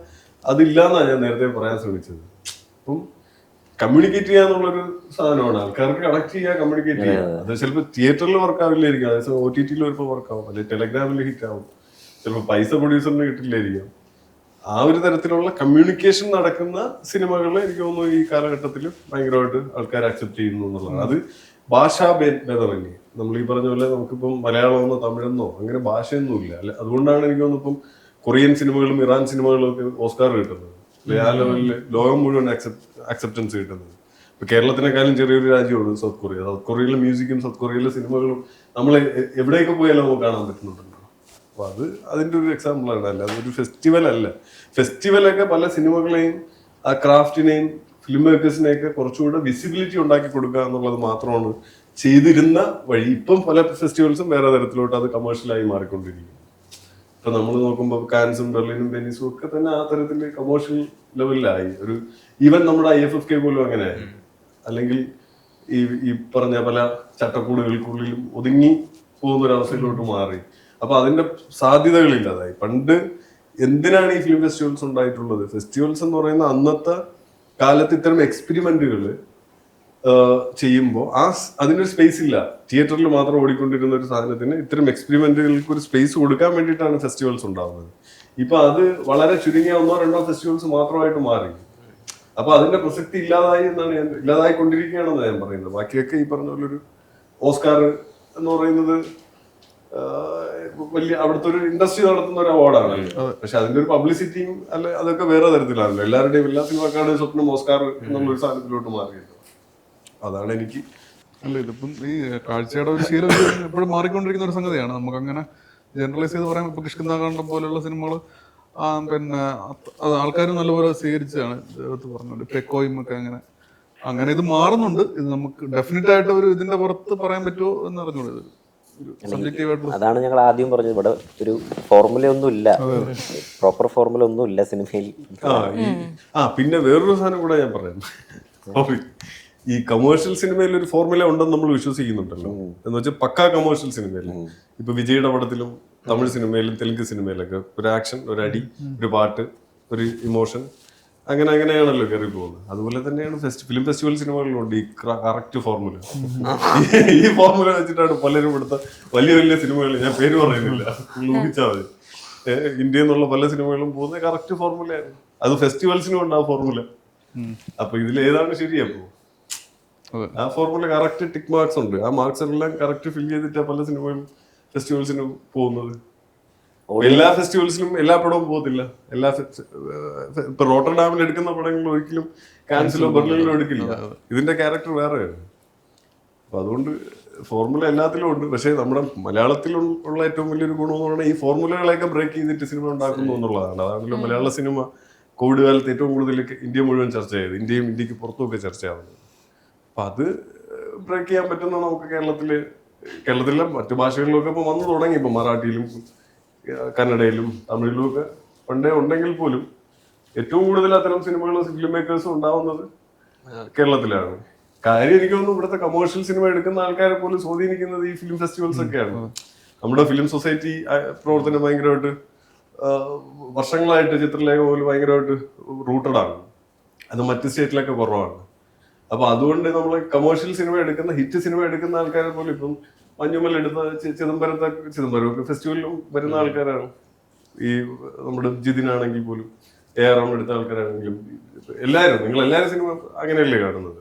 അതില്ലാന്നാണ് ഞാൻ നേരത്തെ പറയാൻ ശ്രമിച്ചത്. അപ്പം കമ്മ്യൂണിക്കേറ്റ് ചെയ്യാന്നുള്ളൊരു സാധനമാണ്. ആൾക്കാർക്ക് കണക്ട് ചെയ്യുക, കമ്മ്യൂണിക്കേറ്റ് ചെയ്യുക. അത് ചിലപ്പോൾ തിയേറ്ററിൽ വർക്ക് ആവില്ലായിരിക്കും, അതേസമയം OTT വരുമ്പോൾ വർക്ക് ആവും, അല്ലെങ്കിൽ ടെലഗ്രാമിൽ ഹിറ്റ് ആവും, ചിലപ്പോൾ പൈസ പ്രൊഡ്യൂസറിന് കിട്ടില്ലായിരിക്കും. ആ ഒരു തരത്തിലുള്ള കമ്മ്യൂണിക്കേഷൻ നടക്കുന്ന സിനിമകൾ എനിക്ക് തോന്നുന്നു ഈ കാലഘട്ടത്തിൽ ഭയങ്കരമായിട്ട് ആൾക്കാർ അക്സെപ്റ്റ് ചെയ്യുന്നു എന്നുള്ളതാണ്. അത് ഭാഷാ ഭേദമന്യേ. നമ്മൾ ഈ പറഞ്ഞ പോലെ നമുക്കിപ്പം മലയാളമെന്നോ തമിഴെന്നോ അങ്ങനെ ഭാഷയൊന്നുമില്ല. അല്ലെ, അതുകൊണ്ടാണ് എനിക്ക് തോന്നുന്നു ഇപ്പം കൊറിയൻ സിനിമകളും ഇറാൻ സിനിമകളും ഒക്കെ ഓസ്കാർ കിട്ടുന്നത്. ആ ലെവലിൽ ലോകം മുഴുവൻ അക്സെപ്റ്റൻസ് കിട്ടുന്നത്. ഇപ്പൊ കേരളത്തിനെക്കാളും ചെറിയൊരു രാജ്യമാണ് സൗത്ത് കൊറിയ. സൗത്ത് കൊറിയയിലെ മ്യൂസിക്കും സൗത്ത് കൊറിയയിലെ സിനിമകളും നമ്മൾ എവിടെയൊക്കെ പോയാലും നമുക്ക് കാണാൻ പറ്റുന്നുണ്ടല്ലോ. അപ്പൊ അത് അതിന്റെ ഒരു എക്സാമ്പിളാണ്. അല്ല, അതൊരു ഫെസ്റ്റിവൽ അല്ല. ഫെസ്റ്റിവലൊക്കെ പല സിനിമകളെയും ആ ക്രാഫ്റ്റിനെയും ഫിലിം മേക്കേഴ്സിനെയൊക്കെ കുറച്ചുകൂടെ വിസിബിലിറ്റി ഉണ്ടാക്കി കൊടുക്കുക എന്നുള്ളത് മാത്രമാണ് ചെയ്തിരുന്ന വഴി. ഇപ്പം പല ഫെസ്റ്റിവൽസും വേറെ തരത്തിലോട്ട് അത് കമേഴ്ഷ്യലായി മാറിക്കൊണ്ടിരിക്കും. ഇപ്പൊ നമ്മൾ നോക്കുമ്പോൾ കാൻസും ബെർലിനും വെനീസും ഒക്കെ തന്നെ ആ തരത്തിൽ കമേഴ്ഷ്യൽ ലെവലിലായി. ഒരു ഈവൻ നമ്മുടെ IFFK പോലും അങ്ങനെയായി. അല്ലെങ്കിൽ ഈ പറഞ്ഞ പല ചട്ടക്കൂടുകൾക്കുള്ളിലും ഒതുങ്ങി പോകുന്ന ഒരു അവസ്ഥയിലോട്ട് മാറി. അപ്പൊ അതിന്റെ സാധ്യതകളില്ലാതായി. പണ്ട് എന്തിനാണ് ഈ ഫിലിം ഫെസ്റ്റിവൽസ് ഉണ്ടായിട്ടുള്ളത്? ഫെസ്റ്റിവൽസ് എന്ന് പറയുന്ന അന്നത്തെ കാലത്ത് ഇത്തരം എക്സ്പെരിമെന്റുകൾ ചെയ്യുമ്പോൾ അതിനൊരു സ്പേസ് ഇല്ല. തിയേറ്ററിൽ മാത്രം ഓടിക്കൊണ്ടിരുന്ന ഒരു സാധനത്തിന് ഇത്തരം എക്സ്പെരിമെന്റുകൾക്ക് ഒരു സ്പേസ് കൊടുക്കാൻ വേണ്ടിയിട്ടാണ് ഫെസ്റ്റിവൽസ് ഉണ്ടാവുന്നത്. ഇപ്പൊ അത് വളരെ ചുരുങ്ങിയ 1-2 ഫെസ്റ്റിവൽസ് മാത്രമായിട്ട് മാറി. അപ്പൊ അതിന്റെ പ്രസക്തി ഇല്ലാതായിക്കൊണ്ടിരിക്കുകയാണെന്ന് ഞാൻ പറയുന്നത്. ബാക്കിയൊക്കെ ഈ പറഞ്ഞ പോലെ ഒരു ഓസ്കാർ എന്ന് പറയുന്നത് വലിയ അവിടുത്തെ ഒരു ഇൻഡസ്ട്രി നടത്തുന്ന ഒരു അവാർഡാണ്. പക്ഷെ അതിന്റെ ഒരു പബ്ലിസിറ്റിയും അല്ലെ അതൊക്കെ വേറെ തരത്തിലാണല്ലോ. എല്ലാവരുടെയും എല്ലാ സിനിമക്കാരുടെയും സ്വപ്നം ഓസ്കാർ എന്നുള്ളൊരു സാധനത്തിലോട്ട് മാറിയല്ലോ. അതാണ് എനിക്ക്. അല്ല, ഇതിപ്പം ഈ കാഴ്ചയുടെ ഒരു ശീലം എപ്പോഴും മാറിക്കൊണ്ടിരിക്കുന്ന ഒരു സംഗതിയാണ്. നമുക്കങ്ങനെ ജനറലൈസ് ചെയ്ത് പറയാൻ ഇപ്പൊ കിഷ്കിന്ധാകാന്ഡം പോലെയുള്ള സിനിമകൾ പിന്നെ അത് ആൾക്കാർ നല്ലപോലെ സ്വീകരിച്ചതാണ്. പറഞ്ഞോണ്ട് പെക്കോയും ഒക്കെ അങ്ങനെ ഇത് മാറുന്നുണ്ട്. ഇത് നമുക്ക് ഡെഫിനറ്റ് ആയിട്ട് ഒരു ഇതിന്റെ പുറത്ത് പറയാൻ പറ്റുമോ എന്ന് അറിഞ്ഞോളൂ. അതാണ് ഞങ്ങൾ ആദ്യം പറഞ്ഞത്. ഇവിടെ ഒരു ഫോർമുല ഒന്നും ഇല്ല, പ്രോപ്പർ ഫോർമുല ഒന്നും ഇല്ല സിനിമയിൽ. പിന്നെ വേറൊരു സാധനം കൂടെ ഞാൻ പറയാം. ഈ കമേഴ്ഷ്യൽ സിനിമയിൽ ഒരു ഫോർമുല ഉണ്ടെന്ന് നമ്മൾ വിശ്വസിക്കുന്നുണ്ടല്ലോ. എന്ന് വെച്ചാൽ പക്കാ കമേഴ്ഷ്യൽ സിനിമയിൽ ഇപ്പൊ വിജയുടെ പടത്തിലും തമിഴ് സിനിമയിലും തെലുങ്ക് സിനിമയിലൊക്കെ ഒരു ആക്ഷൻ, ഒരു അടി, ഒരു പാട്ട്, ഒരു ഇമോഷൻ, അങ്ങനെയാണല്ലോ കയറി പോകുന്നത്. അതുപോലെ തന്നെയാണ് ഫിലിം ഫെസ്റ്റിവൽ സിനിമകളിലുണ്ട് ഈ കറക്റ്റ് ഫോർമുല. ഈ ഫോർമുല വെച്ചിട്ടാണ് പലരും ഇവിടുത്തെ വലിയ വലിയ സിനിമകൾ, ഞാൻ പേര് പറയുന്നില്ല, ഊഹിച്ചാൽ മതി, ഇന്ത്യയിൽ നിന്നുള്ള പല സിനിമകളും പോകുന്നത് കറക്റ്റ് ഫോർമുലയാണ്. അത് ഫെസ്റ്റിവൽസിനും ഉണ്ട് ആ ഫോർമുല. അപ്പൊ ഇതിൽ ഏതാണ് ശരിയപ്പോ? ആ ഫോർമുല കറക്റ്റ് ടിക്ക് മാർക്സ് ഉണ്ട്. ആ മാർക്സ് എല്ലാം കറക്റ്റ് ഫിൽ ചെയ്തിട്ടാണ് പല സിനിമകളും ഫെസ്റ്റിവൽസിനും പോകുന്നത്. എല്ലാ ഫെസ്റ്റിവൽസിലും എല്ലാ പടവും പോകത്തില്ല. ഇപ്പൊ റോട്ടർഡാമിൽ എടുക്കുന്ന പടങ്ങളിൽ ഒരിക്കലും കാൻസിലോ ബെർലിനിലോ എടുക്കില്ല. ഇതിന്റെ ക്യാരക്ടർ വേറെയാണ്. അപ്പൊ അതുകൊണ്ട് ഫോർമുല എല്ലാത്തിലും ഉണ്ട്. പക്ഷേ നമ്മുടെ മലയാളത്തിലുള്ള ഏറ്റവും വലിയൊരു ഗുണം എന്ന് പറഞ്ഞാൽ ഈ ഫോർമുലകളെയൊക്കെ ബ്രേക്ക് ചെയ്തിട്ട് സിനിമ ഉണ്ടാക്കുന്നു എന്നുള്ളതാണ്. അതാണല്ലോ മലയാള സിനിമ കോവിഡ് കാലത്ത് ഏറ്റവും കൂടുതൽ ഇന്ത്യ മുഴുവൻ ചർച്ച ചെയ്ത്, ഇന്ത്യക്ക് പുറത്തുമൊക്കെ ചർച്ചയാവുന്നത്. അപ്പം അത് ബ്രേക്ക് ചെയ്യാൻ പറ്റുന്ന നമുക്ക് കേരളത്തിലെ മറ്റു ഭാഷകളിലൊക്കെ ഇപ്പോൾ വന്നു തുടങ്ങി. ഇപ്പം മറാഠിയിലും കന്നഡയിലും തമിഴിലും ഒക്കെ പണ്ടേ ഉണ്ടെങ്കിൽ പോലും ഏറ്റവും കൂടുതൽ അത്തരം സിനിമകളും ഫിലിം മേക്കേഴ്സും ഉണ്ടാവുന്നത് കേരളത്തിലാണ്. കാര്യം എനിക്ക് തോന്നുന്നു ഇവിടുത്തെ കമേഴ്ഷ്യൽ സിനിമ എടുക്കുന്ന ആൾക്കാരെ പോലും സ്വാധീനിക്കുന്നത് ഈ ഫിലിം ഫെസ്റ്റിവൽസ് ഒക്കെയാണ്. നമ്മുടെ ഫിലിം സൊസൈറ്റി പ്രവർത്തനം ഭയങ്കരമായിട്ട് വർഷങ്ങളായിട്ട് ചിത്രലേഖ പോലും ഭയങ്കരമായിട്ട് റൂട്ടഡ് ആണ്. അത് മറ്റ് സ്റ്റേറ്റിലൊക്കെ കുറവാണ്. അപ്പൊ അതുകൊണ്ട് നമ്മൾ കമേഴ്ഷ്യൽ സിനിമ എടുക്കുന്ന ഹിറ്റ് സിനിമ എടുക്കുന്ന ആൾക്കാരെ പോലും ഇപ്പം മഞ്ഞുമൽ എടുത്ത ചിദംബരമൊക്കെ ഫെസ്റ്റിവലിലും വരുന്ന ആൾക്കാരാണ്. ഈ നമ്മുടെ ജിതിനാണെങ്കിൽ പോലും AR എടുത്ത ആൾക്കാരാണെങ്കിലും നിങ്ങൾ എല്ലാവരും സിനിമ അങ്ങനെയല്ലേ കാണുന്നത്.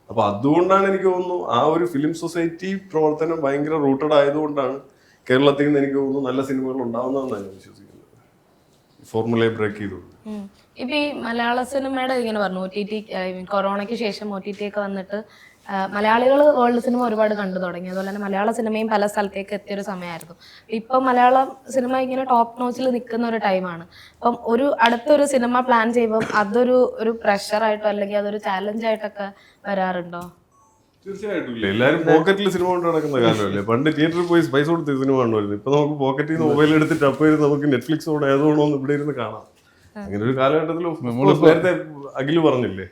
അപ്പൊ അതുകൊണ്ടാണ് എനിക്ക് തോന്നുന്നു ആ ഒരു ഫിലിം സൊസൈറ്റി പ്രവർത്തനം ഭയങ്കര റൂട്ടഡ് ആയതുകൊണ്ടാണ് കേരളത്തിൽ നിന്ന് എനിക്ക് തോന്നുന്നു നല്ല സിനിമകൾ ഉണ്ടാവുന്നതെന്നാണ് ഞാൻ വിശ്വസിക്കുന്നത്. ഫോർമുലയെ ബ്രേക്ക് ചെയ്തുകൊണ്ട് ഇപ്പൊ ഈ മലയാള സിനിമയുടെ ഇങ്ങനെ പറഞ്ഞു OTT കൊറോണയ്ക്ക് ശേഷം OTT ഒക്കെ വന്നിട്ട് മലയാളികൾ വേൾഡ് സിനിമ ഒരുപാട് കണ്ടു തുടങ്ങി. അതുപോലെ തന്നെ മലയാള സിനിമയും പല സ്ഥലത്തേക്ക് എത്തിയൊരു സമയമായിരുന്നു. ഇപ്പം മലയാളം സിനിമ ഇങ്ങനെ ടോപ്പ് നോച്ചിൽ നിൽക്കുന്ന ഒരു ടൈമാണ്. അപ്പം അടുത്തൊരു സിനിമ പ്ലാൻ ചെയ്യുമ്പം അതൊരു പ്രഷറായിട്ടോ അല്ലെങ്കിൽ അതൊരു ചാലഞ്ചായിട്ടൊക്കെ വരാറുണ്ടോ? തീർച്ചയായിട്ടും ഇല്ല. എല്ലാവരും പോക്കറ്റിൽ സിനിമ കൊണ്ട് നടക്കുന്ന കാലമല്ലേ. പണ്ട് തിയേറ്ററിൽ പോയി പൈസ കൊടുത്ത് സിനിമ കാണുമായിരുന്നു. ഇപ്പൊ നമുക്ക് പോക്കറ്റിൽ നിന്ന് മൊബൈൽ എടുത്തിട്ട് അപ്പോൾ ഇരുന്ന് നമുക്ക് നെറ്റ്ഫ്ലിക്സോടെ ഏതോണോ ഇവിടെ ഇരുന്ന് കാണാം. അങ്ങനെ ഒരു കാലഘട്ടത്തിൽ നേരത്തെ അഖില് പറഞ്ഞില്ലേ,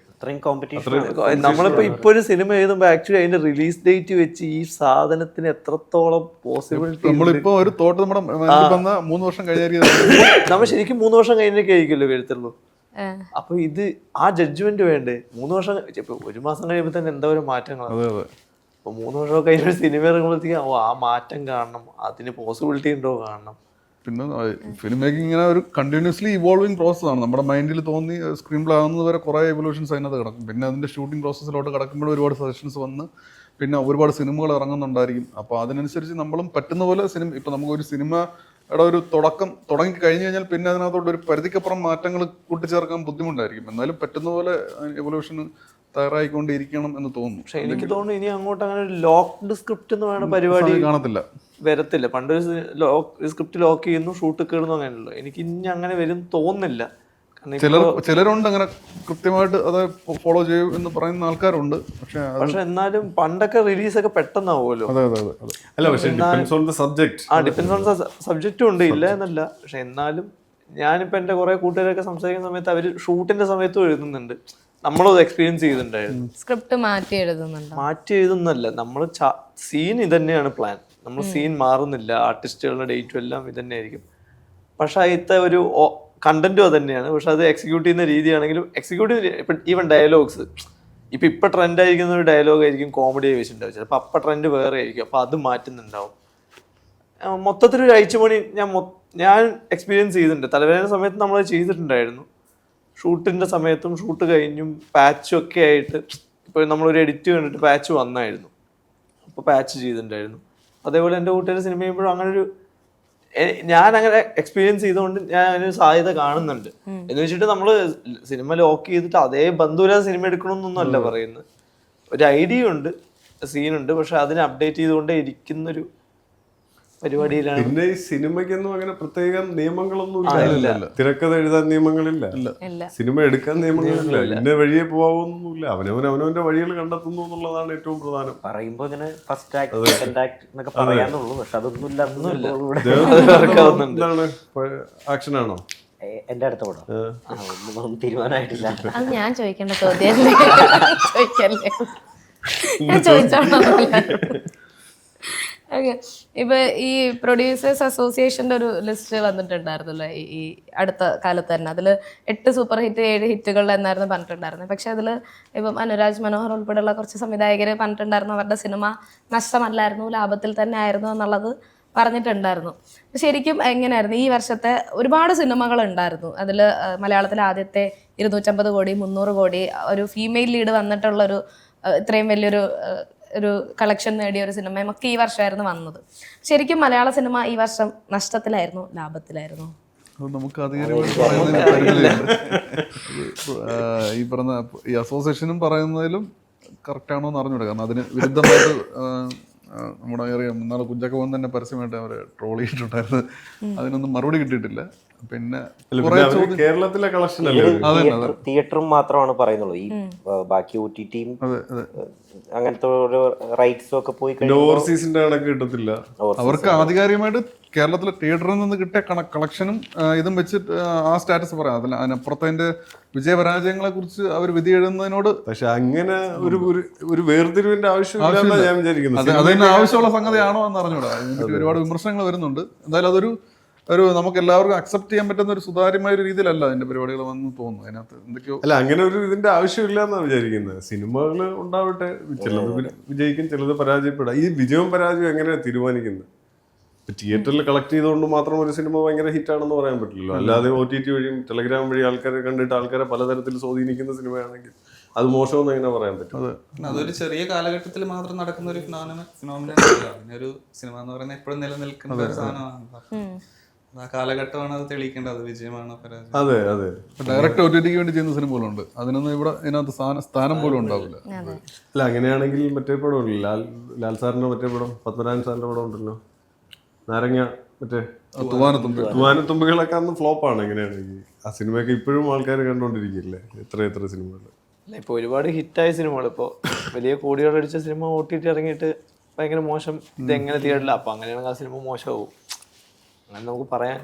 നമ്മളിപ്പോ ഇപ്പൊ ഒരു സിനിമ എഴുതുമ്പോ ആക്ച്വലി അതിന്റെ റിലീസ് ഡേറ്റ് വെച്ച് ഈ സാധനത്തിന് എത്രത്തോളം പോസിബിലിറ്റി നമ്മളിപ്പോ ഒരു തോട്ട് നമ്മുടെ 3 വർഷം കഴിഞ്ഞായിരിക്കും നമ്മൾ ശരിക്കും 3 വർഷം കഴിഞ്ഞൊക്കെ ആയിരിക്കുമല്ലോ എഴുത്തുള്ളൂ. അപ്പൊ ഇത് ആ ജഡ്ജ്മെന്റ് വേണ്ടേ? 3 വർഷം ഇപ്പൊ 1 മാസം കഴിയുമ്പോ തന്നെ എന്താ ഒരു മാറ്റങ്ങളാണ്. അപ്പൊ 3 വർഷം കഴിഞ്ഞ സിനിമ ഇറങ്ങുമ്പോഴത്തേക്കും ആ മാറ്റം കാണണം, അതിന് പോസിബിലിറ്റി ഉണ്ടോ കാണണം. പിന്നെ ഫിലിം മേക്കിംഗ് ഇങ്ങനെ ഒരു കണ്ടിന്യൂസ്ലി ഇവോൾവിങ് പ്രോസസ്സാണ്. നമ്മുടെ മൈൻഡിൽ തോന്നി സ്ക്രീൻ പ്ലേ ആകുന്നത് വരെ കുറേ എവല്യൂഷൻസ് അതിനകത്ത് കിടക്കും. പിന്നെ അതിൻ്റെ ഷൂട്ടിംഗ് പ്രോസസ്സിലോട്ട് കിടക്കുമ്പോൾ ഒരുപാട് സജഷൻസ് വന്ന് പിന്നെ ഒരുപാട് സിനിമകൾ ഇറങ്ങുന്നുണ്ടായിരിക്കും. അപ്പോൾ അതിനനുസരിച്ച് നമ്മളും പറ്റുന്ന പോലെ ഇപ്പം നമുക്കൊരു സിനിമയുടെ ഒരു തുടങ്ങി കഴിഞ്ഞ് കഴിഞ്ഞാൽ പിന്നെ അതിനകത്തോട്ട് ഒരു പരിധിക്കപ്പുറം മാറ്റങ്ങൾ കൂട്ടിച്ചേർക്കാൻ ബുദ്ധിമുട്ടായിരിക്കും. എന്നാലും പറ്റുന്ന പോലെ എവല്യൂഷൻ തയ്യാറായിക്കൊണ്ടിരിക്കണം എന്ന് തോന്നുന്നു. പക്ഷെ എനിക്ക് തോന്നുന്നു ഇനി അങ്ങോട്ട് അങ്ങനെ ഒരു ലോക്ക്ഡ് സ്ക്രിപ്റ്റ് എന്ന് പറയുന്ന പരിപാടി വരത്തില്ല. പണ്ടൊരു സ്ക്രിപ്റ്റ് ലോക്ക് ചെയ്യുന്നു, ഷൂട്ട് കേടുന്നു, അങ്ങനെയുള്ളൂ. എനിക്ക് ഇനി അങ്ങനെ വരും തോന്നുന്നില്ല. ചിലരുണ്ട് അങ്ങനെ കൃത്യമായിട്ട് അത് ഫോളോ ചെയ്യും എന്ന് പറയുന്ന ആൾക്കാരുണ്ട്. പക്ഷെ എന്നാലും പണ്ടൊക്കെ റിലീസൊക്കെ പെട്ടെന്നാവുമല്ലോ. ഡിപ്പെൻഡ്സ് ഓൺ ദ സബ്ജക്റ്റും ഉണ്ട്, ഇല്ല എന്നല്ല. പക്ഷെ എന്നാലും ഞാനിപ്പോ എന്റെ കുറെ കൂട്ടുകാരൊക്കെ സംസാരിക്കുന്ന സമയത്ത് അവര് ഷൂട്ടിന്റെ സമയത്തും എഴുതുന്നുണ്ട്. നമ്മളത് എക്സ്പീരിയൻസ് ചെയ്തിട്ടുണ്ടായിരുന്നു. സ്ക്രിപ്റ്റ് മാറ്റി എഴുതുന്നല്ല, നമ്മൾ സീൻ ഇതന്നെയാണ് പ്ലാൻ. നമ്മൾ സീൻ മാറുന്നില്ല, ആർട്ടിസ്റ്റുകളുടെ ഡേറ്റും എല്ലാം ഇതന്നെ ആയിരിക്കും. പക്ഷെ അതിലത്തെ ഒരു കണ്ടന്റും അത് തന്നെയാണ്. പക്ഷെ അത് എക്സിക്യൂട്ട് ചെയ്യുന്ന രീതിയാണെങ്കിലും ഇപ്പം ഈവൻ ഡയലോഗ്സ് ഇപ്പൊ ട്രെൻഡ് ആയിരിക്കുന്ന ഒരു ഡയലോഗ് ആയിരിക്കും കോമഡി വെച്ചിട്ടുണ്ടാവും. ചിലപ്പോൾ അപ്പൊ ട്രെൻഡ് വേറെ ആയിരിക്കും. അപ്പൊ അത് മാറ്റുന്നുണ്ടാവും. മൊത്തത്തിലൊരു അഴിച്ചുപണി ഞാൻ എക്സ്പീരിയൻസ് ചെയ്തിട്ടുണ്ട്. തലവേദന സമയത്ത് നമ്മൾ ചെയ്തിട്ടുണ്ടായിരുന്നു. ഷൂട്ടിന്റെ സമയത്തും ഷൂട്ട് കഴിഞ്ഞും പാച്ചും ഒക്കെ ആയിട്ട് ഇപ്പോൾ നമ്മളൊരു എഡിറ്റ് കണ്ടിട്ട് പാച്ച് വന്നായിരുന്നു, അപ്പോൾ പാച്ച് ചെയ്തിട്ടുണ്ടായിരുന്നു. അതേപോലെ എൻ്റെ കൂട്ടുകാർ സിനിമ ചെയ്യുമ്പോഴും അങ്ങനെ ഞാൻ അങ്ങനെ എക്സ്പീരിയൻസ് ചെയ്തുകൊണ്ട് ഞാൻ അതിനൊരു സാധ്യത കാണുന്നുണ്ട്. എന്ന് വെച്ചിട്ട് നമ്മൾ സിനിമ ലോക്ക് ചെയ്തിട്ട് അതേ ബന്ധുവില്ലാതെ സിനിമ എടുക്കണമെന്നൊന്നും അല്ല പറയുന്നത്. ഒരു ഐഡിയ ഉണ്ട്, സീനുണ്ട്, പക്ഷെ അതിനെ അപ്ഡേറ്റ് ചെയ്തുകൊണ്ടേ ഇരിക്കുന്നൊരു പരിപാടിയിലാണ്. പിന്നെ ഈ സിനിമയ്ക്കൊന്നും അങ്ങനെ പ്രത്യേകം നിയമങ്ങളൊന്നും ഇല്ല. തിരക്കഥ എഴുതാൻ നിയമങ്ങളില്ല, സിനിമ എടുക്കാൻ നിയമങ്ങളില്ല, ഇന്ന വഴിയെ പോവാന്നൊന്നുമില്ല. അവനവന്റെ വഴികൾ കണ്ടെത്തുന്നു എന്നുള്ളതാണ് ഏറ്റവും പ്രധാനം. പറയുമ്പോ ഇങ്ങനെ ഫസ്റ്റ് ആക്ട് സെക്കൻഡ് ആക്ട് എന്നൊക്കെ പറയാന്നുള്ളൂ. പക്ഷെ അതൊന്നും എന്താണ് ആക്ഷൻ ആണോ? എന്റെ അടുത്ത കൂടെ ഒന്നും തീരുമാനമായിട്ടില്ല. അത് ഞാൻ ചോദിക്കേണ്ട ചോദ്യം ചോദിക്കല്ലേ, ഞാൻ ചോദിച്ചോളാം. ഓക്കെ, ഇപ്പൊ ഈ പ്രൊഡ്യൂസേഴ്സ് അസോസിയേഷന്റെ ഒരു ലിസ്റ്റ് വന്നിട്ടുണ്ടായിരുന്നല്ലോ ഈ അടുത്ത കാലത്ത് തന്നെ. അതിൽ 8 സൂപ്പർ ഹിറ്റ് 7 ഹിറ്റുകൾ എന്നായിരുന്നു പറഞ്ഞിട്ടുണ്ടായിരുന്നത്. പക്ഷെ അതിൽ ഇപ്പം അനുരാജ് മനോഹർ ഉൾപ്പെടെയുള്ള കുറച്ച് സംവിധായകർ പറഞ്ഞിട്ടുണ്ടായിരുന്നു അവരുടെ സിനിമ നഷ്ടമല്ലായിരുന്നു, ലാഭത്തിൽ തന്നെ ആയിരുന്നു എന്നുള്ളത് പറഞ്ഞിട്ടുണ്ടായിരുന്നു. ശരിക്കും എങ്ങനെയായിരുന്നു ഈ വർഷത്തെ? ഒരുപാട് സിനിമകൾ ഉണ്ടായിരുന്നു അതിൽ. മലയാളത്തിലെ ആദ്യത്തെ 250 കോടി 300 കോടി ഒരു ഫീമെയിൽ ലീഡ് വന്നിട്ടുള്ളൊരു ഇത്രയും വലിയൊരു കളക്ഷൻ നേടിയ ഒരു സിനിമയും ഒക്കെ ഈ വർഷമായിരുന്നു വന്നത്. ശരിക്കും മലയാള സിനിമ ഈ വർഷം നഷ്ടത്തിലായിരുന്നു, ലാഭത്തിലായിരുന്നു? നമുക്ക് ഈ പറഞ്ഞ ഈ അസോസിയേഷനും പറയുന്നതിലും കറക്റ്റ് ആണോ എന്ന് അറിഞ്ഞൂടെ. കാരണം അതിന് വിരുദ്ധമായിട്ട് നമ്മുടെ അറിയാം ഇന്നാളെ കുഞ്ചാക്കോ ബോബൻ തന്നെ പരസ്യമായിട്ട് അവരെ ട്രോൾ ചെയ്തിട്ടുണ്ടായിരുന്നു. അതിനൊന്നും മറുപടി കിട്ടിയിട്ടില്ല. പിന്നെ കുറേ ചോദ്യം കേരളത്തിലെ കളക്ഷൻ അല്ലേ തിയേറ്ററും മാത്രമാണ് പറയുന്നുള്ളൂ. ഈ ബാക്കി OTT-യും അങ്ങനത്തെ ഓരോ റൈറ്റ്സും ഒക്കെ പോയി ഓവർസീസിന്റെ കണക്ക് കിട്ടത്തില്ല. അവർക്ക് ആധികാരികമായിട്ട് കേരളത്തിലെ തിയേറ്ററിൽ നിന്ന് കിട്ടിയ കളക്ഷനും ഇതും വെച്ചിട്ട് ആ സ്റ്റാറ്റസ് പറയാം. അതിനപ്പുറത്ത് അതിന്റെ വിജയപരാജയങ്ങളെ കുറിച്ച് അവർ വിധി എഴുതുന്നതിനോട് പക്ഷെ അങ്ങനെ ഒരു വേർതിരിവിന്റെ ആവശ്യമില്ല ഞാൻ വിചാരിക്കുന്നത്. അതിന് ആവശ്യമുള്ള സംഗതിയാണോ എന്ന് അറിഞ്ഞൂടാ. അതിനെപ്പറ്റി ഒരുപാട് വിമർശനങ്ങൾ വരുന്നുണ്ട്. എന്തായാലും അതൊരു നമുക്ക് എല്ലാവർക്കും അക്സെപ്റ്റ് ചെയ്യാൻ പറ്റുന്ന ഒരു സുതാര്യമായ ഒരു രീതിയിലല്ല അതിന്റെ പരിപാടികൾ വന്ന് തോന്നുന്നു. അതിനകത്ത് എന്തൊക്കെയോ അല്ല, അങ്ങനെ ഒരു ഇതിന്റെ ആവശ്യമില്ല എന്നാണ് വിചാരിക്കുന്നത്. സിനിമകൾ ഉണ്ടാവട്ടെ, ചിലത് വിജയിക്കും, ചിലത് പരാജയപ്പെടാം. ഈ വിജയവും പരാജയവും എങ്ങനെയാണ് തീരുമാനിക്കുന്നത്? തിയേറ്ററിൽ കളക്ട് ചെയ്തുകൊണ്ട് മാത്രം ഒരു സിനിമ ഭയങ്കര ഹിറ്റാണെന്ന് പറയാൻ പറ്റില്ലല്ലോ. അല്ലാതെ OTT വഴിയും ടെലഗ്രാം വഴി ആൾക്കാരെ കണ്ടിട്ട് ആൾക്കാരെ പലതരത്തിൽ സ്വാധീനിക്കുന്ന സിനിമയാണെങ്കിൽ അത് മോശമെന്ന് എങ്ങനെ പറയാൻ പറ്റും? അതൊരു ചെറിയ കാലഘട്ടത്തിൽ മാത്രം നടക്കുന്ന ഒരു ഫിനോമിനല്ല. പിന്നെ ഒരു സിനിമ എന്ന് പറയുന്നത് എപ്പോഴും നിലനിൽക്കുന്ന ഒരു സാധനമാണ്. ആ കാലഘട്ടമാണ് അത് തെളിയിക്കേണ്ടത്, വിജയമാണ് പരാജയം. അതെ അതെ. ഡയറക്റ്റ് OTT-ക്ക് വേണ്ടി ചെയ്യുന്ന സിനിമകളുണ്ട്, അതിനൊന്നും ഇവിടെ ഇതിനകത്ത് സ്ഥാനം പോലും ഉണ്ടാവില്ല. അല്ല, അങ്ങനെയാണെങ്കിൽ മറ്റേ പടം ഇല്ല, ലാൽ സാറിന്റെ മറ്റേ പടം, പത്മനാഭൻ സാറിന്റെ പടം ഉണ്ടല്ലോ, നാരങ്ങ, മറ്റേ തൂവാനത്തുമ്പികളൊക്കെ അന്ന് ഫ്ലോപ്പാണ്. എങ്ങനെയാണെങ്കിൽ ആ സിനിമയൊക്കെ ഇപ്പോഴും ആൾക്കാർ കണ്ടോണ്ടിരിക്കില്ലേ, എത്ര സിനിമകൾ. ഇപ്പൊ ഒരുപാട് ഹിറ്റായ സിനിമകൾ, ഇപ്പൊ വലിയ കോടികളടിച്ച സിനിമ OTT ഇറങ്ങിയിട്ട് ഭയങ്കര മോശം, ഇത് എങ്ങനെ തിയേറ്ററില്ല. അപ്പൊ അങ്ങനെയാണെങ്കിൽ ആ സിനിമ മോശമാവും. അങ്ങനെ നമുക്ക് പറയാൻ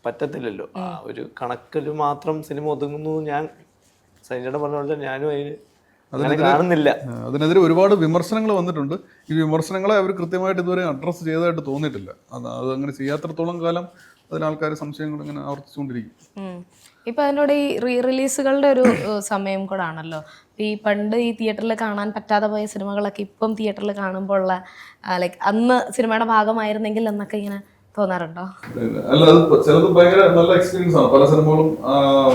പറ്റത്തില്ലല്ലോ. ആ ഒരു കണക്കിൽ മാത്രം സിനിമ ഒതുങ്ങുന്നു. ഞാൻ സൈനയുടെ പറഞ്ഞ പോലെ ഞാനും അതിന് കാണുന്നില്ല. അതിനെതിരെ ഒരുപാട് വിമർശനങ്ങൾ വന്നിട്ടുണ്ട്. ഈ വിമർശനങ്ങളെ അവർ കൃത്യമായിട്ട് ഇതുവരെ അഡ്രസ്സ് ചെയ്തതായിട്ട് തോന്നിയിട്ടില്ല. അത് അങ്ങനെ ചെയ്യാത്തിടത്തോളം കാലം അതിനാൾക്കാർ സംശയങ്ങൾ ഇങ്ങനെ ആവർത്തിച്ചുകൊണ്ടിരിക്കും. ഇപ്പം അതിനോട് ഈ റിലീസുകളുടെ ഒരു സമയം കൂടെ ആണല്ലോ. ഈ പണ്ട് ഈ തിയേറ്ററിൽ കാണാൻ പറ്റാതെ പോയ സിനിമകളൊക്കെ ഇപ്പം തിയേറ്ററിൽ കാണുമ്പോൾ ഉള്ള ലൈക്ക് അന്ന് സിനിമയുടെ ഭാഗമായിരുന്നെങ്കിൽ എന്നൊക്കെ ഇങ്ങനെ തോന്നാറുണ്ടോ? അല്ല, അത് ചിലത് ഭയങ്കര നല്ല എക്സ്പീരിയൻസ് ആണ്. പല സിനിമകളും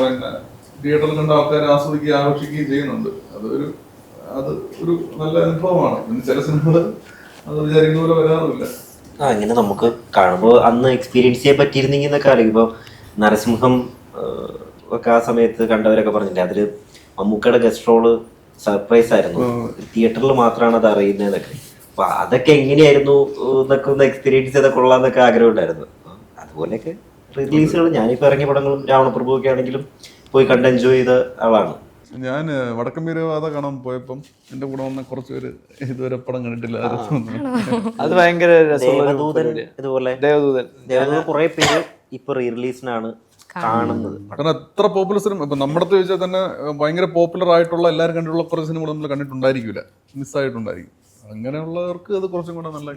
പിന്നെ തിയേറ്ററിൽ കണ്ട ആൾക്കാരെ ആസ്വദിക്കുകയും ആഘോഷിക്കുകയും ചെയ്യുന്നുണ്ട്. അത് ഒരു നല്ല അനുഭവമാണ്. പിന്നെ ചില സിനിമകൾ അത് വിചാരിക്കുന്ന പോലെ വരാറില്ല. ഇങ്ങനെ നമുക്ക് കാണുമ്പോൾ അന്ന് എക്സ്പീരിയൻസ് ചെയ്യാൻ പറ്റിയിരുന്നെങ്കിൽ എന്നൊക്കെ അറിയും. ഇപ്പോൾ നരസിംഹം ഒക്കെ ആ സമയത്ത് കണ്ടവരൊക്കെ പറഞ്ഞില്ലേ, അതിൽ മമ്മൂക്കയുടെ ഗസ്റ്റ് റോള് സർപ്രൈസ് ആയിരുന്നു. തിയേറ്ററിൽ മാത്രമാണ് അത് അറിയുന്നതെന്നൊക്കെ. അപ്പൊ അതൊക്കെ എങ്ങനെയായിരുന്നു എന്നൊക്കെ ഒന്ന് എക്സ്പീരിയൻസ് ചെയ്ത കൊള്ളാന്നൊക്കെ ആഗ്രഹം ഉണ്ടായിരുന്നു. അതുപോലെയൊക്കെ റിലീസുകൾ ഞാനിപ്പോൾ ഇറങ്ങിയ പടങ്ങളും രാവണപ്രഭു ഒക്കെ ആണെങ്കിലും പോയി കണ്ട് എൻജോയ് ചെയ്ത ആളാണ് ഞാൻ. വടക്കം വീരപാത കാണാൻ പോയപ്പം എന്റെ കൂടെ വന്ന കുറച്ച് പേര് ഇതുവരെ പടം കണ്ടിട്ടില്ല. അത് ഭയങ്കര ദേവദൂതൻ, ഇതുപോലെ ദേവദൂതൻ കുറെ പേര് ഇപ്പൊ റീ റിലീസിനാണ് കാണുന്നത്. കാരണം എത്ര പോപ്പുലർ സിനിമ ഇപ്പൊ നമ്മുടെ ചോദിച്ചാൽ തന്നെ ഭയങ്കര പോപ്പുലർ ആയിട്ടുള്ള എല്ലാവരും കണ്ടിട്ടുള്ള കുറച്ച് സിനിമകൾ നമ്മൾ കണ്ടിട്ടുണ്ടായിരിക്കില്ല, മിസ്സായിട്ടുണ്ടായിരിക്കും. അങ്ങനെയുള്ളവർക്ക് അത് കുറച്ചും കൂടെ നല്ല.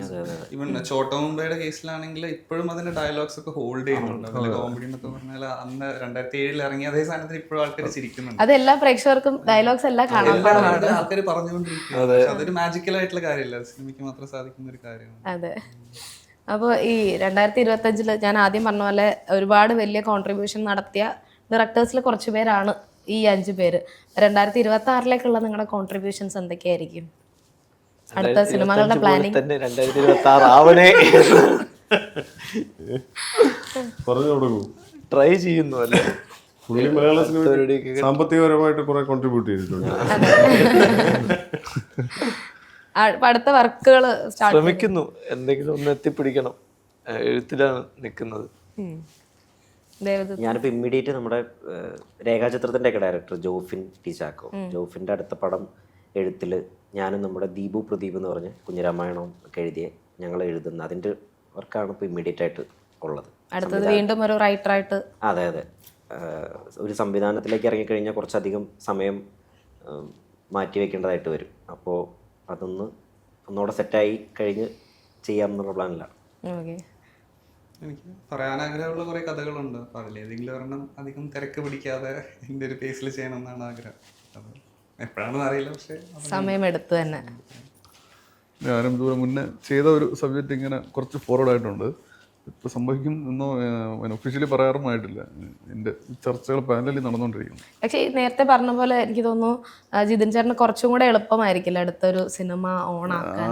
ഇവൻ ചോട്ടാ മുംബൈയുടെ കേസിലാണെങ്കിൽ ഇപ്പോഴും അതിന്റെ ഡയലോഗ്സ് ഒക്കെ ഹോൾഡ് ചെയ്യുന്നുണ്ട്. അതിലെ കോമഡി എന്നൊക്കെ പറഞ്ഞാൽ അന്ന് 2007 ഇറങ്ങിയ അതേ സാധനത്തിൽ ഇപ്പോഴും ആൾക്കാർ ചിരിക്കുന്നുണ്ട്. അത് എല്ലാ പ്രേക്ഷകർക്കും ഡയലോഗ്സ് എല്ലാം കാണാൻ ആൾക്കാർ പറഞ്ഞുകൊണ്ടിരിക്കും. അതൊരു മാജിക്കൽ ആയിട്ടുള്ള കാര്യമല്ല, സിനിമയ്ക്ക് മാത്രം സാധിക്കുന്ന ഒരു കാര്യമാണ്. അതെ. അപ്പോൾ ഈ 2025 ഞാൻ ആദ്യം പറഞ്ഞ പോലെ ഒരുപാട് വലിയ കോൺട്രിബ്യൂഷൻ നടത്തിയ ഡയറക്ടേഴ്സിൽ കുറച്ച് പേരാണ് ഈ 5 പേര്. 2026 നിങ്ങളുടെ കോൺട്രിബ്യൂഷൻസ് എന്തൊക്കെയായിരിക്കും? അടുത്ത സിനിമകളുടെ പ്ലാനിങ് 2026 ആവണേ പറഞ്ഞു കൊടുക്കൂ. ട്രൈ ചെയ്യുന്നു അല്ലേ? പുള്ളി മലയാള സിനിമ സാമ്പത്തികപരമായിട്ട് കുറെ കോൺട്രിബ്യൂട്ട് ചെയ്തിട്ടുണ്ട്. അടുത്ത വർക്കുകൾ ശ്രമിക്കുന്നു, എന്തെങ്കിലും ഒന്ന് എത്തിപ്പിടിക്കണം. എഴുത്തിലാണ് നിൽക്കുന്നത്. ഞാനിപ്പോൾ ഇമ്മീഡിയറ്റ് നമ്മുടെ രേഖാചിത്രത്തിന്റെ ഒക്കെ ഡയറക്ടർ ജോഫിൻ ടി ചാക്കോ, ജോഫിന്റെ അടുത്ത പടം എഴുത്തില് ഞാനും നമ്മുടെ ദീപു പ്രദീപ് എന്ന് പറഞ്ഞ് കുഞ്ഞിരാമായണം ഒക്കെ എഴുതിയ ഞങ്ങൾ എഴുതുന്ന അതിന്റെ വർക്കാണ് ഇപ്പോൾ ഇമ്മീഡിയറ്റ് ആയിട്ട് ഉള്ളത്. അടുത്തത് വീണ്ടും ഒരു റൈറ്ററായിട്ട്. അതെ അതെ. ഒരു സംവിധാനത്തിലേക്ക് ഇറങ്ങിക്കഴിഞ്ഞാൽ കുറച്ചധികം സമയം മാറ്റി വെക്കേണ്ടതായിട്ട് വരും. അപ്പോൾ ഒന്നുകൂടെ സെറ്റായി കഴിഞ്ഞ് ചെയ്യാമെന്നുള്ള പ്ലാനിലാണ്. എനിക്ക് പറയാൻ ആഗ്രഹമുള്ള കുറെ കഥകളുണ്ട്. അപ്പൊ അതിലേതെങ്കിലും ഒരെണ്ണം അധികം തിരക്ക് പിടിക്കാതെ എൻ്റെ ഒരു പേസിൽ ചെയ്യണം എന്നാണ് ആഗ്രഹം. എപ്പോഴാണെന്ന് അറിയില്ല, പക്ഷെ സമയമെടുത്ത് തന്നെ. ഞാനും ദൂരം മുന്നേ ചെയ്ത ഒരു സബ്ജക്റ്റ് ഇങ്ങനെ കുറച്ച് ഫോർവേഡ് ആയിട്ടുണ്ട്. ഇപ്പോൾ സംഭവിക്കും എന്നോ ഒഫീഷ്യലി പറയാറുമായിട്ടില്ല. എൻ്റെ ചർച്ചകൾ പാനലിൽ നടന്നുകൊണ്ടിരിക്കുന്നു. പക്ഷേ നേരത്തെ പറഞ്ഞ പോലെ എനിക്ക് തോന്നുന്നു ജിതിൻ ചേട്ടന് കുറച്ചും കൂടെ എളുപ്പമായിരിക്കില്ല അടുത്തൊരു സിനിമ ഓണാക്കാൻ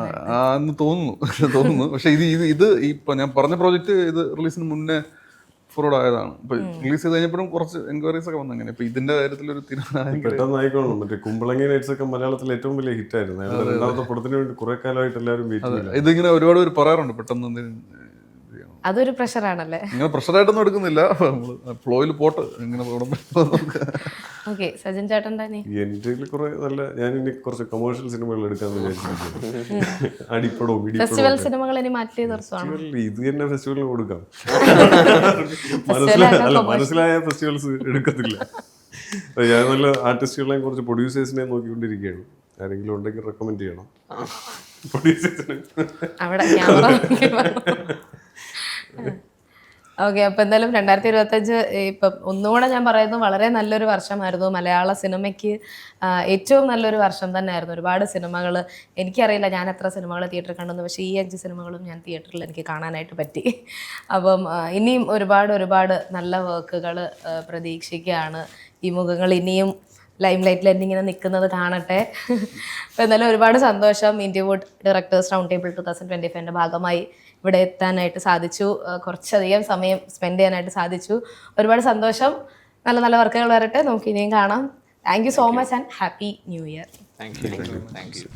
തോന്നുന്നു. പക്ഷെ ഇത് ഇപ്പൊ ഞാൻ പറഞ്ഞ പ്രോജക്റ്റ് ഇത് റിലീസിന് മുന്നേ ഫോർവേഡ് ആയതാണ്. ഇപ്പൊ റിലീസ് ചെയ്ത് കഴിഞ്ഞപ്പോഴും കുറച്ച് എൻക്വയറീസ് ഒക്കെ വന്നു. അങ്ങനെ ഇപ്പൊ ഇതിന്റെ കാര്യത്തിൽ ഒരു തീരുമാനം പെട്ടെന്ന് ആയിക്കോളും. മറ്റേ കുമ്പളങ്ങി നൈറ്റ്സ് ഒക്കെ മലയാളത്തിൽ ഏറ്റവും വലിയ ഹിറ്റ് ആയിരുന്നു. അയാളുടെ രണ്ടാമത്തെ പടത്തിന് വേണ്ടി കുറെ കാലമായിട്ട് എല്ലാവരും വെയിറ്റ് ചെയ്യില്ല. ഇതിങ്ങനെ ഒരുപാട് പേര് പറയാറുണ്ട് പെട്ടെന്ന് എന്തെങ്കിലും അതൊരു പ്രഷറാണല്ലേ? ഇങ്ങനെ പ്രഷറായിട്ടൊന്നും എടുക്കുന്നില്ല, നമ്മള് ഫ്ലോയിൽ പോട്ട് ഇങ്ങനെ ഓക്കെ. സജിൻ ചേട്ടൻ്റെ എൻ്റെ കുറെ നല്ല, ഞാൻ ഇനി കുറച്ച് കൊമേഴ്ഷ്യൽ സിനിമകൾ എടുക്കാന്ന് വിചാരിച്ചിട്ടുണ്ട്. അടിപ്പടവും ഫെസ്റ്റിവൽ സിനിമകൾ ഇനി മാറ്റി നിർത്തുവാണ്. ഇത് തന്നെ ഫെസ്റ്റിവലിന് കൊടുക്കാം. മനസ്സിലായ ഫെസ്റ്റിവൽസ് എടുക്കത്തില്ല. ഞാൻ നല്ല ആർട്ടിസ്റ്റുകളെയും കുറച്ച് പ്രൊഡ്യൂസേഴ്സിനെ നോക്കിക്കൊണ്ടിരിക്കുകയാണ്. ആരെങ്കിലും ഉണ്ടെങ്കിൽ റെക്കമെൻഡ് ചെയ്യണം പ്രൊഡ്യൂസേഴ്സിന്. അവിടെ ക്യാമറ ഓക്കെ. അപ്പോൾ എന്തായാലും 2025 ഇപ്പം ഒന്നുകൂടെ ഞാൻ പറയുന്നു, വളരെ നല്ലൊരു വർഷമായിരുന്നു മലയാള സിനിമയ്ക്ക്. ഏറ്റവും നല്ലൊരു വർഷം തന്നെയായിരുന്നു. ഒരുപാട് സിനിമകൾ, എനിക്കറിയില്ല ഞാൻ എത്ര സിനിമകൾ തിയേറ്ററിൽ കണ്ടെന്ന്, പക്ഷേ ഈ 5 സിനിമകളും ഞാൻ തിയേറ്ററിൽ എനിക്ക് കാണാനായിട്ട് പറ്റി. അപ്പം ഇനിയും ഒരുപാട് നല്ല വർക്കുകൾ പ്രതീക്ഷിക്കുകയാണ്. ഈ മുഖങ്ങൾ ഇനിയും ലൈം ലൈറ്റിൽ എന്നിങ്ങനെ നിൽക്കുന്നത് കാണട്ടെ. അപ്പോൾ എന്തായാലും ഒരുപാട് സന്തോഷം. ഇന്ത്യവുഡ് ഡയറക്ടേഴ്സ് റൗണ്ട് ടേബിൾ 2025 ഭാഗമായി ഇവിടെ എത്താനായിട്ട് സാധിച്ചു. കുറച്ചധികം സമയം സ്പെൻഡ് ചെയ്യാനായിട്ട് സാധിച്ചു. ഒരുപാട് സന്തോഷം. നല്ല നല്ല വർക്കുകൾ വരട്ടെ. നമുക്ക് ഇനിയും കാണാം. Thank you so much and happy new year. Thank you.